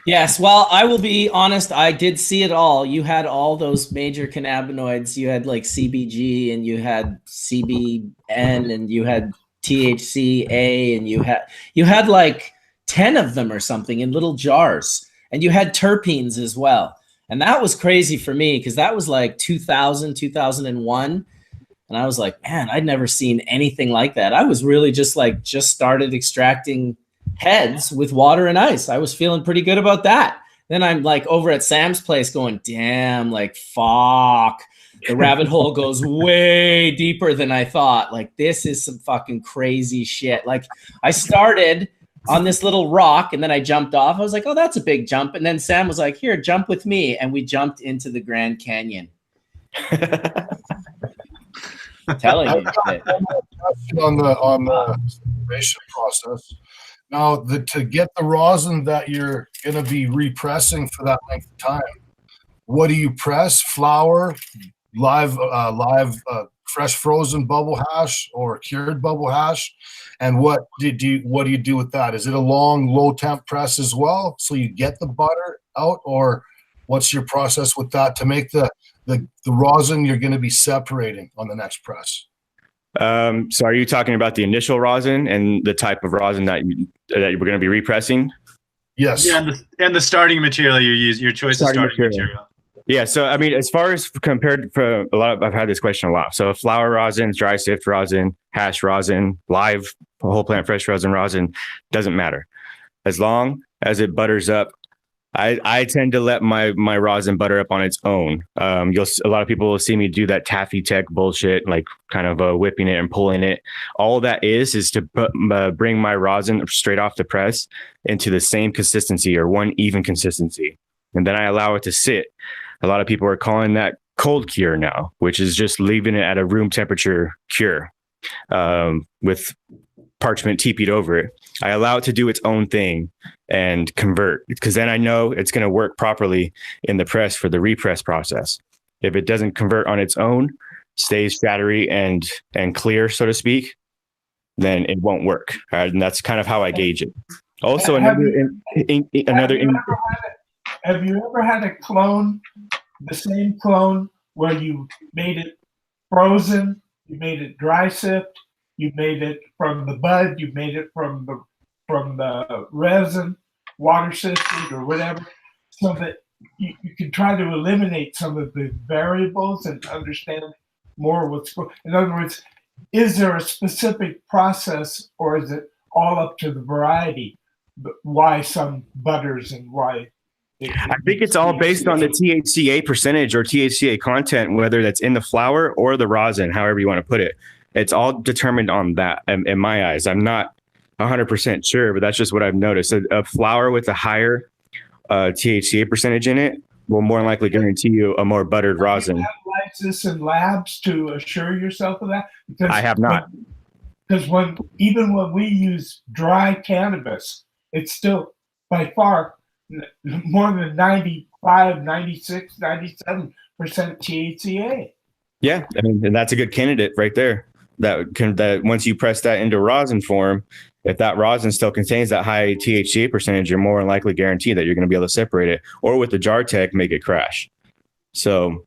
Yes, well, I will be honest, I did see it all. You had all those major cannabinoids. You had like CBG, and you had CBN, and you had THCA, and you had like 10 of them or something in little jars, and you had terpenes as well. And that was crazy for me, because that was like 2001. And I was like, man, I'd never seen anything like that. I was really just started extracting heads with water and ice. I was feeling pretty good about that. Then I'm like over at Sam's place going, damn, like, fuck. The rabbit hole goes way deeper than I thought. Like, this is some fucking crazy shit. Like, I started on this little rock, and then I jumped off. I was like, oh, that's a big jump. And then Sam was like, here, jump with me. And we jumped into the Grand Canyon. Telling you shit. On the separation process. Now, to get the rosin that you're going to be repressing for that length of time, what do you press? Flour, live fresh frozen bubble hash, or cured bubble hash? And what do you do with that? Is it a long, low temp press as well, so you get the butter out, or what's your process with that to make the rosin you're going to be separating on the next press? So are you talking about the initial rosin and the type of rosin that you're going to be repressing? Yes. Yeah, and the starting material you use, your choice of starting material. Yeah, so I mean, as far as compared for I've had this question a lot. So flour rosin, dry sift rosin, hash rosin, live whole plant fresh rosin, doesn't matter. As long as it butters up, I tend to let my rosin butter up on its own. A lot of people will see me do that taffy tech bullshit, like kind of whipping it and pulling it. All that is to bring my rosin straight off the press into the same consistency, or one even consistency, and then I allow it to sit. A lot of people are calling that cold cure now, which is just leaving it at a room temperature cure. with parchment TP'd over it. I allow it to do its own thing and convert, because then I know it's going to work properly in the press for the repress process. If it doesn't convert on its own, stays shattery and clear, so to speak, then it won't work. Right? And that's kind of how I gauge it. Also, have you ever had a clone, the same clone, where you made it frozen, you made it dry sipped, you made it from the bud, you made it from the resin, water sifted or whatever, so that you can try to eliminate some of the variables and understand more what's going on? In other words, is there a specific process, or is it all up to the variety? Why some butters and why? I think it's all based on the THCA percentage or THCA content, whether that's in the flower or the rosin, however you want to put it. It's all determined on that, in my eyes. I'm not 100% sure, but that's just what I've noticed. A flower with a higher THCA percentage in it will more likely guarantee you a more buttered rosin. Do you analyze this in labs to assure yourself of that? Because I have not. Because even when we use dry cannabis, it's still by far more than 95, 96, 97% THCA. Yeah, I mean, and that's a good candidate right there. That once you press that into rosin form, if that rosin still contains that high THCA percentage, you're more than likely guaranteed that you're going to be able to separate it, or with the jar tech, make it crash. So,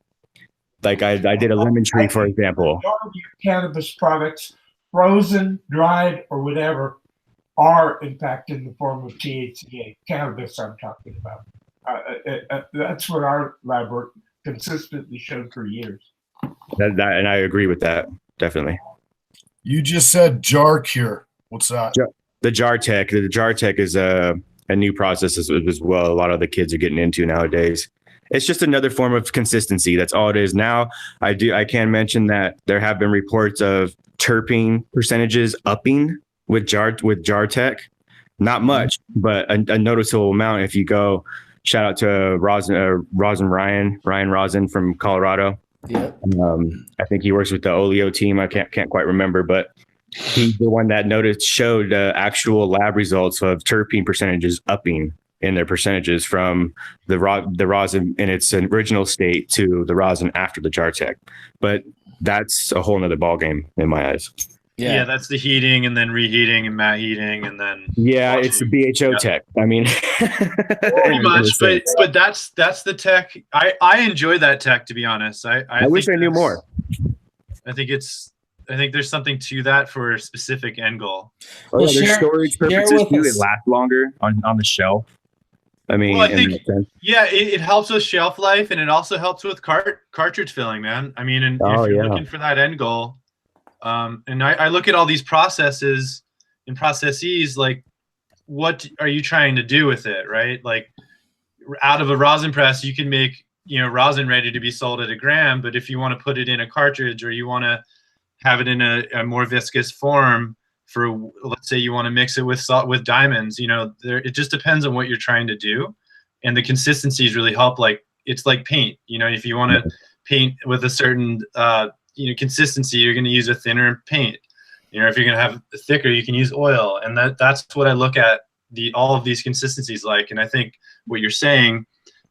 like I did a lemon tree, for example. Majority of cannabis products, frozen, dried, or whatever, are in fact in the form of THCA. Cannabis, I'm talking about. That's what our lab work consistently showed for years. And I agree with that, definitely. You just said jar cure. What's that? The jar tech. The jar tech is a new process as well. A lot of the kids are getting into nowadays. It's just another form of consistency. That's all it is. Now, I can mention that there have been reports of terpene percentages upping with jar tech. Not much, but a noticeable amount. If you go, shout out to Ryan Rosin from Colorado. Yeah. I think he works with the Oleo team. I can't quite remember, but he's the one that showed actual lab results of terpene percentages upping in their percentages from the rosin in its original state to the rosin after the jar tech. But that's a whole nother ballgame in my eyes. Yeah, that's the heating and then reheating and matte heating and then it's the BHO tech. I mean, pretty much, but that's the tech. I enjoy that tech, to be honest. I wish I knew more. I think there's something to that for a specific end goal. Well, there's storage purposes too. It lasts longer on the shelf. I mean, well, I think, it helps with shelf life, and it also helps with cartridge filling, man. I mean, and if you're looking for that end goal, and I look at all these processes and processes, like, what are you trying to do with it, right? Like, out of a rosin press, you can make, rosin ready to be sold at a gram, but if you want to put it in a cartridge, or you want to have it in a more viscous form, for, let's say you want to mix it with salt, with diamonds, it just depends on what you're trying to do. And the consistencies really help. Like, it's like paint, if you want to paint with a certain, consistency, you're going to use a thinner paint. If you're going to have thicker, you can use oil. And that's what I look at all of these consistencies like. And I think what you're saying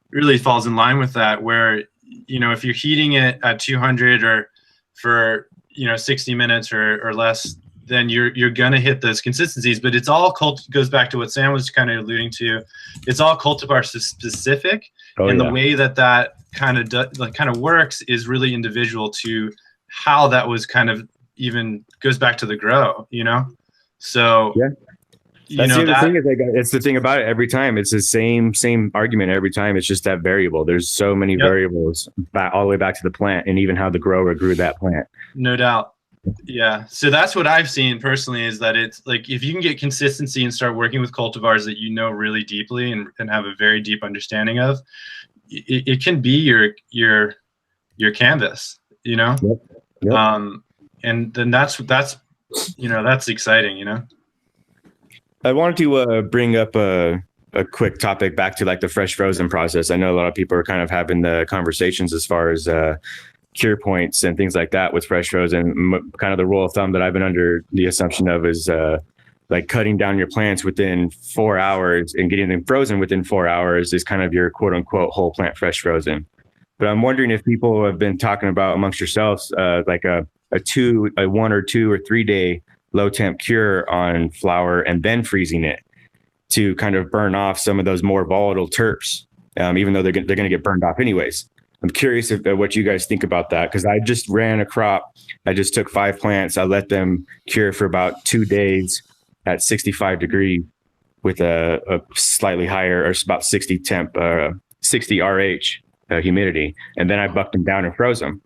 really falls in line with that, where, if you're heating it at 200 or for, 60 minutes or less, then you're gonna hit those consistencies. But it's all goes back to what Sam was kind of alluding to. It's all cultivar specific, and the way that kind of works is really individual to how that was kind of even goes back to the grow. So that's the other thing is, it's the thing about it. Every time it's the same argument every time. It's just that variable. There's so many variables all the way back to the plant, and even how the grower grew that plant. No doubt. Yeah. So that's what I've seen personally, is that it's like, if you can get consistency and start working with cultivars that really deeply and have a very deep understanding of, it can be your canvas, Yep. And then that's exciting, I wanted to bring up a quick topic back to like the fresh frozen process. I know a lot of people are kind of having the conversations as far as cure points and things like that with fresh frozen. Kind of the rule of thumb that I've been under the assumption of is like cutting down your plants within 4 hours and getting them frozen within 4 hours is kind of your quote unquote whole plant fresh frozen. But I'm wondering if people have been talking about amongst yourselves like a 1 or 2 or 3 day low temp cure on flower and then freezing it to kind of burn off some of those more volatile terps, even though they're going to get burned off anyways. I'm curious what you guys think about that, because I just ran a crop. I just took 5 plants. I let them cure for about 2 days at 65 degrees with a slightly higher, or about 60 temp, 60 RH humidity. And then I bucked them down and froze them.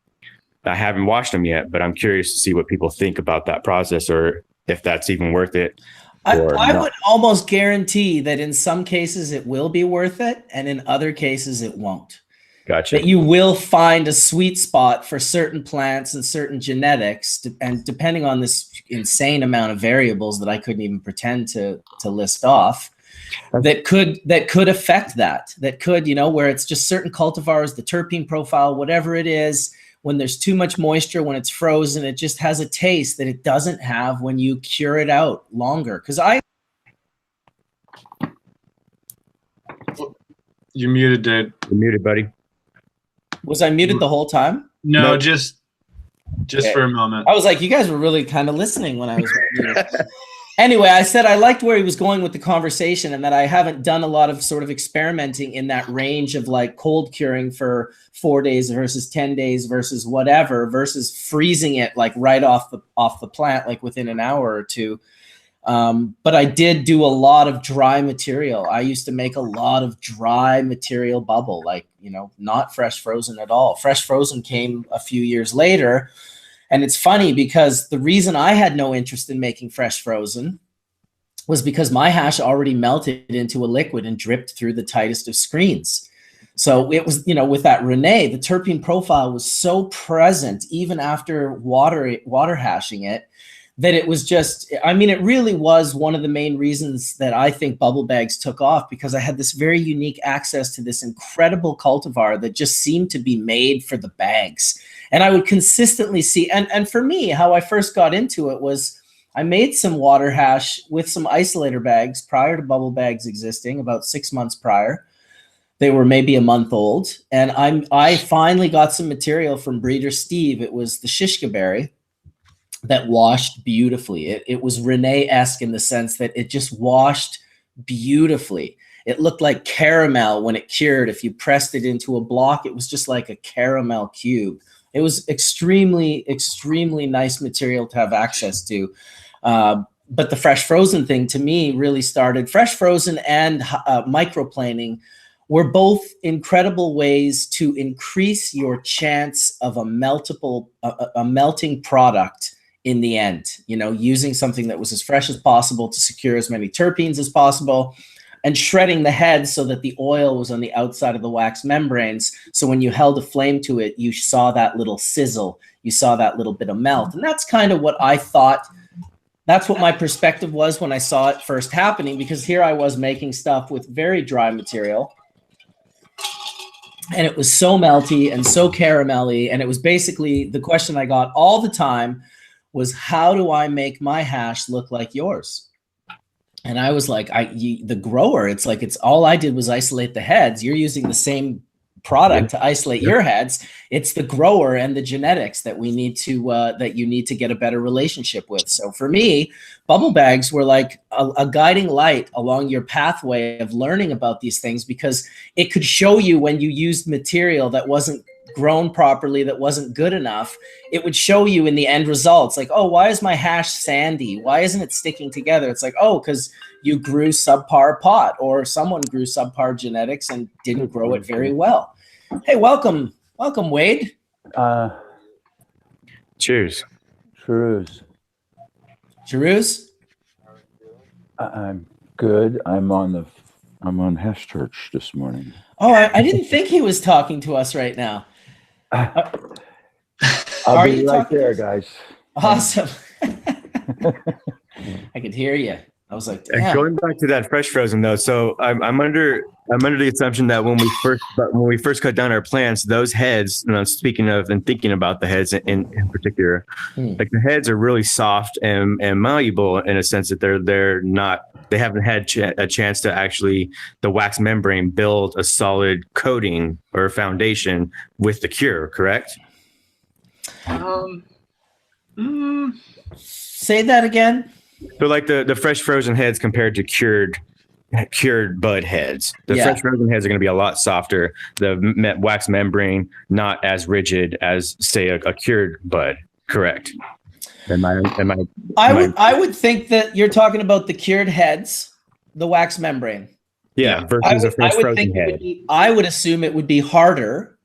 I haven't washed them yet, but I'm curious to see what people think about that process, or if that's even worth it. I would almost guarantee that in some cases it will be worth it, and in other cases it won't. Gotcha. That you will find a sweet spot for certain plants and certain genetics, and depending on this insane amount of variables that I couldn't even pretend to list off, that could affect that could, where it's just certain cultivars, the terpene profile, whatever it is, when there's too much moisture, when it's frozen, it just has a taste that it doesn't have when you cure it out longer. Because You're muted, dude. You're muted, buddy. Was I muted the whole time? No, just okay. For a moment. I was like, you guys were really kind of listening when I was muted. Anyway, I said I liked where he was going with the conversation, and that I haven't done a lot of sort of experimenting in that range of like cold curing for 4 days versus 10 days versus whatever, versus freezing it like right off the plant, like within an hour or two. But I did do a lot of dry material. I used to make a lot of dry material bubble, like, not fresh frozen at all. Fresh frozen came a few years later. And it's funny because the reason I had no interest in making fresh frozen was because my hash already melted into a liquid and dripped through the tightest of screens. So it was, with that Rene, the terpene profile was so present even after water hashing it, that it was just, it really was one of the main reasons that I think bubble bags took off, because I had this very unique access to this incredible cultivar that just seemed to be made for the bags. And I would consistently see, and for me, how I first got into it was I made some water hash with some isolator bags prior to bubble bags existing, about 6 months prior. They were maybe a month old. And I finally got some material from breeder Steve. It was the shishka berry that washed beautifully. It was Rene-esque in the sense that it just washed beautifully. It looked like caramel when it cured. If you pressed it into a block, it was just like a caramel cube. It was extremely, extremely nice material to have access to. But the fresh frozen thing to me really started. Fresh frozen and microplaning were both incredible ways to increase your chance of a melting product in the end, using something that was as fresh as possible to secure as many terpenes as possible, and shredding the head so that the oil was on the outside of the wax membranes. So when you held a flame to it, you saw that little sizzle, you saw that little bit of melt. And that's kind of what I thought, that's what my perspective was when I saw it first happening, because here I was making stuff with very dry material. And it was so melty and so caramelly. And it was basically the question I got all the time was, how do I make my hash look like yours? And I was like, the grower, it's like, it's all I did was isolate the heads. You're using the same product to isolate your heads. It's the grower and the genetics that we need to, that you need to get a better relationship with. So for me, bubble bags were like a guiding light along your pathway of learning about these things, because it could show you when you used material that wasn't grown properly, that wasn't good enough. It would show you in the end results, like, oh, why is my hash sandy? Why isn't it sticking together? It's like, oh, because you grew subpar pot, or someone grew subpar genetics and didn't grow it very well. Hey, welcome, Wade. Cheers. Cheers. Cheers. I'm good. I'm on Hash Church this morning. Oh, I didn't think he was talking to us right now. I'll be right there, guys. Awesome. I could hear you. I was like, And damn. going back to that fresh frozen though, so I'm under the assumption that when we first cut down our plants, those heads, and I'm speaking of and thinking about the heads in particular, like the heads are really soft and malleable in a sense that they haven't had a chance to actually the wax membrane build a solid coating or foundation with the cure, correct? Say that again. So like the fresh frozen heads compared to cured bud heads. The fresh frozen heads are going to be a lot softer. The wax membrane not as rigid as say a cured bud. Correct. I would think that you're talking about the cured heads, the wax membrane. Yeah, versus a fresh frozen head. I would assume it would be harder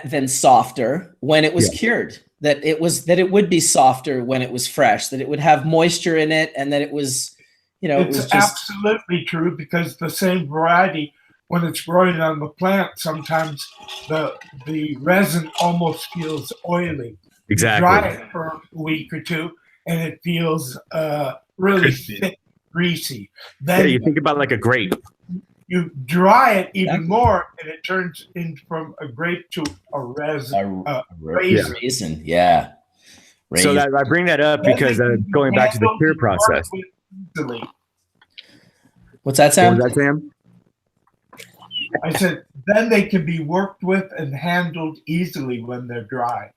than softer when it was cured. That it would be softer when it was fresh. That it would have moisture in it, and that it was, it's absolutely true, because the same variety, when it's growing on the plant, sometimes the resin almost feels oily. Exactly. You dry it for a week or two, and it feels really thick, greasy. Then you think about like a grape. You dry it even more, and it turns from a grape to a resin. Raisin, yeah. So that I bring that up because going back to the cure process. What's that, Sam? What was that, Sam? I said then they can be worked with and handled easily when they're dry.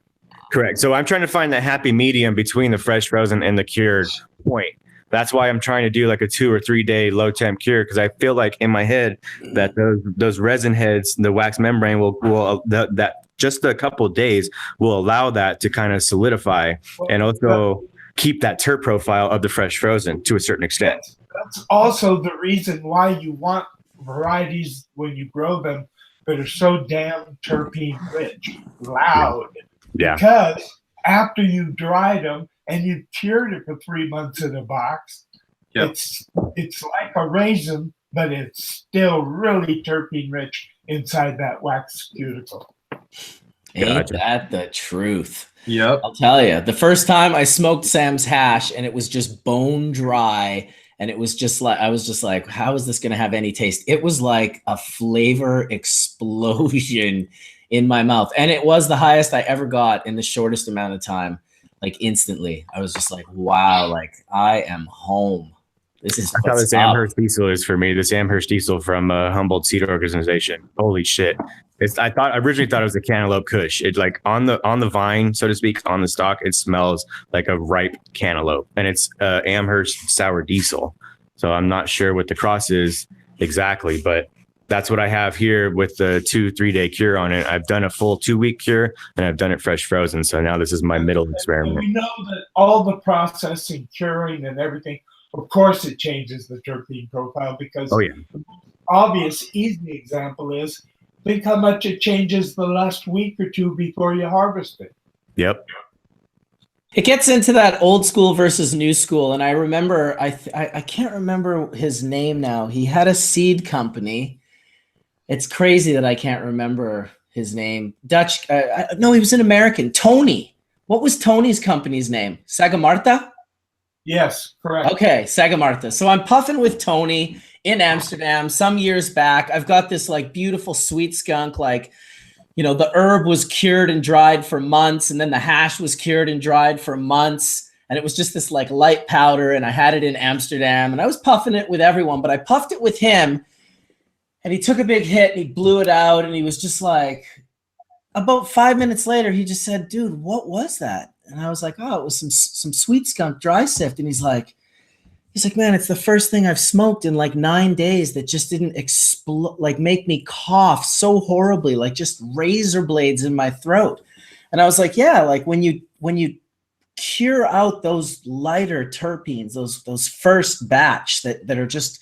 Correct. So I'm trying to find that happy medium between the fresh frozen and the cured point. That's why I'm trying to do like a 2 or 3 day low temp cure, because I feel like in my head that those resin heads, the wax membrane will that just a couple of days will allow that to kind of solidify and also keep that terp profile of the fresh frozen to a certain extent. That's also the reason why you want varieties when you grow them that are so damn terpene rich, loud. Yeah. Because after you dried them and you cured it for 3 months in a box, it's like a raisin, but it's still really terpene rich inside that wax cuticle. Ain't that the truth? Yep. I'll tell you, the first time I smoked Sam's hash and it was just bone dry, and it was just like, I was just like, how is this going to have any taste? It was like a flavor explosion in my mouth. And it was the highest I ever got in the shortest amount of time. Like instantly, I was just like, wow, like I am home. This is that's how this Amherst diesel is for me. This Amherst diesel from Humboldt Seed Organization. Holy shit! I originally thought it was a cantaloupe Kush. It like on the vine, so to speak, on the stalk, it smells like a ripe cantaloupe, and it's Amherst sour diesel. So I'm not sure what the cross is exactly, but that's what I have here with the 2-3 day cure on it. I've done a full 2 week cure, and I've done it fresh frozen. So now this is my middle experiment. We know that all the processing, curing, and everything, of course, it changes the terpene profile, because the obvious, easy example is think how much it changes the last week or two before you harvest it. Yep. It gets into that old school versus new school, and I remember I can't remember his name now. He had a seed company. It's crazy that I can't remember his name. Dutch? No, he was an American. Tony. What was Tony's company's name? Sagamarta? Yes, correct. Okay, Sagamarta. So I'm puffing with Tony in Amsterdam some years back. I've got this like beautiful sweet skunk, like, the herb was cured and dried for months, and then the hash was cured and dried for months, and it was just this like light powder, and I had it in Amsterdam, and I was puffing it with everyone, but I puffed it with him, and he took a big hit, and he blew it out, and he was just like, about 5 minutes later, he just said, dude, what was that? And I was like, oh, it was some sweet skunk dry sift. And he's like, man, it's the first thing I've smoked in like 9 days that just didn't explode, like make me cough so horribly, like just razor blades in my throat. And I was like, yeah, like when you cure out those lighter terpenes, those first batch that are just,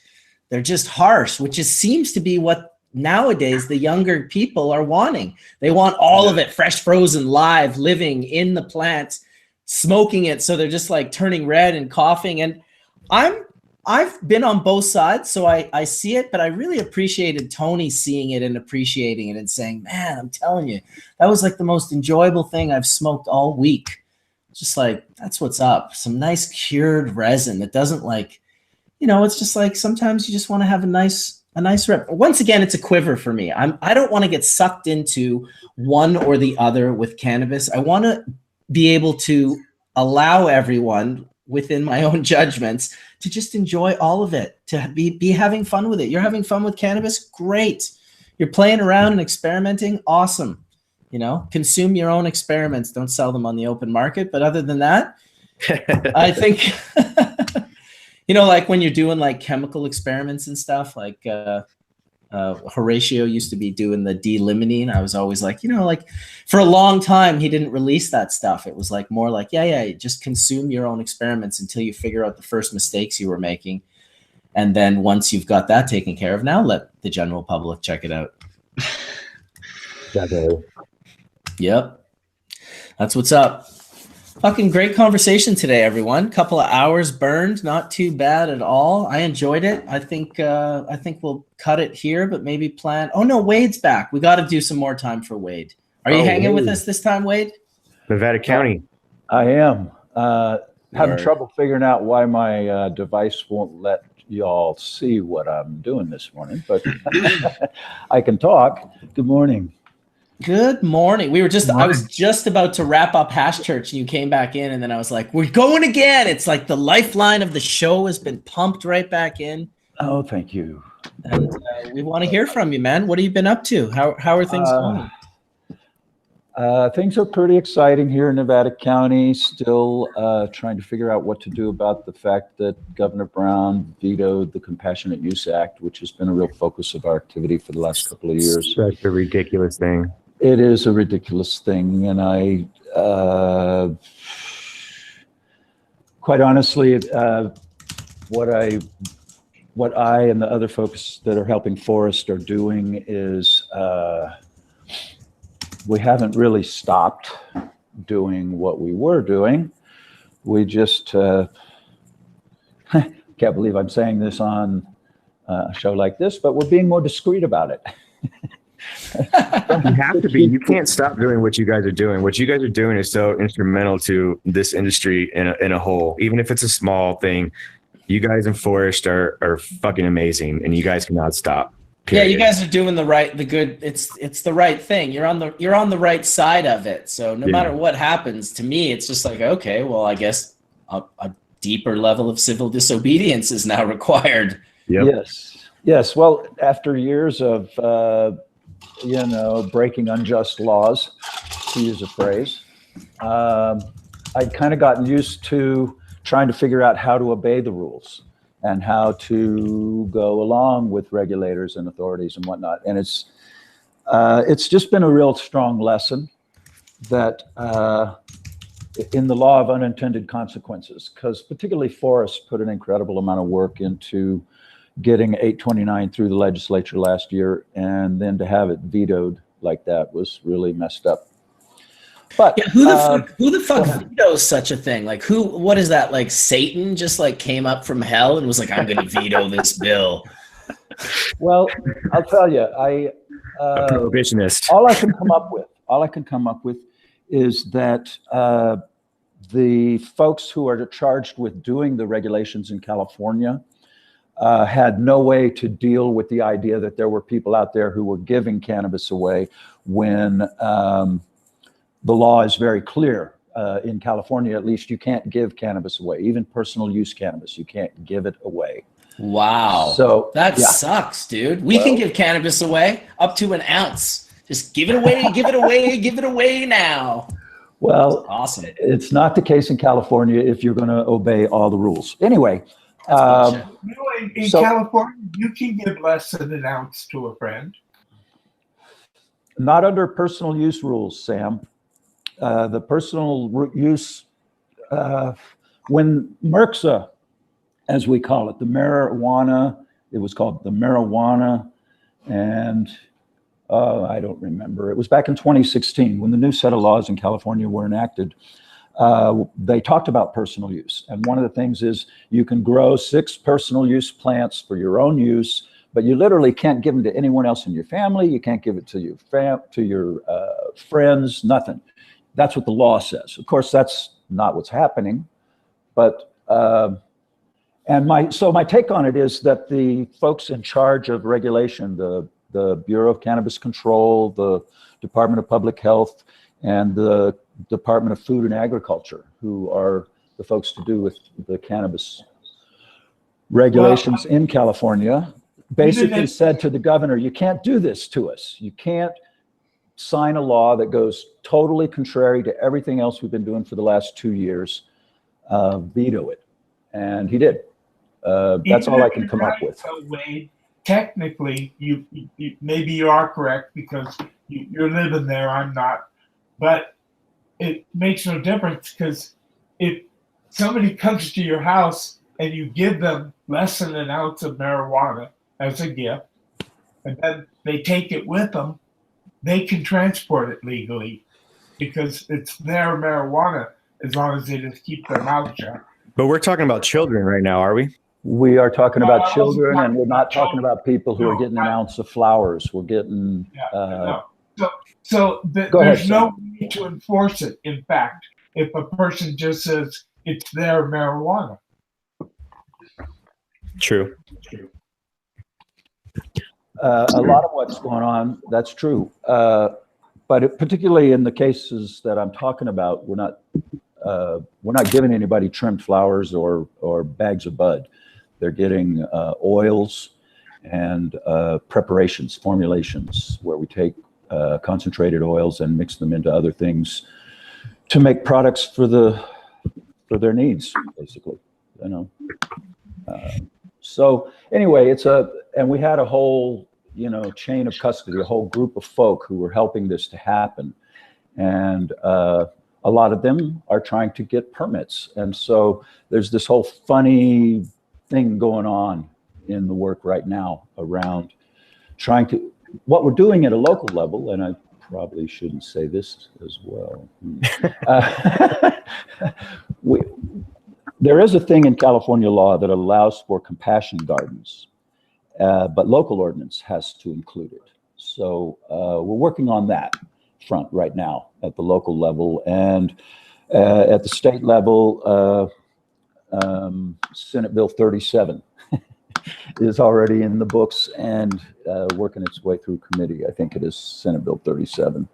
they're just harsh, which seems to be what nowadays the younger people are wanting. They want all of it fresh, frozen, live, living in the plant, smoking it, so they're just like turning red and coughing. And I've been on both sides, so I see it, but I really appreciated Tony seeing it and appreciating it and saying, man, I'm telling you, that was like the most enjoyable thing I've smoked all week. Just like, that's what's up. Some nice cured resin that doesn't like, you know, it's just like sometimes you just want to have a nice rep. Once again, it's a quiver for me. I don't want to get sucked into one or the other with cannabis. I want to be able to allow everyone within my own judgments to just enjoy all of it, to be having fun with it. You're having fun with cannabis? Great. You're playing around and experimenting? Awesome. You know, consume your own experiments. Don't sell them on the open market. But other than that, I think, you know, like when you're doing like chemical experiments and stuff, like Horatio used to be doing the D-limonene. I was always like, you know, like for a long time, he didn't release that stuff. It was like more like, yeah, just consume your own experiments until you figure out the first mistakes you were making. And then once you've got that taken care of, now let the general public check it out. Definitely. Yep. That's what's up. Fucking great conversation today, everyone. Couple of hours burned, not too bad at all. I enjoyed it. I think we'll cut it here, but maybe plan. Oh no, Wade's back. We got to do some more time for Wade. Are you hanging with us this time, Wade? Nevada County. I am. Having trouble figuring out why my device won't let y'all see what I'm doing this morning, but I can talk. Good morning. Good morning. I was just about to wrap up Hash Church and you came back in, and then I was like, we're going again. It's like the lifeline of the show has been pumped right back in. Oh, thank you. And we want to hear from you, man. What have you been up to? How are things going? Things are pretty exciting here in Nevada County. Still trying to figure out what to do about the fact that Governor Brown vetoed the Compassionate Use Act, which has been a real focus of our activity for the last couple of years. Such a ridiculous thing. It is a ridiculous thing, and I, quite honestly, what I and the other folks that are helping Forrest are doing is we haven't really stopped doing what we were doing. We just can't believe I'm saying this on a show like this, but we're being more discreet about it. You have to be. You can't stop doing what you guys are doing. What you guys are doing is so instrumental to this industry in a whole. Even if it's a small thing, you guys in Forest are fucking amazing, and you guys cannot stop. Period. Yeah, you guys are doing the good. It's the right thing. You're on the right side of it. So no matter what happens, to me, it's just like, okay, well, I guess a deeper level of civil disobedience is now required. Yep. Yes. Well, after years of breaking unjust laws, to use a phrase, I'd kind of gotten used to trying to figure out how to obey the rules and how to go along with regulators and authorities and whatnot. And it's just been a real strong lesson that in the law of unintended consequences, because particularly Forrest put an incredible amount of work into getting 829 through the legislature last year, and then to have it vetoed like that was really messed up. But yeah, who the fuck vetoes such a thing? Like what is that? Like Satan just like came up from hell and was like, I'm going to veto this bill. Well, I'll tell you, a prohibitionist. All I can come up with is that the folks who are charged with doing the regulations in California had no way to deal with the idea that there were people out there who were giving cannabis away when the law is very clear. In California, at least, you can't give cannabis away, even personal use cannabis. You can't give it away. Wow. So that sucks, dude. We can give cannabis away up to an ounce. Just give it away, give it away, give it away now. Well, that's awesome. It's not the case in California if you're going to obey all the rules. Anyway. In California, you can give less than an ounce to a friend. Not under personal use rules, Sam. The personal use, when MRCSA, as we call it, the marijuana, it was called the marijuana, and I don't remember. It was back in 2016 when the new set of laws in California were enacted. They talked about personal use. And one of the things is you can grow 6 personal use plants for your own use, but you literally can't give them to anyone else in your family. You can't give it to your friends, nothing. That's what the law says. Of course, that's not what's happening. But And my take on it is that the folks in charge of regulation, the Bureau of Cannabis Control, the Department of Public Health, and the Department of Food and Agriculture, who are the folks to do with the cannabis regulations in California, basically said to the governor, you can't do this to us. You can't sign a law that goes totally contrary to everything else we've been doing for the last 2 years. Veto it. And he did. That's all I can come up with. So, Wade, technically, you maybe you are correct because you're living there. I'm not, but it makes no difference because if somebody comes to your house and you give them less than an ounce of marijuana as a gift, and then they take it with them, they can transport it legally because it's their marijuana as long as they just keep their mouth shut. But we're talking about children right now, are we? We are talking about children, and we're not talking about people who are getting an ounce of flowers. We're getting. There's no way to enforce it. In fact, if a person just says it's their marijuana. True. A lot of what's going on, that's true. But particularly in the cases that I'm talking about, we're not giving anybody trimmed flowers or bags of bud. They're getting oils and preparations, formulations, where we take concentrated oils and mix them into other things to make products for their needs, basically. You know. So anyway, and we had a whole chain of custody, a whole group of folk who were helping this to happen, and a lot of them are trying to get permits, and so there's this whole funny thing going on in the work right now around what we're doing at a local level, and I probably shouldn't say this as well. There is a thing in California law that allows for compassion gardens, but local ordinance has to include it. So we're working on that front right now at the local level, and at the state level, Senate Bill 37 is already in the books and working its way through committee. I think it is Senate Bill 37,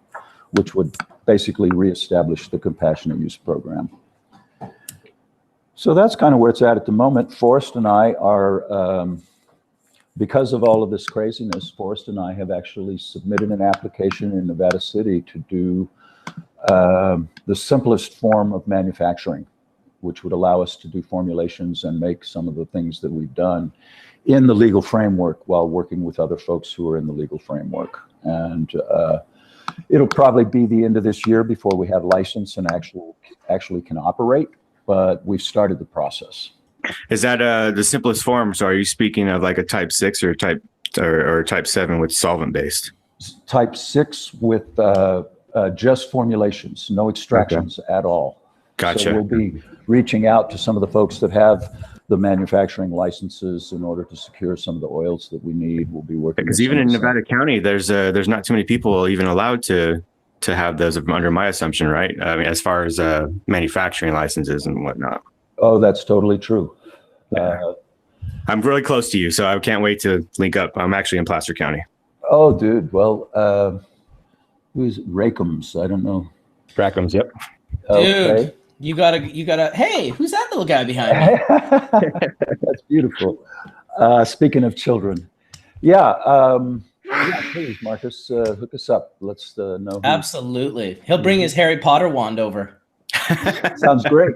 which would basically reestablish the compassionate use program. So that's kind of where it's at the moment. Forrest and I are, because of all of this craziness, Forrest and I have actually submitted an application in Nevada City to do the simplest form of manufacturing, which would allow us to do formulations and make some of the things that we've done in the legal framework while working with other folks who are in the legal framework. And it'll probably be the end of this year before we have license and actually can operate, but we've started the process. Is that the simplest form? So are you speaking of like a type 6 or type 7 with solvent based? Type 6 with just formulations, no extractions at all. Gotcha. So we'll be reaching out to some of the folks that have the manufacturing licenses in order to secure some of the oils that we need. We'll be working. Because even in Nevada County, there's not too many people even allowed to have those under my assumption, right? I mean, as far as manufacturing licenses and whatnot. Oh, that's totally true. I'm really close to you, so I can't wait to link up. I'm actually in Placer County. Oh, dude. Well, who's Rakkems? I don't know. Rakkems, yep. Okay. Dude, you gotta. Hey, who's that little guy behind me? That's beautiful. Speaking of children, yeah, please, Marcus, hook us up. Let's know. Absolutely, he'll bring his Harry Potter wand over. Sounds great.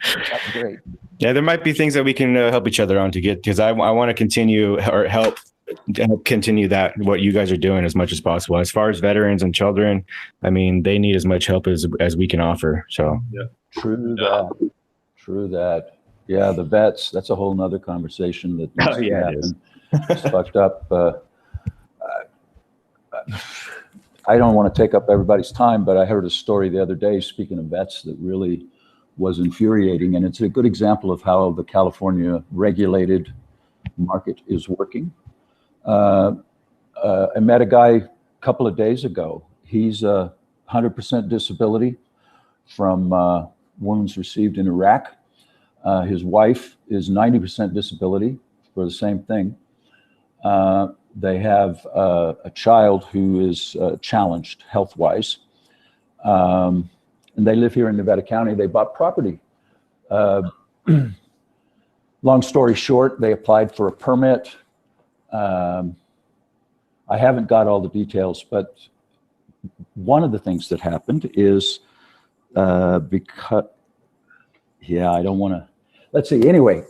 That's great. Yeah, there might be things that we can help each other on to get, because I want to continue or help continue that what you guys are doing as much as possible. As far as veterans and children, I mean, they need as much help as we can offer. So yeah, true that. Yeah, the vets. That's a whole nother conversation that needs to happen. It's fucked up. I don't want to take up everybody's time, but I heard a story the other day, speaking of vets, that really was infuriating, and it's a good example of how the California regulated market is working. I met a guy a couple of days ago. He's 100% disability from wounds received in Iraq. His wife is 90% disability for the same thing. They have a child who is challenged health-wise. And they live here in Nevada County. They bought property. Long story short, they applied for a permit. I haven't got all the details, but one of the things that happened is because, yeah, I don't want to, let's see. Anyway,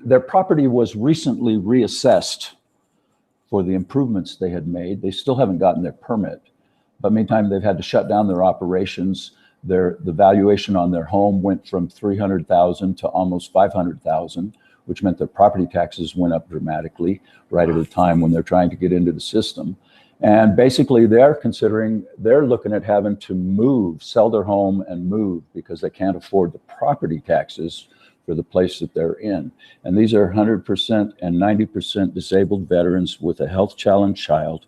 their property was recently reassessed for the improvements they had made. They still haven't gotten their permit, but meantime, they've had to shut down their operations. The valuation on their home went from $300,000 to almost $500,000, which meant their property taxes went up dramatically right at a time when they're trying to get into the system. And basically they're looking at having to move, sell their home and move because they can't afford the property taxes for the place that they're in. And these are 100% and 90% disabled veterans with a health challenged child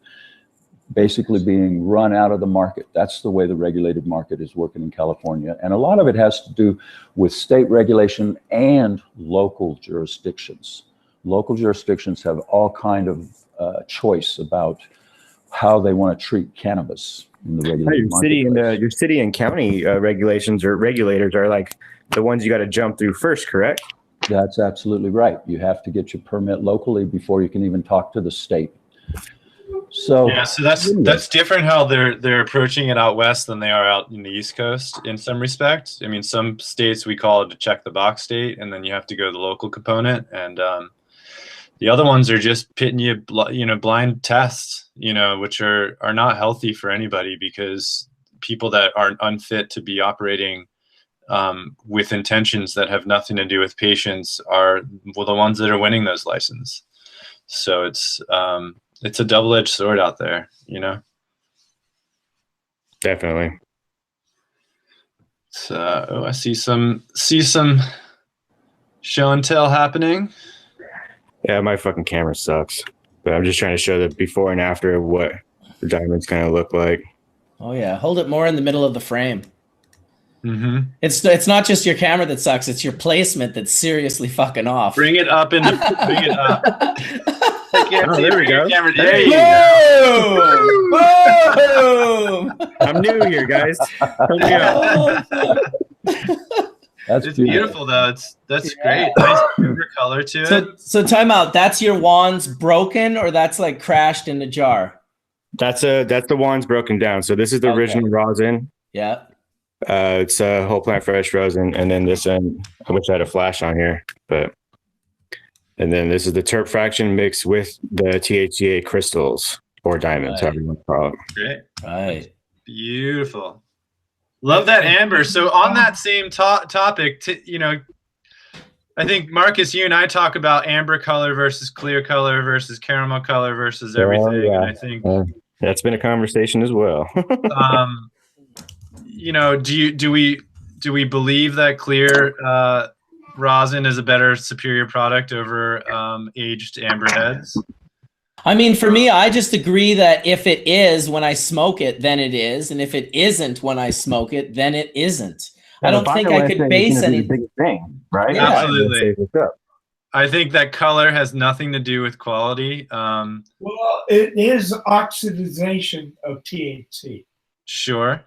basically being run out of the market. That's the way the regulated market is working in California. And a lot of it has to do with state regulation and local jurisdictions. Local jurisdictions have all kind of choice about how they want to treat cannabis in the regulated market. Your city and county regulations or regulators are like the ones you got to jump through first, correct? That's absolutely right. You have to get your permit locally before you can even talk to the state. So yeah, so that's different how they're approaching it out west than they are out in the East Coast in some respect. I mean, some states we call it a check the box state, and then you have to go to the local component, and the other ones are just pitting you, blind tests, which are not healthy for anybody, because people that are unfit to be operating with intentions that have nothing to do with patients are the ones that are winning those licenses. So it's a double-edged sword out there, Definitely. So I see some show and tell happening. Yeah, my fucking camera sucks, but I'm just trying to show the before and after of what the diamonds kind of look like. Oh yeah, hold it more in the middle of the frame. Mm-hmm. It's not just your camera that sucks; it's your placement that's seriously fucking off. Bring it up. Bring it up. There we go. There you go. Boom! I'm new here, guys. That's beautiful though. That's great. Nice color to it. So time out. That's your wands broken, or that's like crashed in the jar? That's the wands broken down. So this is the original rosin. Yeah. It's a whole plant fresh rosin, and then this end. I wish I had a flash on here, and then this is the terp fraction mixed with the THCA crystals or diamonds, however you want to call it. Great. Right. Beautiful. Love that amber. So on that same topic, I think Marcus, you and I talk about amber color versus clear color versus caramel color versus everything. Yeah. And I think that's been a conversation as well. do we believe that clear rosin is a better, superior product over aged amber heads? I mean, for me, I just agree that if it is when I smoke it, then it is, and if it isn't when I smoke it, then it isn't. I don't think I could base anything. Thing, right? Yeah. Absolutely. I think that color has nothing to do with quality. Well, it is oxidization of THC. Sure.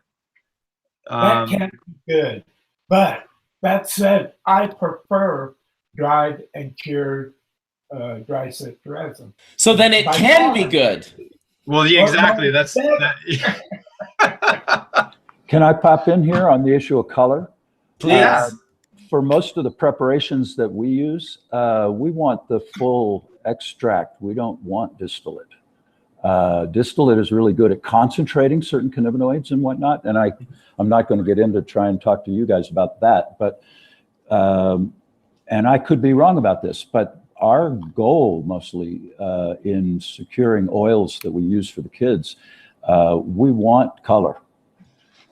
That can be good. But that said, I prefer dried and cured dry set resin. So then it can be good. Well, yeah, exactly. Can I pop in here on the issue of color? Please. For most of the preparations that we use, we want the full extract. We don't want distillate. Distillate is really good at concentrating certain cannabinoids and whatnot. And I'm not going to get into try and talk to you guys about that. But and I could be wrong about this, but our goal mostly in securing oils that we use for the kids, we want color.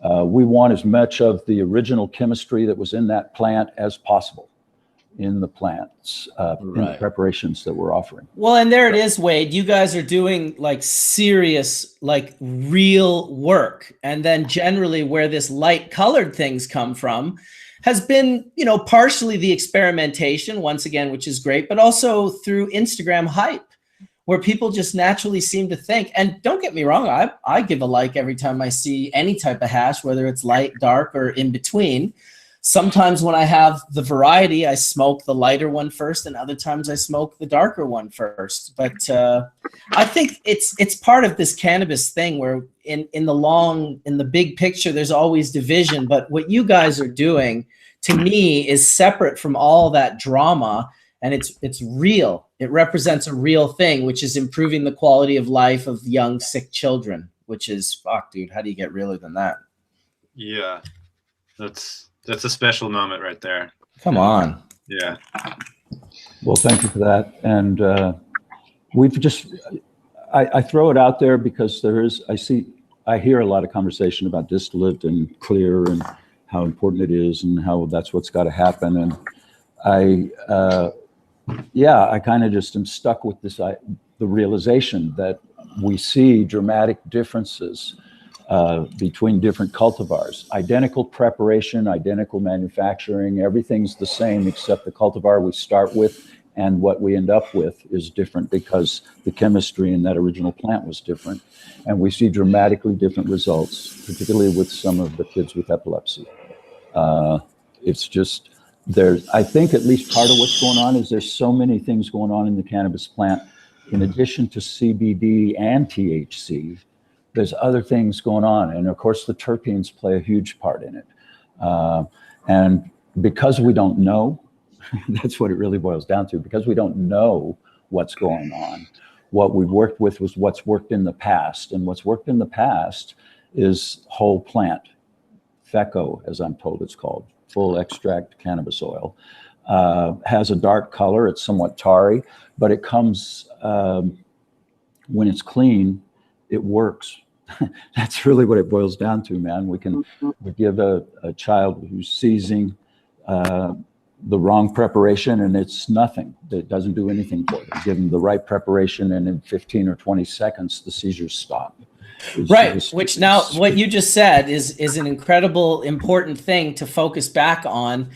We want as much of the original chemistry that was in that plant as possible in the plants, in the preparations that we're offering. Well, and there it is, Wade. You guys are doing like serious, like real work. And then generally where this light colored things come from has been, you know, partially the experimentation, once again, which is great, but also through Instagram hype, where people just naturally seem to think, and don't get me wrong, I give a like every time I see any type of hash, whether it's light, dark, or in between. Sometimes when I have the variety, I smoke the lighter one first, and other times I smoke the darker one first. But I think it's part of this cannabis thing where in the big picture, there's always division. But what you guys are doing, to me, is separate from all that drama, and it's real. It represents a real thing, which is improving the quality of life of young, sick children, which is, fuck, dude, how do you get realer than that? Yeah, that's a special moment right there. Come on. Yeah. Well, thank you for that. And we've just, I throw it out there because I hear a lot of conversation about distillate and clear and how important it is and how that's what's got to happen. And I kind of just am stuck with this, the realization that we see dramatic differences between different cultivars. Identical preparation, identical manufacturing, everything's the same except the cultivar we start with and what we end up with is different because the chemistry in that original plant was different. And we see dramatically different results, particularly with some of the kids with epilepsy. It's just, I think at least part of what's going on is there's so many things going on in the cannabis plant. In addition to CBD and THC, there's other things going on. And of course, the terpenes play a huge part in it. And because we don't know, that's what it really boils down to, because we don't know what's going on, what we've worked with was what's worked in the past. And what's worked in the past is whole plant, FECO, as I'm told it's called, full extract cannabis oil. Has a dark color, it's somewhat tarry, but it comes, when it's clean, it works. That's really what it boils down to, man. We give a child who's seizing the wrong preparation and it's nothing. It doesn't do anything for them. Give them the right preparation and in 15 or 20 seconds, the seizures stop. Right, which now what you just said is an incredible, important thing to focus back on,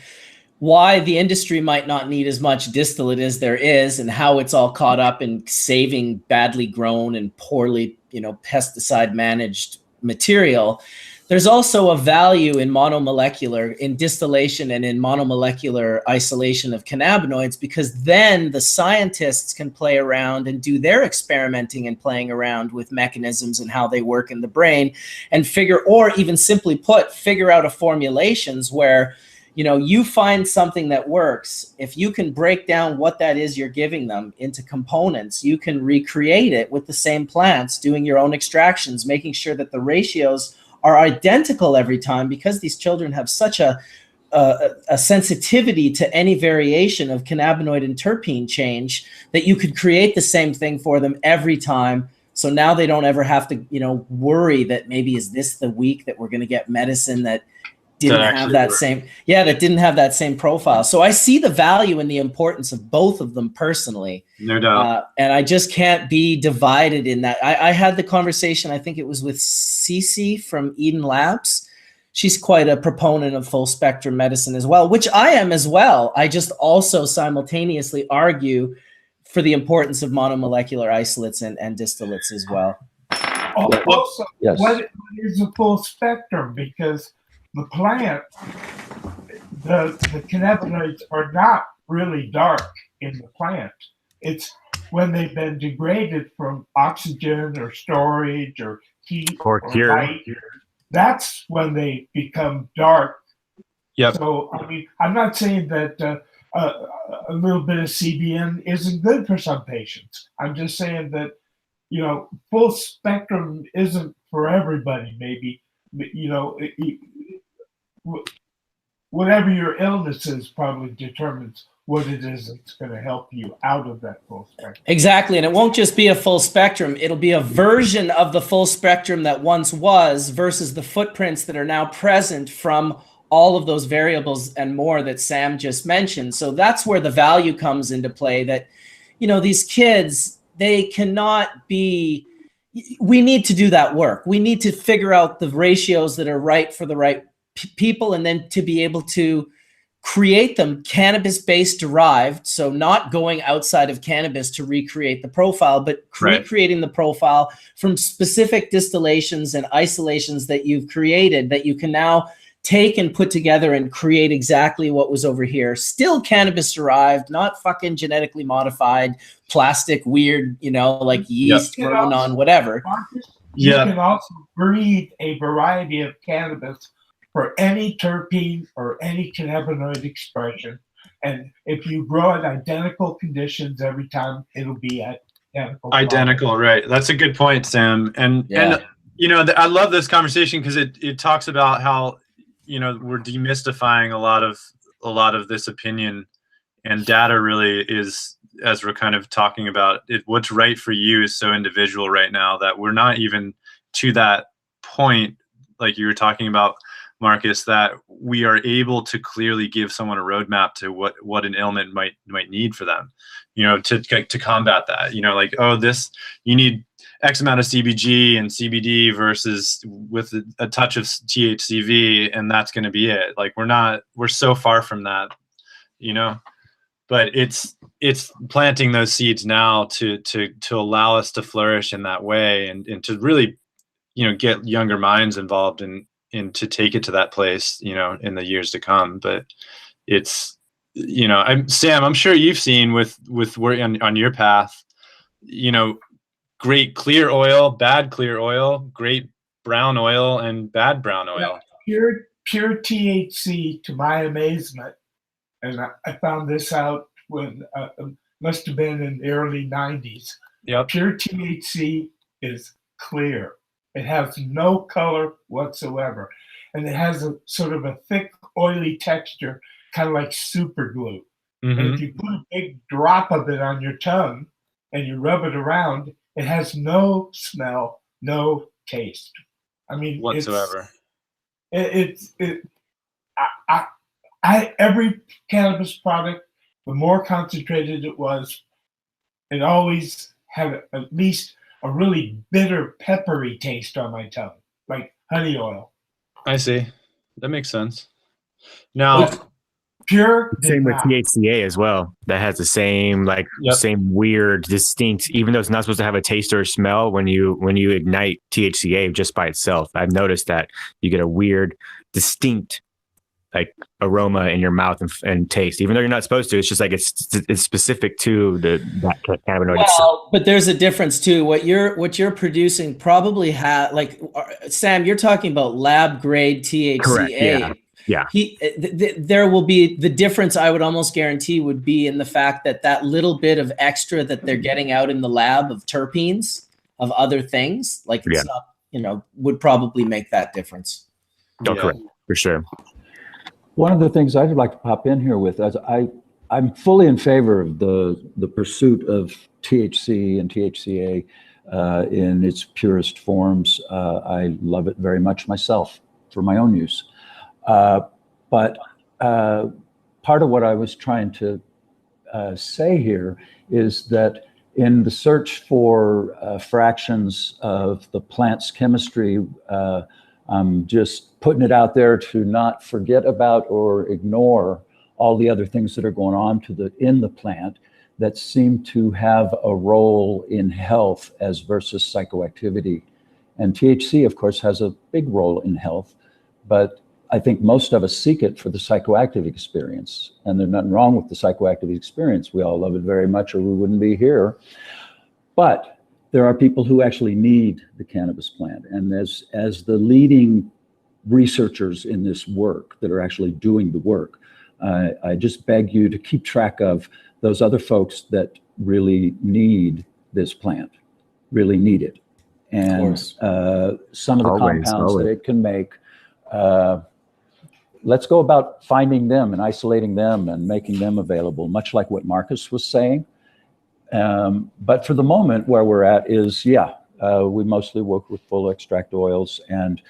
why the industry might not need as much distillate as there is and how it's all caught up in saving badly grown and poorly, pesticide managed material. There's also a value in monomolecular, in distillation and in monomolecular isolation of cannabinoids, because then the scientists can play around and do their experimenting and playing around with mechanisms and how they work in the brain and figure, or even simply put, figure out a formulations where, you find something that works. If you can break down what that is you're giving them into components, you can recreate it with the same plants, doing your own extractions, making sure that the ratios are identical every time, because these children have such a sensitivity to any variation of cannabinoid and terpene change that you could create the same thing for them every time. So now they don't ever have to, worry that maybe is this the week that we're going to get medicine that didn't have that same profile. So I see the value and the importance of both of them personally. No doubt. And I just can't be divided in that. I had the conversation, I think it was with Cece from Eden Labs. She's quite a proponent of full spectrum medicine as well, which I am as well. I just also simultaneously argue for the importance of monomolecular isolates and distillates as well. Also, Yes. what is a full spectrum? Because the plant, the cannabinoids are not really dark in the plant. It's when they've been degraded from oxygen or storage or heat or light. That's when they become dark. Yep. So, I'm not saying that a little bit of CBN isn't good for some patients. I'm just saying that, full spectrum isn't for everybody, maybe. Whatever your illness is probably determines what it is that's going to help you out of that full spectrum. Exactly. And it won't just be a full spectrum. It'll be a version of the full spectrum that once was versus the footprints that are now present from all of those variables and more that Sam just mentioned. So that's where the value comes into play, that, these kids, they cannot be, we need to do that work. We need to figure out the ratios that are right for the right people, and then to be able to create them cannabis-based derived, so not going outside of cannabis to recreate the profile, but recreating the profile from specific distillations and isolations that you've created that you can now take and put together and create exactly what was over here. Still cannabis derived, not fucking genetically modified, plastic, weird, you know, like yeast grown on whatever. You can also breed a variety of cannabis for any terpene or any cannabinoid expression. And if you grow at identical conditions every time, it'll be identical. Identical, right. That's a good point, Sam. And you know, I love this conversation because it talks about how, you know, we're demystifying a lot of this opinion, and data really is, as we're kind of talking about it, what's right for you is so individual right now that we're not even to that point, like you were talking about, Marcus, that we are able to clearly give someone a roadmap to what an ailment might need for them, you know, to combat that, you know, like, oh, this, you need X amount of CBG and CBD versus with a touch of THCV, and that's going to be it. Like, we're so far from that, you know, but it's planting those seeds now to allow us to flourish in that way, and to really, you know, get younger minds involved and to take it to that place, you know, in the years to come. But it's, you know, Sam, I'm sure you've seen with work on your path, you know, great clear oil, bad clear oil, great brown oil, and bad brown oil. Yeah, pure THC, to my amazement, and I found this out when must have been in the early 90s. Yep. Pure THC is clear. It has no color whatsoever, and it has a sort of a thick, oily texture, kind of like super glue. Mm-hmm. And if you put a big drop of it on your tongue and you rub it around, it has no smell, no taste. I mean, whatsoever. Every cannabis product, the more concentrated it was, it always had at least a really bitter, peppery taste on my tongue, like honey oil. I see. That makes sense. Now, pure. Same with THCA as well. That has the same same weird, distinct. Even though it's not supposed to have a taste or a smell, when you ignite THCA just by itself, I've noticed that you get a weird, distinct, like, aroma in your mouth and taste. Even though you're not supposed to, it's just like it's specific to that cannabinoid. Well, but there's a difference too. What you're producing probably like Sam, you're talking about lab grade THCA. Correct, yeah. There will be the difference. I would almost guarantee would be in the fact that little bit of extra that they're getting out in the lab of terpenes, of other things, like it's not, you know, would probably make that difference. Oh, correct, for sure. One of the things I'd like to pop in here with, as I'm fully in favor of the pursuit of THC and THCA in its purest forms. I love it very much myself for my own use. But part of what I was trying to say here is that in the search for fractions of the plant's chemistry, I'm just putting it out there to not forget about or ignore all the other things that are going on in the plant that seem to have a role in health as versus psychoactivity. And THC, of course, has a big role in health, but I think most of us seek it for the psychoactive experience. And there's nothing wrong with the psychoactive experience. We all love it very much, or we wouldn't be here. But there are people who actually need the cannabis plant. And as the leading researchers in this work that are actually doing the work, I just beg you to keep track of those other folks that really need this plant, really need it. And some of the compounds that it can make, let's go about finding them and isolating them and making them available, much like what Marcus was saying. But for the moment, where we're at is, we mostly work with full extract oils, and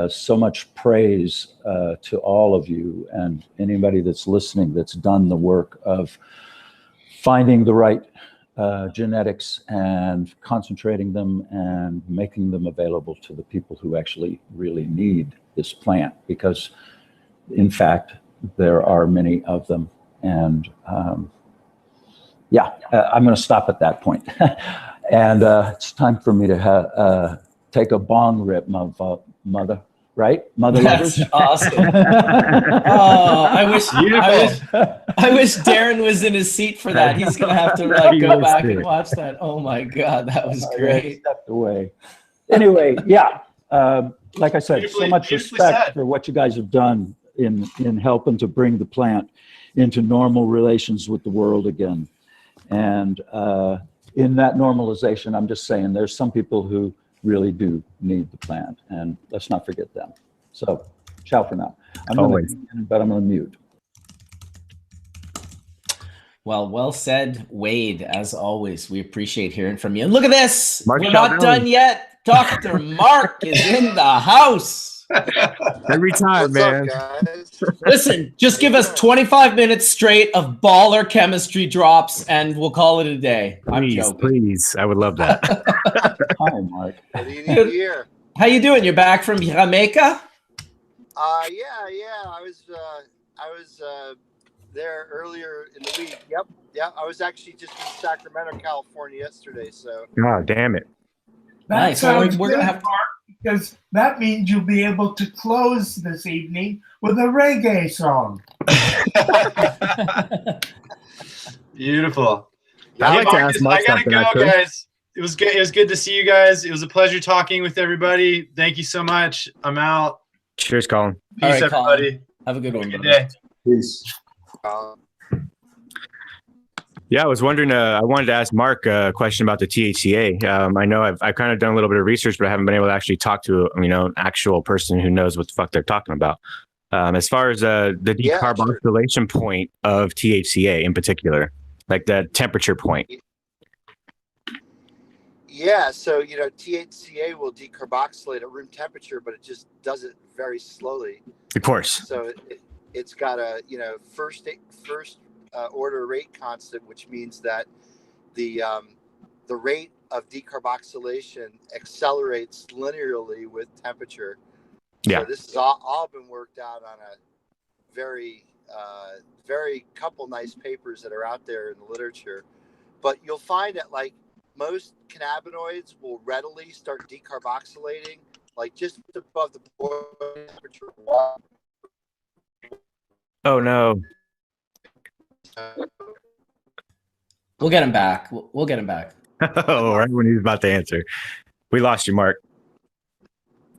so much praise to all of you and anybody that's listening that's done the work of finding the right genetics and concentrating them and making them available to the people who actually really need this plant. Because, in fact, there are many of them. And I'm going to stop at that point. And it's time for me to take a bong rip, mother. Right, mother lovers. That's awesome. I wish Darren was in his seat for that. He's gonna have to go back and watch that. Oh my God, that was great. Stepped away. Anyway, like I said, so much respect for what you guys have done in helping to bring the plant into normal relations with the world again. And in that normalization, I'm just saying there's some people who really do need the plant, and let's not forget them. So, ciao for now. I'm going to mute. Well said, Wade. As always, we appreciate hearing from you. And look at this. Mark We're not Scialdone. done yet. Dr. Mark is in the house. Every time, man. Listen, just give us 25 minutes straight of baller chemistry drops, and we'll call it a day. I'm joking. Please. I would love that. Hi, Mark. What do you need here? How you doing? You're back from Jamaica? I was there earlier in the week. Yep. I was actually just in Sacramento, California yesterday. So. Oh, damn it. Nice. Sounds We're good, gonna have Mark, because that means you'll be able to close this evening with a reggae song. Beautiful. I'd like to ask Mark something. I gotta go, guys. It was good. It was good to see you guys. It was a pleasure talking with everybody. Thank you so much. I'm out. Cheers, Collin. Peace, All right, everybody. Collin. Have a good one. Good day. Peace. Yeah, I was wondering. I wanted to ask Mark a question about the THCA. I know I've kind of done a little bit of research, but I haven't been able to actually talk to an actual person who knows what the fuck they're talking about. As far as the decarboxylation point of THCA in particular, like the temperature point. Yeah, so THCA will decarboxylate at room temperature, but it just does it very slowly. Of course. So it's got a first order rate constant, which means that the rate of decarboxylation accelerates linearly with temperature. Yeah. So this has all been worked out on a very couple nice papers that are out there in the literature. But you'll find that most cannabinoids will readily start decarboxylating, just above the boiling temperature of water. Oh no. We'll get him back. We'll get him back. Oh, right when he's about to answer. We lost you, Mark.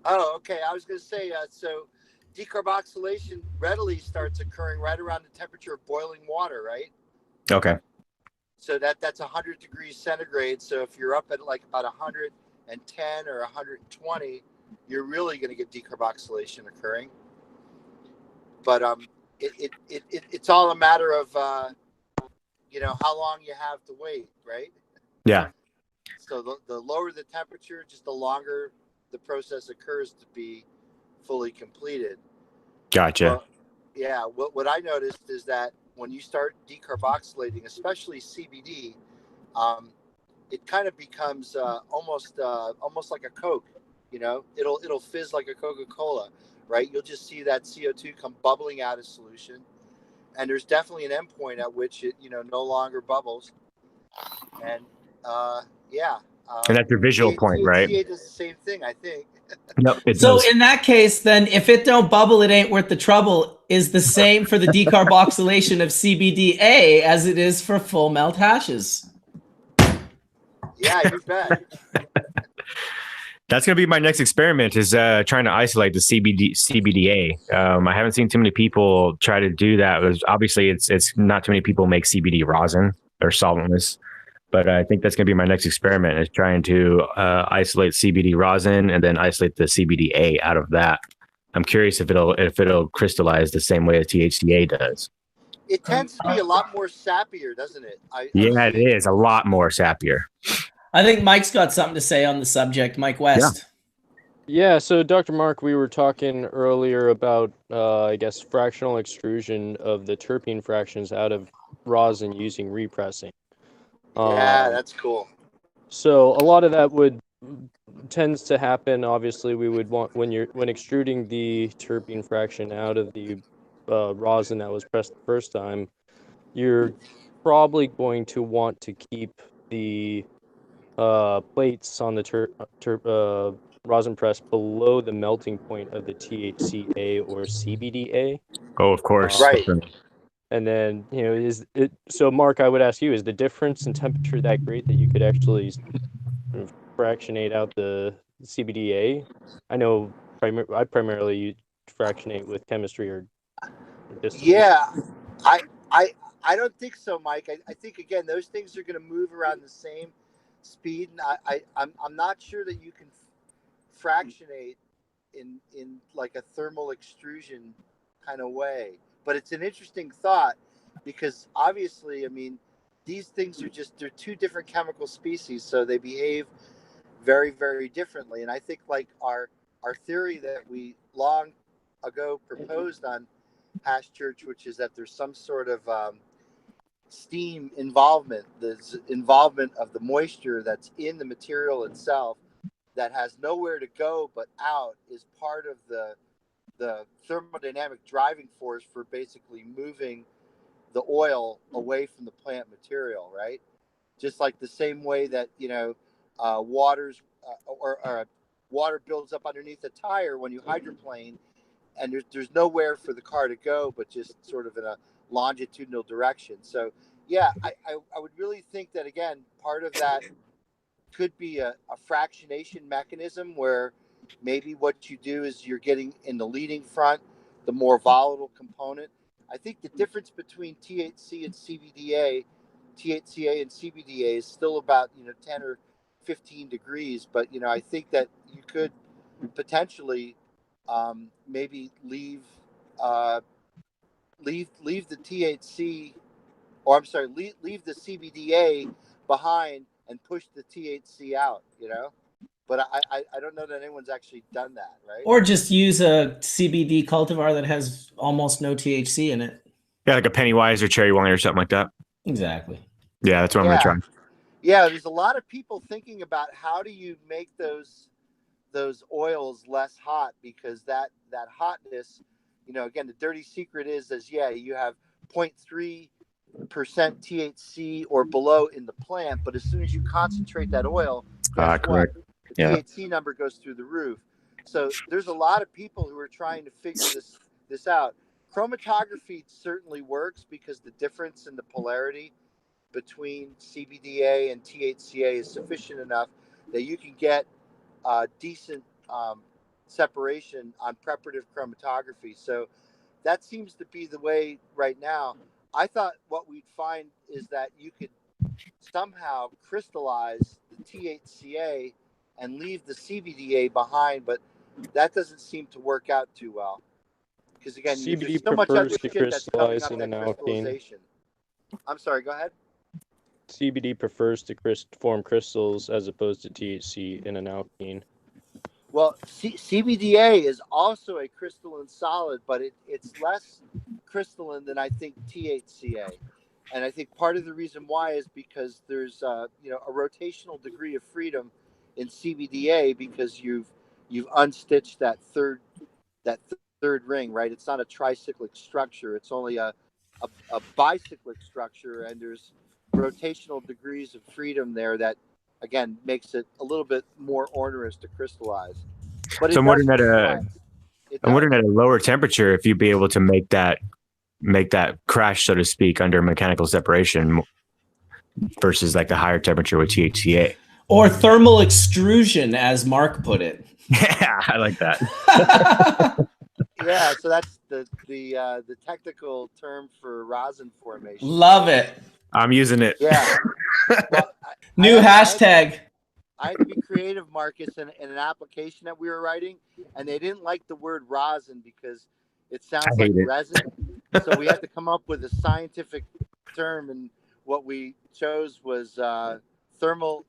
Oh, okay. I was going to say, so decarboxylation readily starts occurring right around the temperature of boiling water, right? Okay. So that's 100 degrees centigrade. So if you're up at about 110 or 120, you're really going to get decarboxylation occurring. But it's all a matter of how long you have to wait, right? Yeah. So the lower the temperature, just the longer the process occurs to be fully completed. Gotcha. Well, what I noticed is that when you start decarboxylating, especially CBD, it kind of becomes almost like a Coke. It'll fizz like a Coca-Cola, right? You'll just see that CO2 come bubbling out of solution, and there's definitely an endpoint at which it no longer bubbles. And and that's your visual point, right? THCA does the same thing, I think. No, it So does. in that case, then, if it don't bubble, it ain't worth the trouble. Is the same for the decarboxylation of CBDA as it is for full melt hashes. Yeah, you bet. That's going to be my next experiment is trying to isolate the CBDA. I haven't seen too many people try to do that. Obviously, it's not too many people make CBD rosin or solventless, but I think that's going to be my next experiment is trying to isolate CBD rosin and then isolate the CBDA out of that. I'm curious if it'll crystallize the same way as THCA does. It tends to be a lot more sappier, doesn't it? It is a lot more sappier. I think Mike's got something to say on the subject. Mike West. Yeah, so Dr. Mark, we were talking earlier about, fractional extrusion of the terpene fractions out of rosin using repressing. Yeah, that's cool. So a lot of that tends to happen. Obviously, we would want when extruding the terpene fraction out of the rosin that was pressed the first time, you're probably going to want to keep the plates on the rosin press below the melting point of the THCA or CBDA. Oh, of course. Right. And then, you know, is it so? Mark, I would ask you: is the difference in temperature that great that you could actually sort of fractionate out the CBDA? I know I primarily fractionate with chemistry or distillate. Yeah, I I don't think so, Mike. I think again those things are going to move around the same speed, and I'm not sure that you can fractionate in like a thermal extrusion kind of way. But it's an interesting thought because obviously, I mean, these things are they're two different chemical species, so they behave very, very differently. And I think like our theory that we long ago proposed on Hash Church, which is that there's some sort of steam involvement, the involvement of the moisture that's in the material itself that has nowhere to go but out, is part of the thermodynamic driving force for basically moving the oil away from the plant material, right? Just like the same way that, you know, water builds up underneath a tire when you hydroplane, and there's nowhere for the car to go but just sort of in a longitudinal direction. So yeah, I would really think that again, part of that could be a fractionation mechanism where maybe what you do is you're getting in the leading front the more volatile component. I think the difference between THCA and CBDA is still about 10 or 15 degrees, but I think that you could potentially maybe leave the THC, or I'm sorry, leave the CBDA behind and push the THC out, But I don't know that anyone's actually done that, right? Or just use a CBD cultivar that has almost no THC in it. Yeah, like a Pennywise or Cherry Wine or something like that. Exactly. Yeah, that's what I'm going to try. Yeah, there's a lot of people thinking about how do you make those oils less hot, because that hotness, again, the dirty secret is you have 0.3% THC or below in the plant, but as soon as you concentrate that oil, correct. The THC number goes through the roof. So there's a lot of people who are trying to figure this out. Chromatography certainly works because the difference in the polarity between CBDA and THCA is sufficient enough that you can get decent separation on preparative chromatography. So that seems to be the way right now. I thought what we'd find is that you could somehow crystallize the THCA and leave the CBDA behind, but that doesn't seem to work out too well. Because again, CBD there's so much other prefers to shit that's coming crystallize up in that an alkene. crystallization. I'm sorry, go ahead. CBD prefers to form crystals as opposed to THC in an alkene. Well, CBDA is also a crystalline solid, but it's less crystalline than I think THCA. And I think part of the reason why is because there's a rotational degree of freedom in CBDA, because you've unstitched that third ring, right? It's not a tricyclic structure. It's only a bicyclic structure, and there's rotational degrees of freedom there that, again, makes it a little bit more onerous to crystallize. But so I'm wondering at a lower temperature if you'd be able to make that crash, so to speak, under mechanical separation versus like the higher temperature with THCA. Or thermal extrusion, as Mark put it. Yeah, I like that. Yeah, so that's the technical term for rosin formation. Love it. I'm using it. Yeah. Well, New hashtag. I had to be creative, Marcus, in an application that we were writing, and they didn't like the word rosin because it sounds like resin. So we had to come up with a scientific term, and what we chose was thermal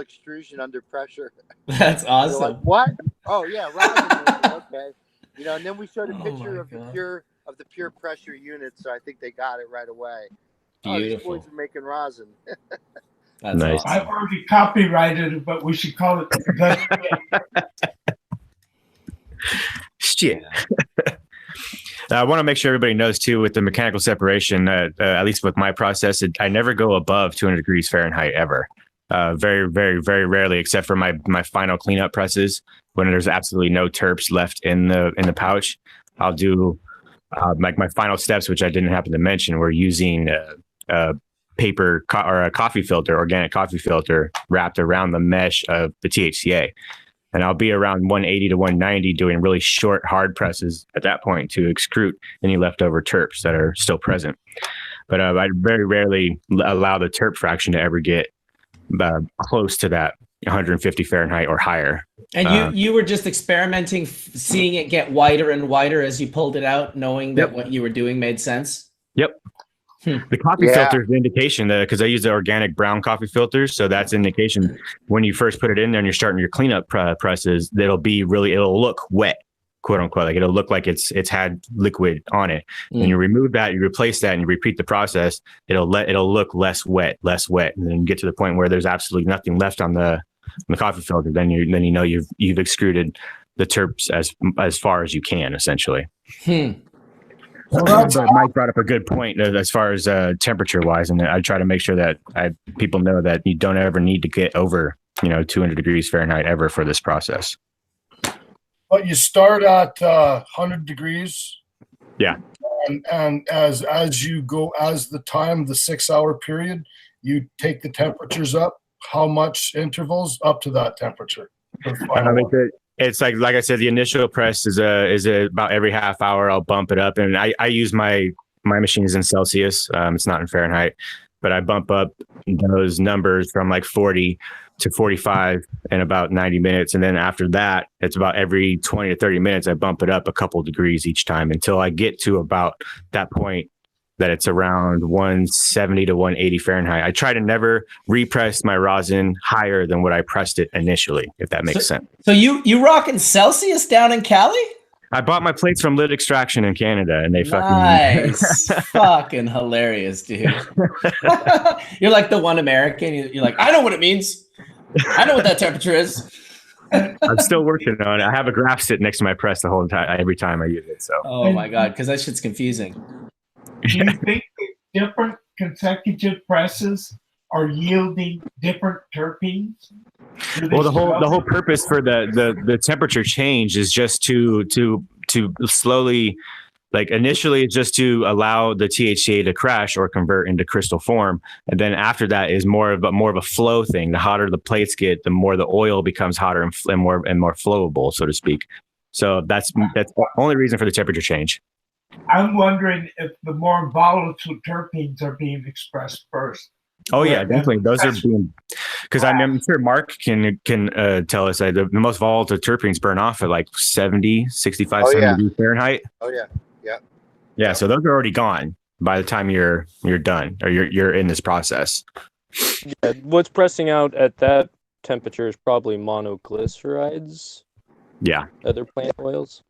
extrusion under pressure. That's awesome. Like, what? Oh yeah, rosin. Okay. And then we showed a picture of the pure pressure unit, so I think they got it right away. Beautiful. Oh, these boys are making rosin. That's nice. Awesome. I've already copyrighted it, but we should call it the Shit. I want to make sure everybody knows too, with the mechanical separation, at least with my process, I never go above 200 degrees Fahrenheit ever. Very, very, very rarely, except for my final cleanup presses when there's absolutely no terps left in the pouch. I'll do like my final steps, which I didn't happen to mention. We're using a paper or a coffee filter, organic coffee filter, wrapped around the mesh of the THCA. And I'll be around 180 to 190 doing really short, hard presses at that point to excrete any leftover terps that are still present. But I very rarely allow the terp fraction to ever get close to that 150 Fahrenheit or higher. And you were just experimenting, seeing it get whiter and whiter as you pulled it out, knowing that what you were doing made sense? Yep. The coffee filter is the indication that, because I use the organic brown coffee filters, so that's indication when you first put it in there and you're starting your cleanup presses, it'll look wet, quote unquote, like it'll look like it's had liquid on it. And you remove that, you replace that, and you repeat the process. It'll look less wet, and then you get to the point where there's absolutely nothing left on the coffee filter. Then you know you've excreted the terps as far as you can, essentially. But Mike brought up a good point as far as temperature wise, and I try to make sure that people know that you don't ever need to get over 200 degrees Fahrenheit ever for this process. But you start at 100 degrees. Yeah. And as you go, the 6 hour period, you take the temperatures up. How much intervals up to that temperature? It's like I said, the initial press is about every half hour. I'll bump it up, and I use my machine is in Celsius. It's not in Fahrenheit, but I bump up those numbers from like 40 to 45 in about 90 minutes, and then after that, it's about every 20 to 30 minutes. I bump it up a couple degrees each time until I get to about that point that it's around 170 to 180 Fahrenheit. I try to never repress my rosin higher than what I pressed it initially, if that makes sense. So you rocking Celsius down in Cali? I bought my plates from Lid Extraction in Canada, and they nice. Fucking hilarious, dude. You're like the one American. You're like, I know what it means. I know what that temperature is. I'm still working on it. I have a graph sit next to my press the whole time, every time I use it. So. Oh my God, because that shit's confusing. Do you think that different consecutive presses are yielding different terpenes? Well, the whole purpose for the temperature change is just to slowly, like initially it's just to allow the THCA to crash or convert into crystal form, and then after that is more of a flow thing. The hotter the plates get, the more the oil becomes hotter and more flowable, so to speak. So that's the only reason for the temperature change. I'm wondering if the more volatile terpenes are being expressed first. Oh yeah, definitely. Those are being, because I'm sure Mark can tell us that the most volatile terpenes burn off at like 70, 65, 70 degrees Fahrenheit. Oh yeah, yeah. Yeah, so those are already gone by the time you're done or you're in this process. Yeah, what's pressing out at that temperature is probably monoglycerides. Yeah. Other plant oils.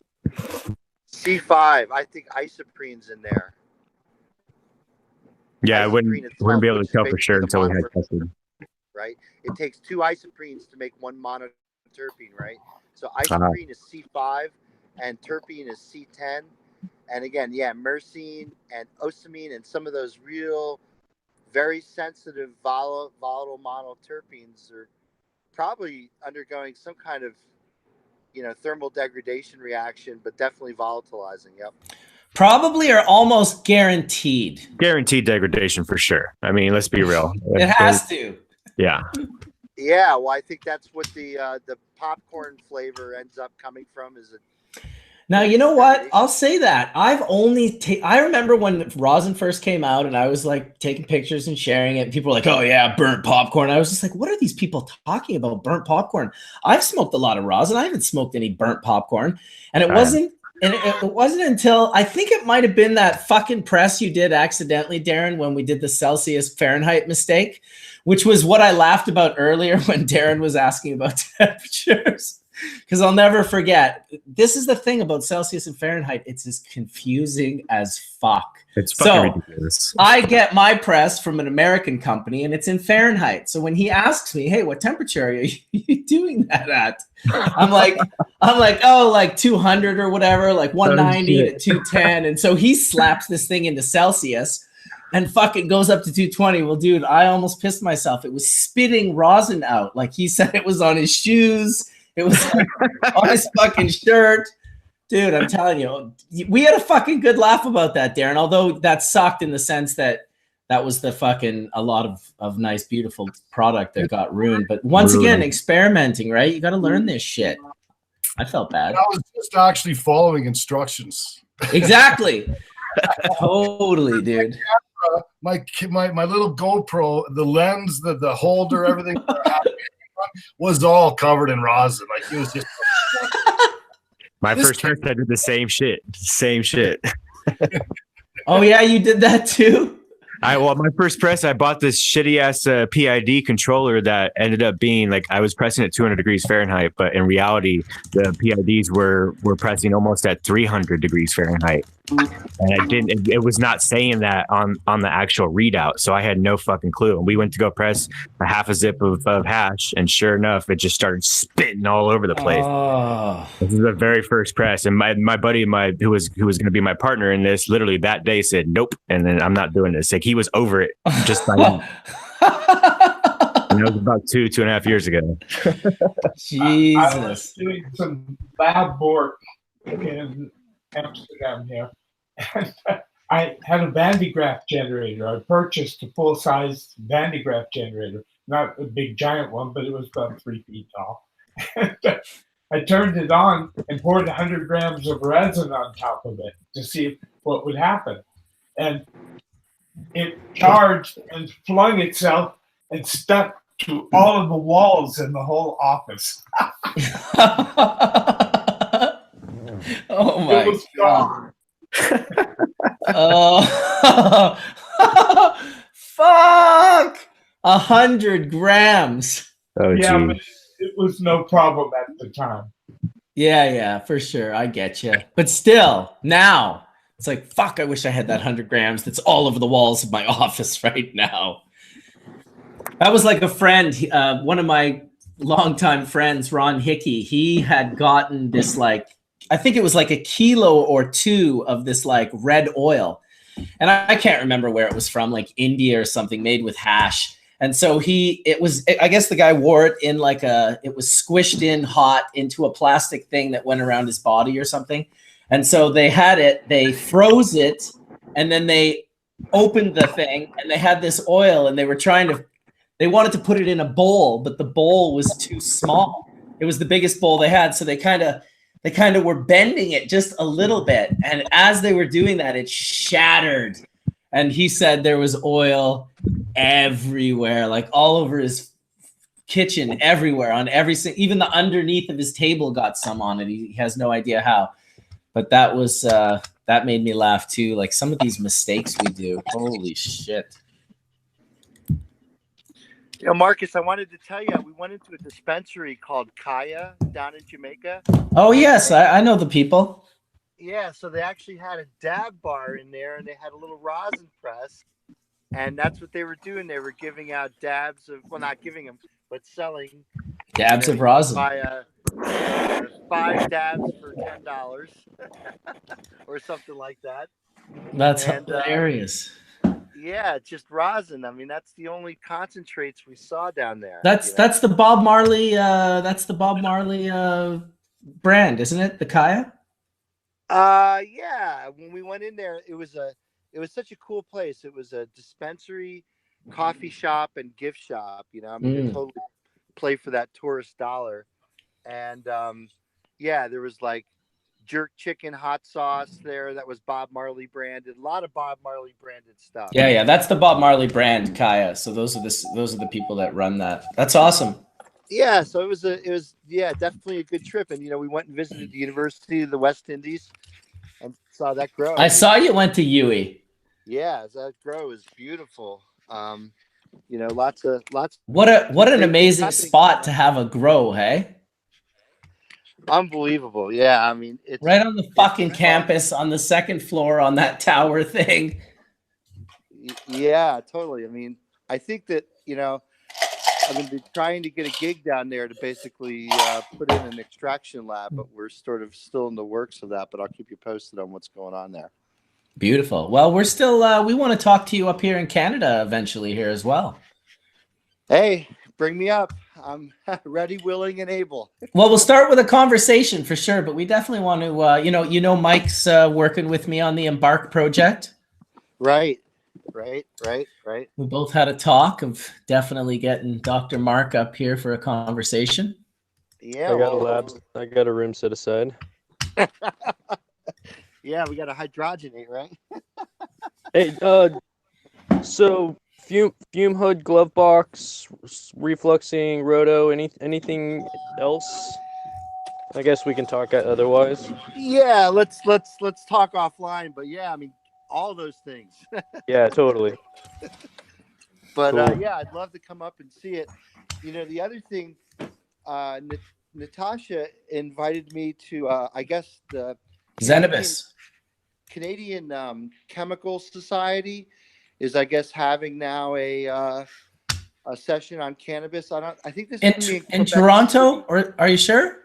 C5, I think isoprene's in there. Yeah, I wouldn't be able to tell for sure until we had tested. Right? It takes 2 isoprenes to make 1 monoterpene, right? So isoprene is C5 and terpene is C10. And again, myrcene and ocimene and some of those real very sensitive volatile monoterpenes are probably undergoing some kind of thermal degradation reaction, but definitely volatilizing. Yep. Probably or almost guaranteed. Guaranteed degradation for sure. I mean, let's be real. It has to. Yeah. Yeah. Well, I think that's what the popcorn flavor ends up coming from. Now, you know what? I'll say that. I remember when rosin first came out and I was like taking pictures and sharing it. People were like, oh yeah, burnt popcorn. I was just like, what are these people talking about? Burnt popcorn. I've smoked a lot of rosin. I haven't smoked any burnt popcorn. And it wasn't until I think it might have been that fucking press you did accidentally, Darren, when we did the Celsius Fahrenheit mistake, which was what I laughed about earlier when Darren was asking about temperatures. because I'll never forget. This is the thing about Celsius and Fahrenheit. It's as confusing as fuck. It's fucking ridiculous. I get my press from an American company and it's in Fahrenheit. So when he asks me, hey, what temperature are you doing that at? I'm like, oh, like 200 or whatever, like 190 to 210. And so he slaps this thing into Celsius and fucking goes up to 220. Well, dude, I almost pissed myself. It was spitting rosin out. Like he said it was on his shoes. It was like on his fucking shirt. Dude, I'm telling you, we had a fucking good laugh about that, Darren. Although that sucked in the sense that that was the fucking a lot of nice, beautiful product that got ruined. But once again, experimenting, right? You got to learn this shit. I felt bad. I was just actually following instructions. Exactly. Totally, dude. My little GoPro, the lens, the holder, everything was all covered in rosin. Like it was just. My first trip, I did the same shit. Same shit. Oh yeah, you did that too? Well, my first press, I bought this shitty ass PID controller that ended up being like I was pressing at 200 degrees Fahrenheit, but in reality, the PIDs were pressing almost at 300 degrees Fahrenheit, and it was not saying that on the actual readout, so I had no fucking clue. And we went to go press a half a zip of hash, and sure enough, it just started spitting all over the place. Oh. This is the very first press, and my buddy, who was going to be my partner in this, literally that day said nope, and then I'm not doing this. Like he was over it just by it was about 2.5 years ago. Jesus. I was doing some lab work in Amsterdam here. And I had a Van de Graaff generator. I purchased a full-size Van de Graaff generator, not a big giant one, but it was about 3 feet tall. And I turned it on and poured 100 grams of resin on top of it to see what would happen. And it charged and flung itself and stuck to all of the walls in the whole office. Oh my God. Oh, fuck! 100 grams. Oh, yeah, geez. but it was no problem at the time. Yeah, for sure. I get you. But still, now it's like, fuck, I wish I had that 100 grams that's all over the walls of my office right now. That was like a friend, one of my longtime friends, Ron Hickey. He had gotten this like, I think it was like 1 kilo or 2 of this like red oil. And I can't remember where it was from, like India or something, made with hash. And so I guess the guy wore it in like it was squished in hot into a plastic thing that went around his body or something. And so they froze it, and then they opened the thing and they had this oil and they wanted to put it in a bowl, but the bowl was too small. It was the biggest bowl they had. So they kind of were bending it just a little bit. And as they were doing that, it shattered. And he said there was oil everywhere, like all over his kitchen, everywhere, on even the underneath of his table got some on it. He has no idea how. But that was that made me laugh too. Like some of these mistakes we do. Holy shit. You know, Marcus, I wanted to tell you, we went into a dispensary called Kaya down in Jamaica. Oh, yes. I know the people. Yeah, so they actually had a dab bar in there, and they had a little rosin press. And that's what they were doing. They were giving out dabs of, well, not giving them, but selling. Dabs of rosin. By 5 dabs for $10 or something like that. That's hilarious. Yeah, just rosin. I mean, that's the only concentrates we saw down there. That's the Bob Marley. That's the Bob Marley brand, isn't it? The Kaya. Yeah. When we went in there, it was such a cool place. It was a dispensary, coffee shop, and gift shop. You know, I mean, they totally play for that tourist dollar. And yeah, there was like jerk chicken hot sauce there that was Bob Marley branded. A lot of Bob Marley branded stuff. Yeah, that's the Bob Marley brand, Kaya. So those are the people that run that. That's awesome. Yeah, so it was definitely a good trip. And you know, we went and visited the University of the West Indies and saw that grow. I saw you went to UWI. Yeah, that grow is beautiful. You know, lots. What an amazing spot to have a grow, hey? Unbelievable. Yeah, I mean, right on the fucking campus on the second floor on that tower thing. Yeah, totally. I mean, I think that, I've been trying to get a gig down there to basically put in an extraction lab, but we're sort of still in the works of that. But I'll keep you posted on what's going on there. Beautiful. Well, we're still, we want to talk to you up here in Canada eventually here as well. Hey, bring me up. I'm ready, willing, and able. Well, we'll start with a conversation for sure, but we definitely want to, Mike's working with me on the Embark project. Right. We both had a talk of definitely getting Dr. Mark up here for a conversation. Yeah. I got a labs. I got a room set aside. Yeah, we got to hydrogenate, right? Hey, so fume hood, glove box, refluxing, roto, anything else? I guess we can talk otherwise. Yeah, let's talk offline. But yeah, I mean, all those things. Yeah, totally. But Cool. yeah, I'd love to come up and see it. The other thing, Natasha invited me to, I guess the Canadian Chemical Society is, I guess, having now a session on cannabis. I think this is in Toronto, or are you sure?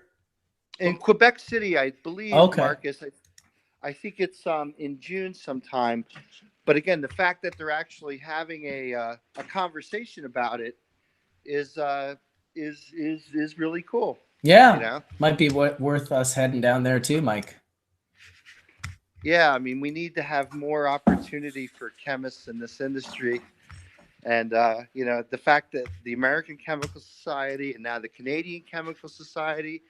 In Quebec City, I believe, okay. Marcus. I think it's in June sometime. But again, the fact that they're actually having a conversation about it is really cool. Yeah, might be worth us heading down there too, Mike. Yeah, I mean, we need to have more opportunity for chemists in this industry. And, the fact that the American Chemical Society and now the Canadian Chemical Society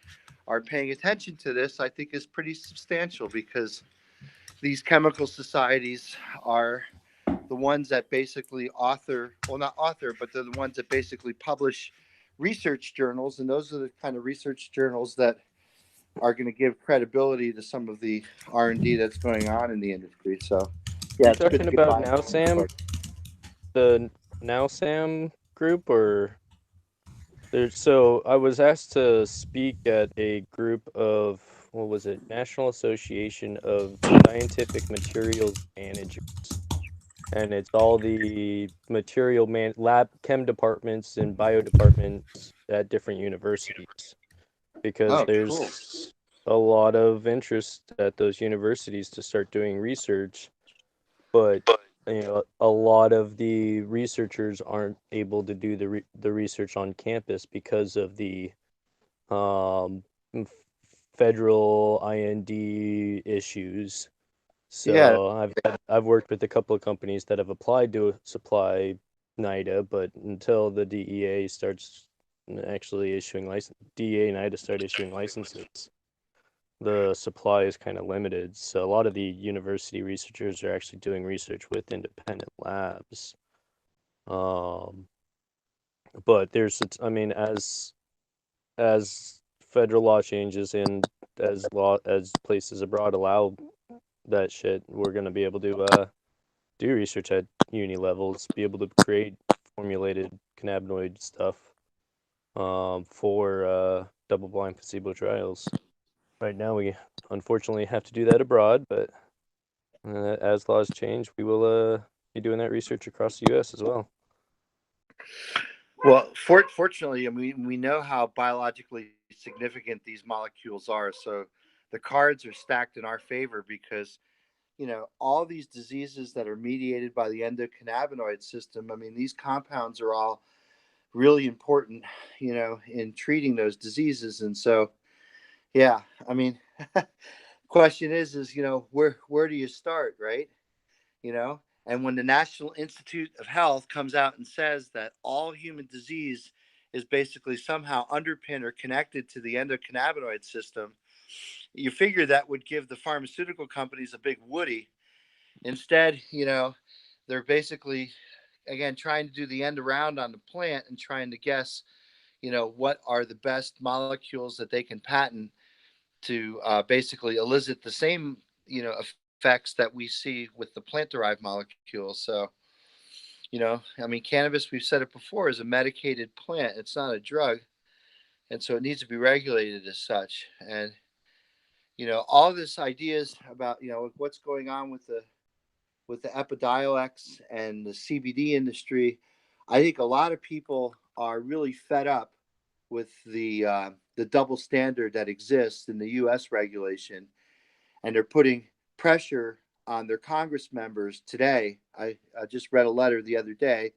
are paying attention to this, I think is pretty substantial, because these chemical societies are the ones that basically not author, but they're the ones that basically publish research journals. And those are the kind of research journals that are going to give credibility to some of the R&D that's going on in the industry. So, yeah. You're talking about Now Sam, the Now Sam group, or so I was asked to speak at a group of, what was it, National Association of Scientific Materials Managers, and it's all the lab chem departments and bio departments at different universities, because there's a lot of interest at those universities to start doing research, but a lot of the researchers aren't able to do the research on campus because of the federal IND issues. So yeah. I've worked with a couple of companies that have applied to supply NIDA, but until the DEA starts actually issuing DEA and NIDA start issuing licenses, the supply is kind of limited. So a lot of the university researchers are actually doing research with independent labs. But there's, I mean, as federal law changes and as places abroad allow that shit, we're going to be able to do research at uni levels, be able to create formulated cannabinoid stuff for double-blind placebo trials. Right now, we unfortunately have to do that abroad, but as laws change, we will be doing that research across the U.S. as well. Well, fortunately, I mean, we know how biologically significant these molecules are, so the cards are stacked in our favor, because all these diseases that are mediated by the endocannabinoid system, I mean, these compounds are all really important, in treating those diseases. And so, yeah, I mean, question is, where do you start, right? And when the National Institute of Health comes out and says that all human disease is basically somehow underpinned or connected to the endocannabinoid system, you figure that would give the pharmaceutical companies a big woody. Instead, they're basically, again, trying to do the end around on the plant and trying to guess, what are the best molecules that they can patent to basically elicit the same, effects that we see with the plant-derived molecules. So, I mean, cannabis, we've said it before, is a medicated plant. It's not a drug. and so it needs to be regulated as such. And all this ideas about what's going on with the Epidiolex and the CBD industry. I think a lot of people are really fed up with the double standard that exists in the U.S. regulation, and they're putting pressure on their Congress members today. I just read a letter the other day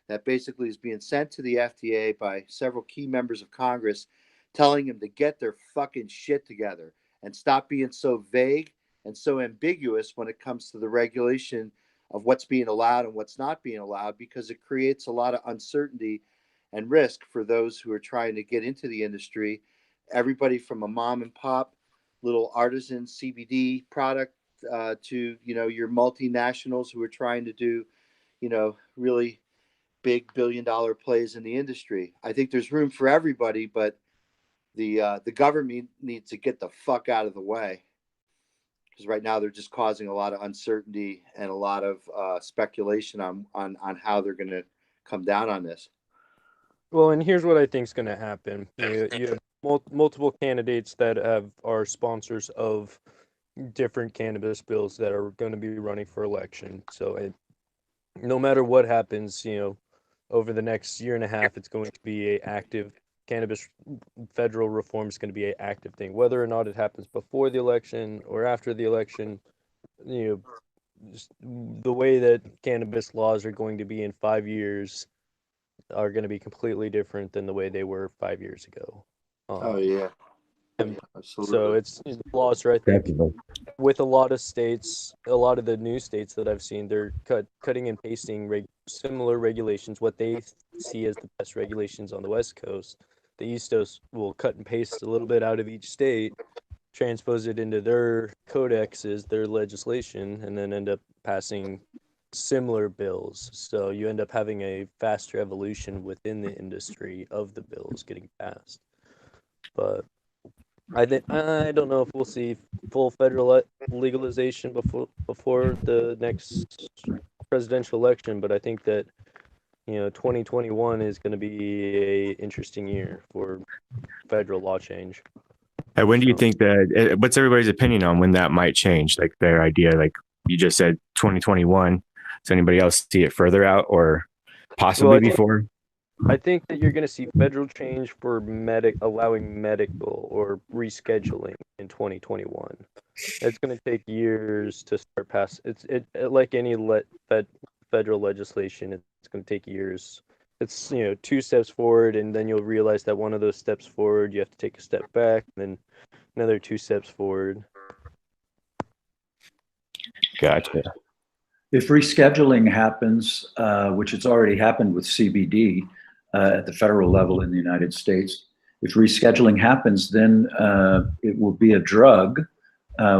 that basically is being sent to the FDA by several key members of Congress, telling them to get their fucking shit together and stop being so vague and so ambiguous when it comes to the regulation of what's being allowed and what's not being allowed, because it creates a lot of uncertainty and risk for those who are trying to get into the industry. Everybody from a mom and pop little artisan CBD product to your multinationals who are trying to do really big billion-dollar plays in the industry. I think there's room for everybody, but the government needs to get the fuck out of the way, because right now they're just causing a lot of uncertainty and a lot of speculation on how they're going to come down on this. Well, and here's what I think is going to happen. You have multiple candidates that are sponsors of different cannabis bills that are going to be running for election. So no matter what happens, over the next year and a half, it's going to be a active cannabis federal reform is going to be an active thing. Whether or not it happens before the election or after the election, just the way that cannabis laws are going to be in 5 years are going to be completely different than the way they were 5 years ago. Oh yeah, absolutely. So it's the laws are, I think, with a lot of states, a lot of the new states that I've seen, they're cutting and pasting similar regulations, what they see as the best regulations on the West Coast. The East Coast will cut and paste a little bit out of each state, transpose it into their codexes, their legislation, and then end up passing similar bills. So you end up having a faster evolution within the industry of the bills getting passed. But I don't know if we'll see full federal legalization before the next presidential election, but I think that 2021 is going to be a interesting year for federal law change. When do you think that? What's everybody's opinion on when that might change? Like their idea, like you just said, 2021. Does anybody else see it further out, or possibly before? I think that you're going to see federal change for allowing medical or rescheduling in 2021. It's going to take years to start pass. It like any federal legislation. It's going to take years. It's 2 steps forward, and then you'll realize that one of those steps forward, you have to take a step back, and then another 2 steps forward. Gotcha. If rescheduling happens, which it's already happened with CBD at the federal level in the United States, if rescheduling happens, then it will be a drug,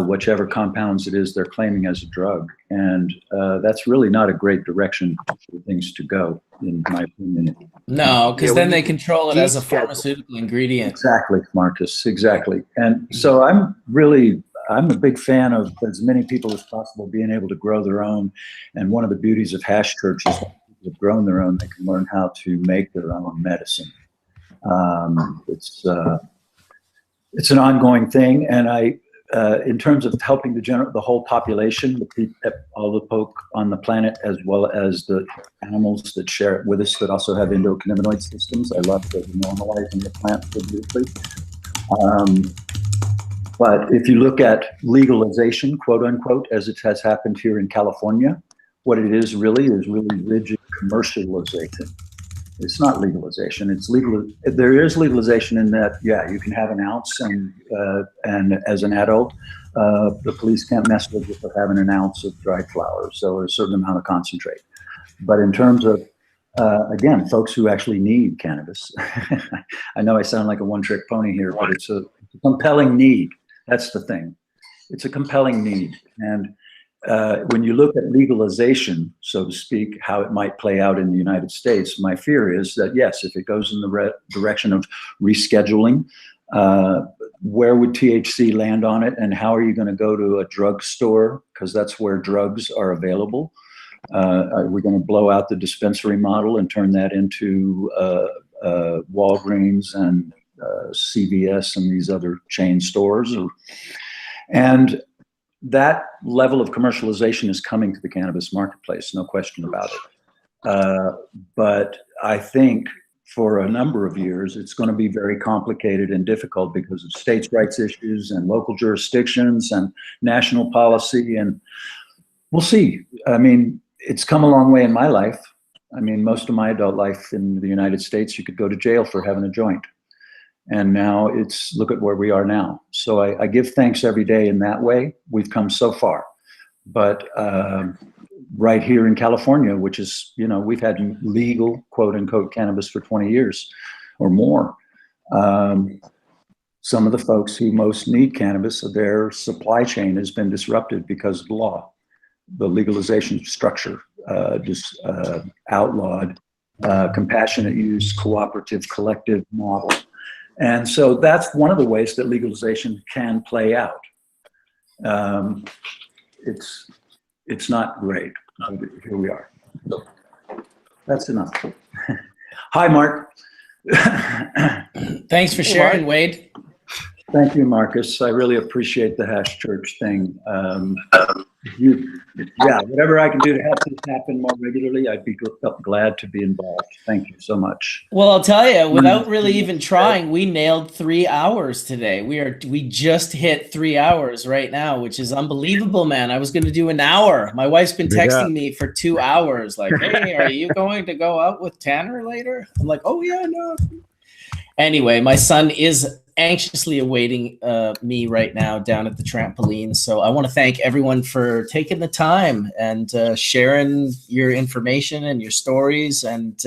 whichever compounds it is they're claiming as a drug. And that's really not a great direction for things to go, in my opinion. No, because then they control it as a pharmaceutical ingredient. Exactly, Marcus, exactly. And so I'm a big fan of as many people as possible being able to grow their own. And one of the beauties of hash churches, when people have grown their own, they can learn how to make their own medicine. It's an ongoing thing. And in terms of helping the whole population, all the folk on the planet, as well as the animals that share it with us that also have endocannabinoid systems. I love that we're normalizing the plant so beautifully. But if you look at legalization, quote unquote, as it has happened here in California, what it is really rigid commercialization. It's not legalization. It's legal. There is legalization in that, yeah, you can have an ounce, and as an adult, the police can't mess with you for having an ounce of dried flowers, so a certain amount of concentrate. But in terms of, again, folks who actually need cannabis, I know I sound like a one-trick pony here, but it's a compelling need. That's the thing. It's a compelling need. And when you look at legalization, so to speak, how it might play out in the United States, my fear is that, yes, if it goes in the direction of rescheduling, where would THC land on it? And how are you going to go to a drugstore? Because that's where drugs are available. Are we going to blow out the dispensary model and turn that into Walgreens and CVS and these other chain stores. And that level of commercialization is coming to the cannabis marketplace, no question about it. But I think for a number of years, it's going to be very complicated and difficult because of states' rights issues and local jurisdictions and national policy. And we'll see. I mean, it's come a long way in my life. I mean, most of my adult life in the United States, you could go to jail for having a joint. And now look at where we are now. So I give thanks every day in that way. We've come so far. But right here in California, which is, we've had legal, quote unquote, cannabis for 20 years or more. Some of the folks who most need cannabis, their supply chain has been disrupted because of the law. The legalization structure just outlawed compassionate use, cooperative, collective model. And so that's one of the ways that legalization can play out. It's not great, but here we are. So that's enough. Hi, Mark. Thanks for sharing, Wade. Thank you, Marcus. I really appreciate the Hash Church thing. Whatever I can do to help this happen more regularly, I'd be glad to be involved. Thank you so much. Well, I'll tell you, without really even trying, we nailed 3 hours today. We just hit 3 hours right now, which is unbelievable, man. I was going to do an hour. My wife's been texting me for 2 hours, like, "Hey, are you going to go out with Tanner later?" I'm like, "Oh yeah, no." Anyway, my son is anxiously awaiting me right now down at the trampoline. So I want to thank everyone for taking the time and sharing your information and your stories, and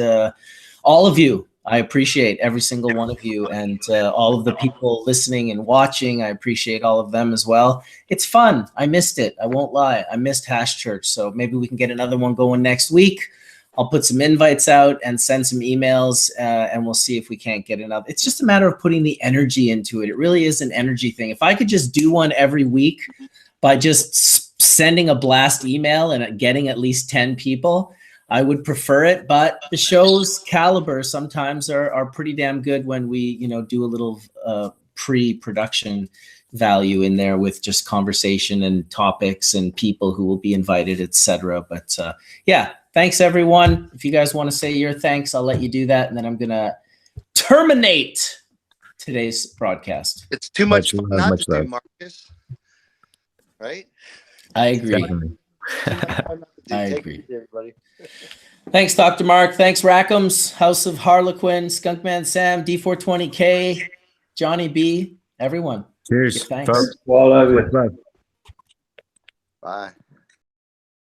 all of you. I appreciate every single one of you, and all of the people listening and watching. I appreciate all of them as well. It's fun. I missed it. I won't lie. I missed Hash Church. So maybe we can get another one going next week. I'll put some invites out and send some emails, and we'll see if we can't get another. It's just a matter of putting the energy into it. It really is an energy thing. If I could just do one every week by just sending a blast email and getting at least 10 people, I would prefer it. But the show's caliber sometimes are pretty damn good when we, do a little pre-production value in there with just conversation and topics and people who will be invited, etc. But thanks everyone. If you guys want to say your thanks, I'll let you do that, and then I'm gonna terminate today's broadcast. It's too much fun not to do, Marcus. Right? I agree. Definitely. I agree. Everybody. Thanks, Dr. Mark. Thanks, Rakkems, House of Harlequin, Skunkman Sam, D420K, Johnny B, everyone. Cheers. Thanks. Well, Bye.